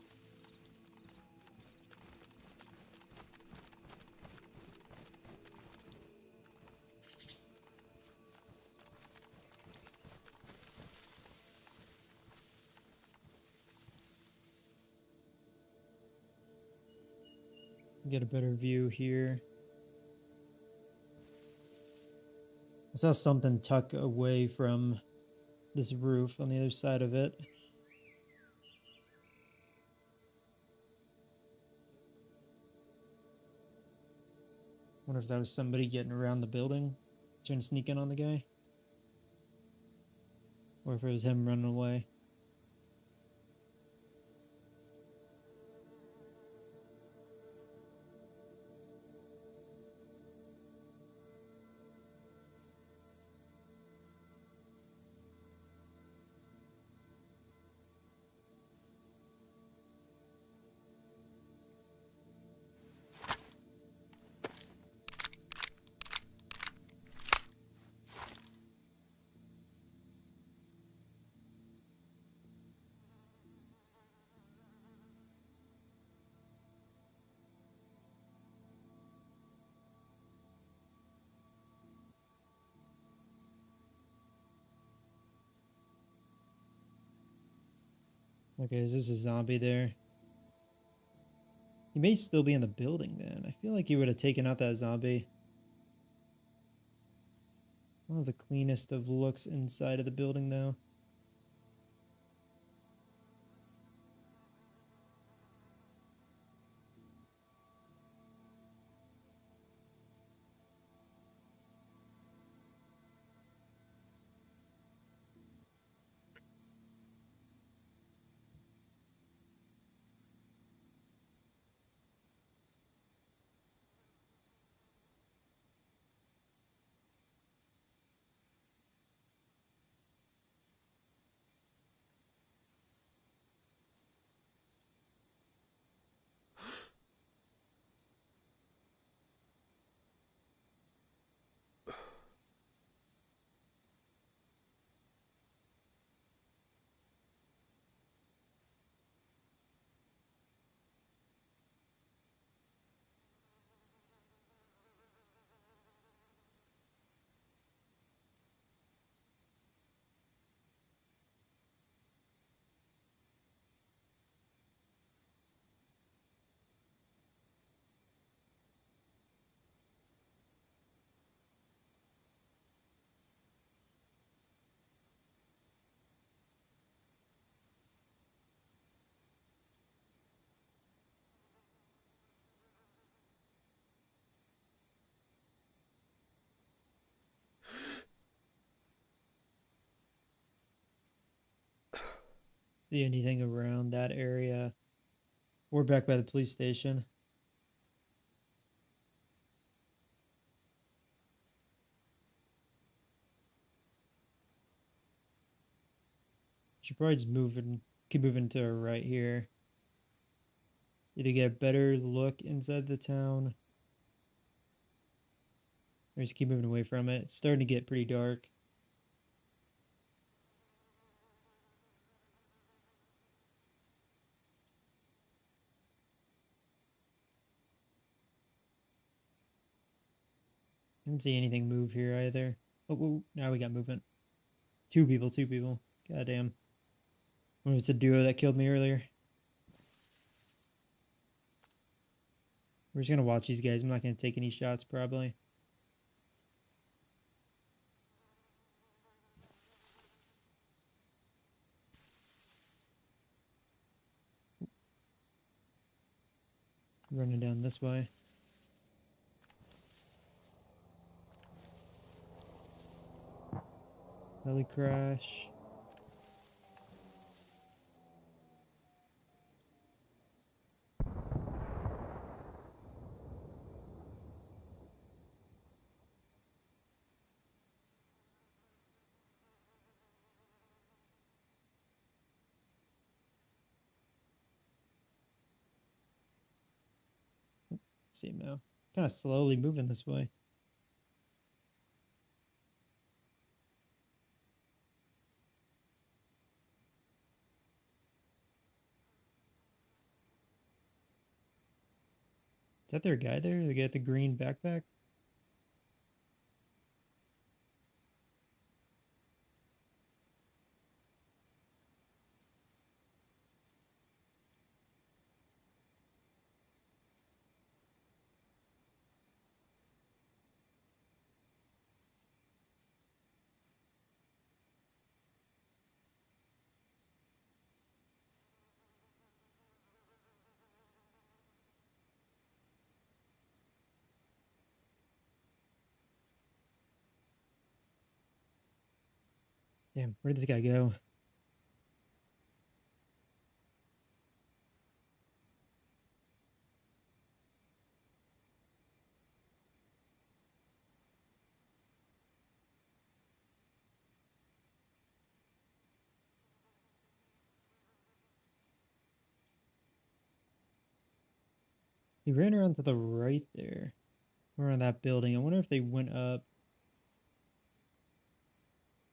Get a better view here. I saw something tuck away from this roof on the other side of it. Wonder if that was somebody getting around the building, trying to sneak in on the guy. Or if it was him running away. Okay, is this a zombie there? He may still be in the building then. I feel like he would have taken out that zombie. One of the cleanest of looks inside of the building though. See anything around that area? Or back by the police station? Should probably just keep moving to our right here. Need to get a better look inside the town. Or just keep moving away from it. It's starting to get pretty dark. Didn't see anything move here either. Oh, whoa, now we got movement. Two people, two people. Goddamn. I wonder if it's a duo that killed me earlier. We're just gonna watch these guys. I'm not gonna take any shots, probably. Running down this way. Heli crash. See him now. Kind of slowly moving this way. Is that their guy there? The guy with the green backpack? Damn, where did this guy go? He ran around to the right there. Around that building. I wonder if they went up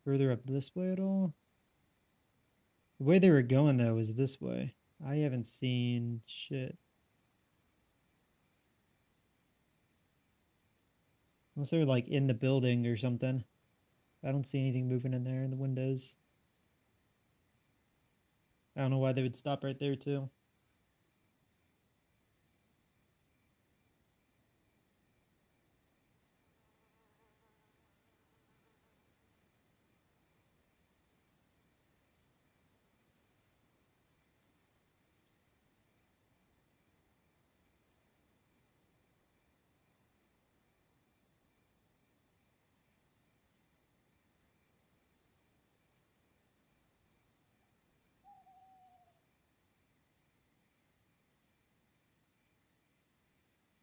further up this way at all. The way they were going though was this way. I haven't seen shit. Unless they're like in the building or something. I don't see anything moving in there in the windows. I don't know why they would stop right there too.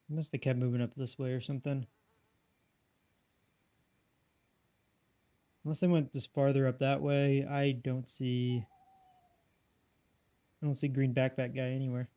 Must have kept moving up this way or something. Unless they went just farther up that way, I don't see green backpack guy anywhere.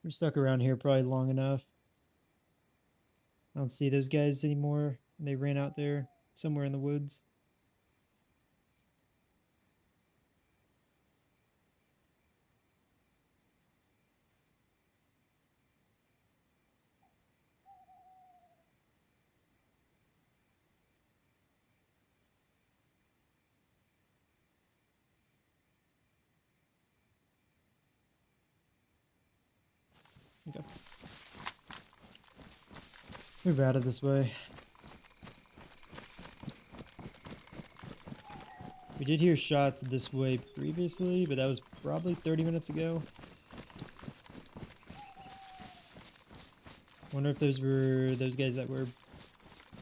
We're stuck around here probably long enough. I don't see those guys anymore. They ran out there somewhere in the woods. Okay. Move out of this way. We did hear shots this way previously, but that was probably 30 minutes ago. Wonder if those were those guys that were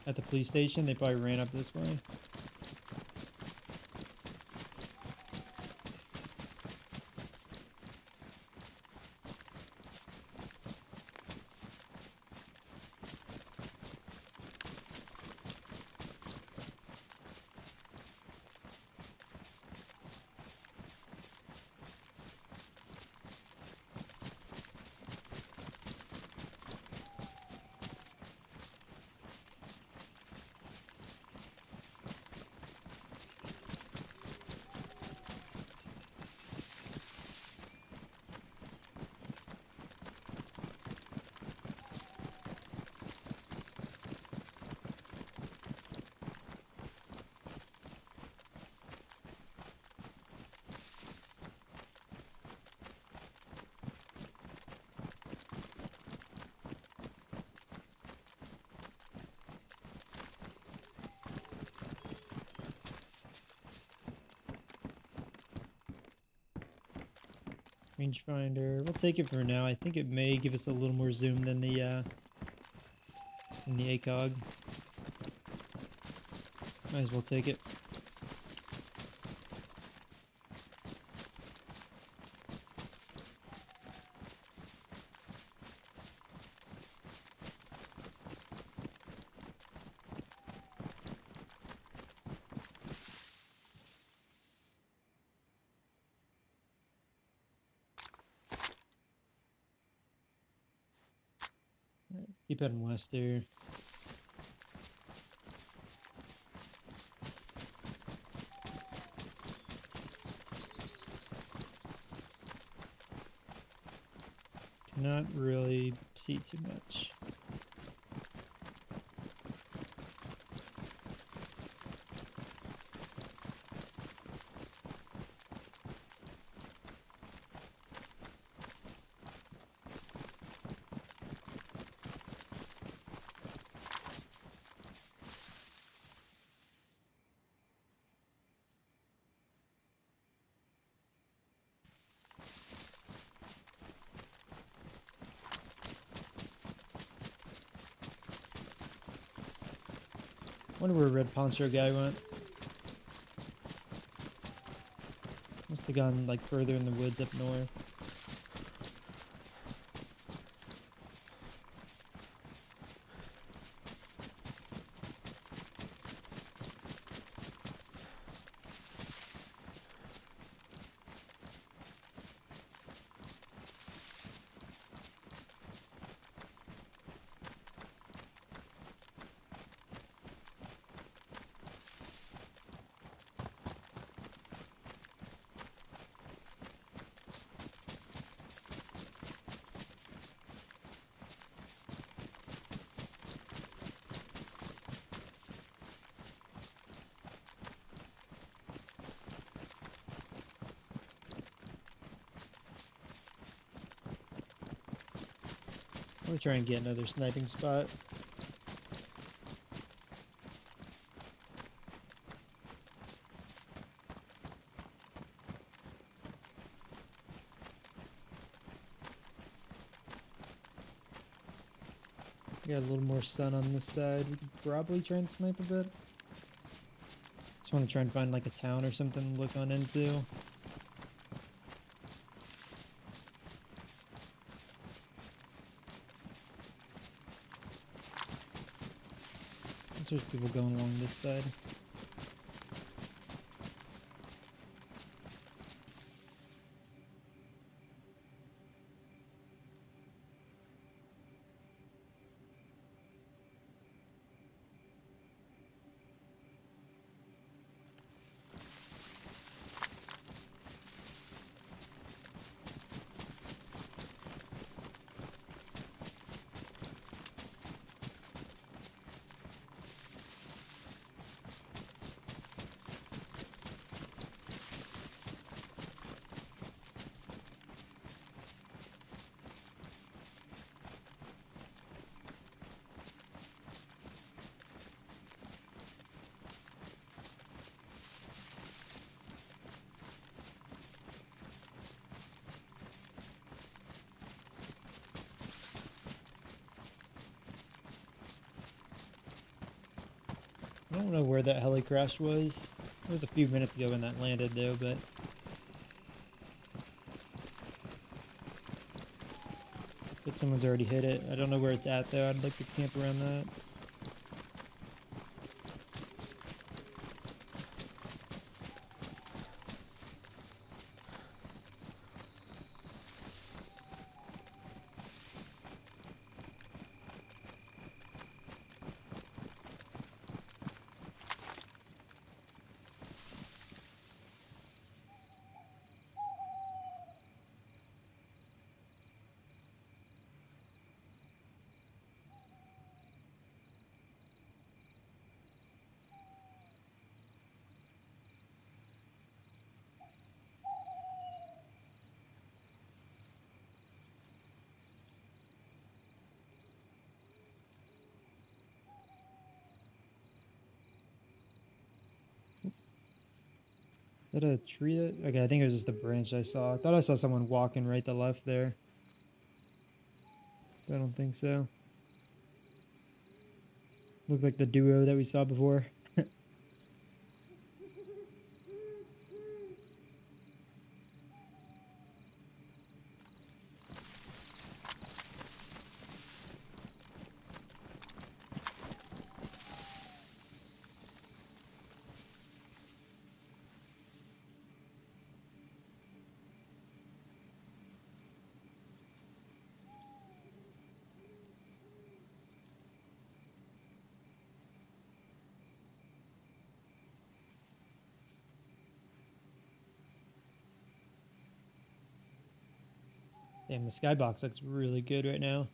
at the police station. They probably ran up this way. Rangefinder. We'll take it for now. I think it may give us a little more zoom than the ACOG. Might as well take it. Keep heading west here. Cannot really see too much. Wonder where Red Poncho guy went. Must have gone like further in the woods up north. We'll try and get another sniping spot. Got a little more sun on this side. We could probably try and snipe a bit. Just want to try and find like a town or something to look on into. There's people going along this side. don't know where that heli crash was. It was a few minutes ago when that landed though, but someone's already hit it. I don't know where it's at though. I'd like to camp around that. Is that a tree? Okay, I think it was just a branch I saw. I thought I saw someone walking right to left there. But I don't think so. Looked like the duo that we saw before. Damn, the skybox looks really good right now.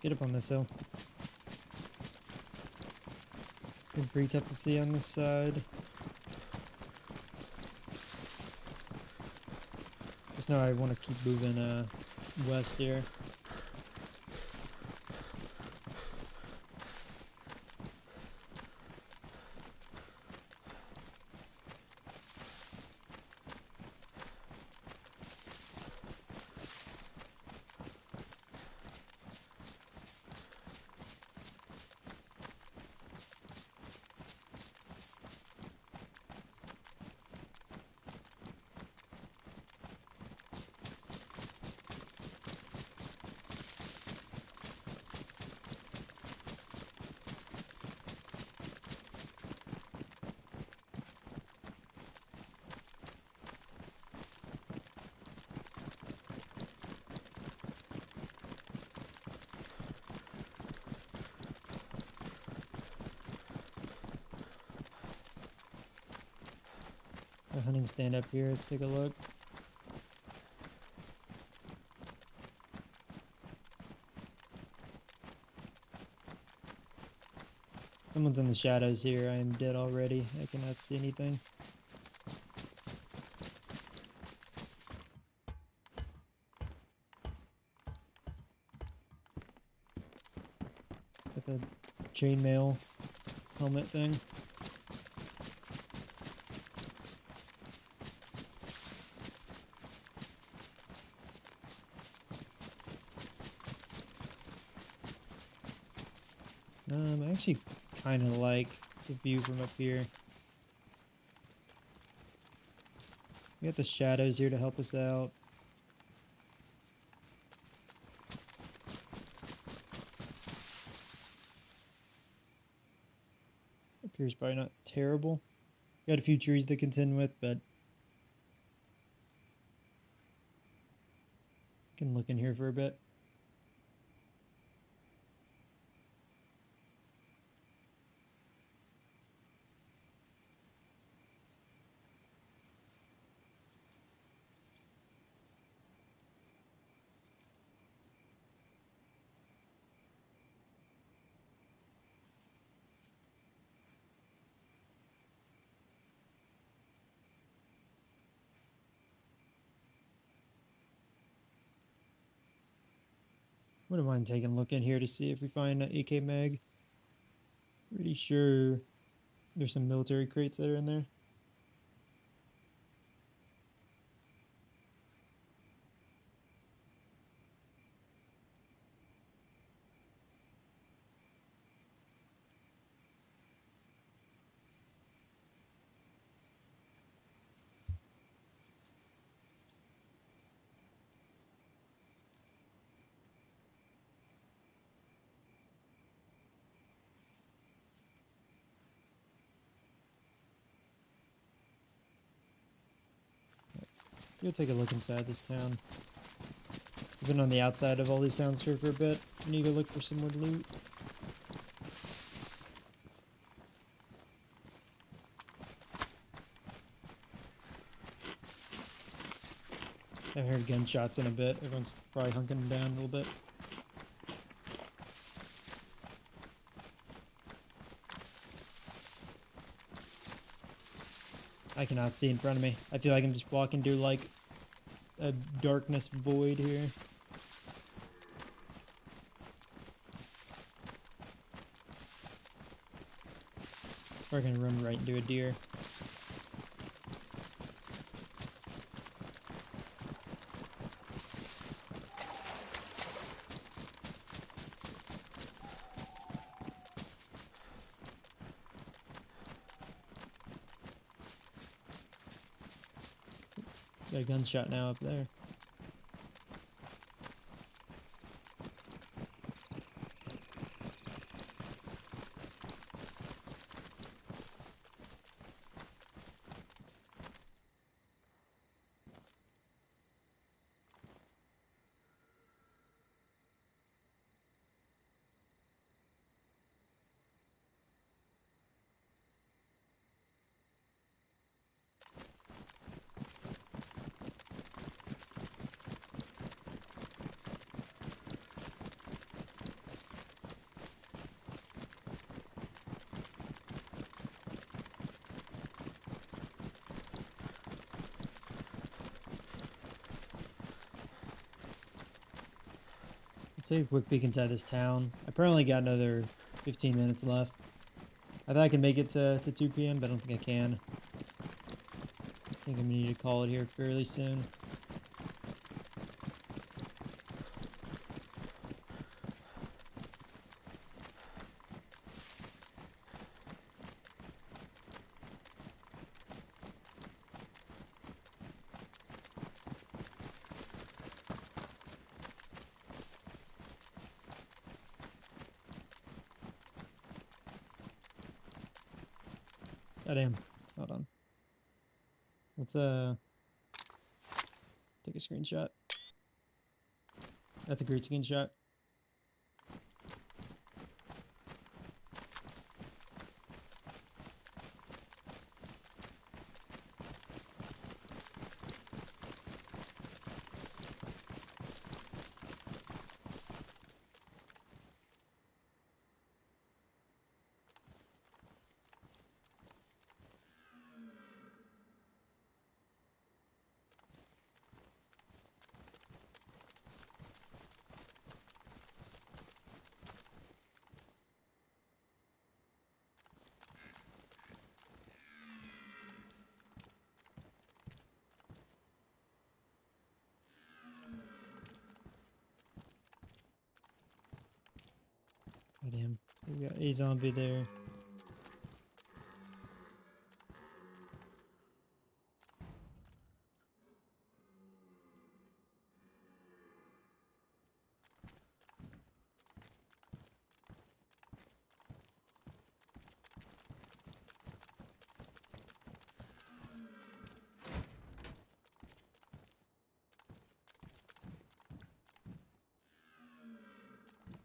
Get up on this hill. Been pretty tough to see on this side. Just know I want to keep moving west here. A hunting stand up here. Let's take a look. Someone's in the shadows here. I am dead already. I cannot see anything. Got the chainmail helmet thing. I actually kind of like the view from up here. We got the shadows here to help us out. Up here's probably not terrible. Got a few trees to contend with, but can look in here for a bit. Wouldn't mind taking a look in here to see if we find an AK mag. Pretty sure there's some military crates that are in there. Go take a look inside this town. I've been on the outside of all these towns here for a bit. I need to go look for some more loot. I heard gunshots in a bit. Everyone's probably hunking down a little bit. I cannot see in front of me. I feel like I'm just walking through like a darkness void here. We're gonna run right into a deer. Got a gunshot now up there. Take a quick peek inside this town. I probably got another 15 minutes left. I thought I could make it to 2 p.m., but I don't think I can. I think I'm gonna need to call it here fairly soon. Oh damn. Hold on. Let's take a screenshot. That's a great screenshot. Oh damn. We got a zombie there.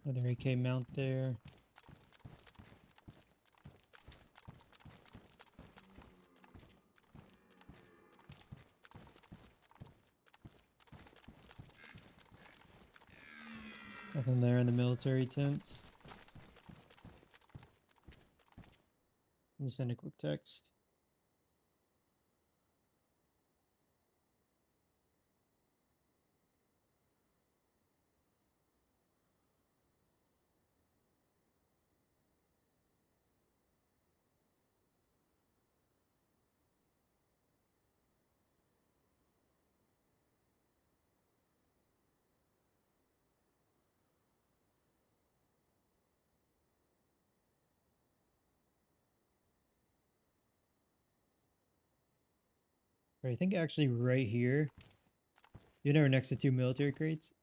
Another AK mount there. Nothing there in the military tents. Let me send a quick text. But I think actually right here, you know, next to 2 military crates.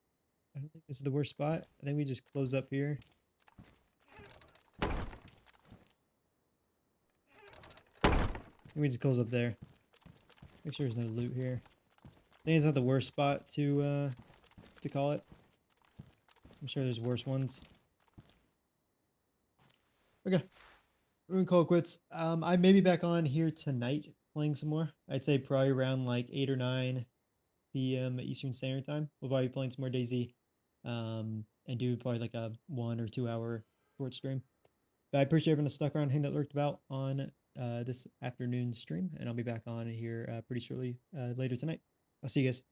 I don't think this is the worst spot. I think we just close up here. We just close up there. Make sure there's no loot here. I think it's not the worst spot to call it. I'm sure there's worse ones. Okay. We're gonna call it quits. I may be back on here tonight playing some more. I'd say probably around like 8 or 9 p.m. Eastern Standard Time. We'll probably be playing some more DayZ. And do probably like a 1 or 2 hour short stream. But I appreciate everyone that stuck around and that lurked about on this afternoon stream. And I'll be back on here pretty shortly later tonight. I'll see you guys.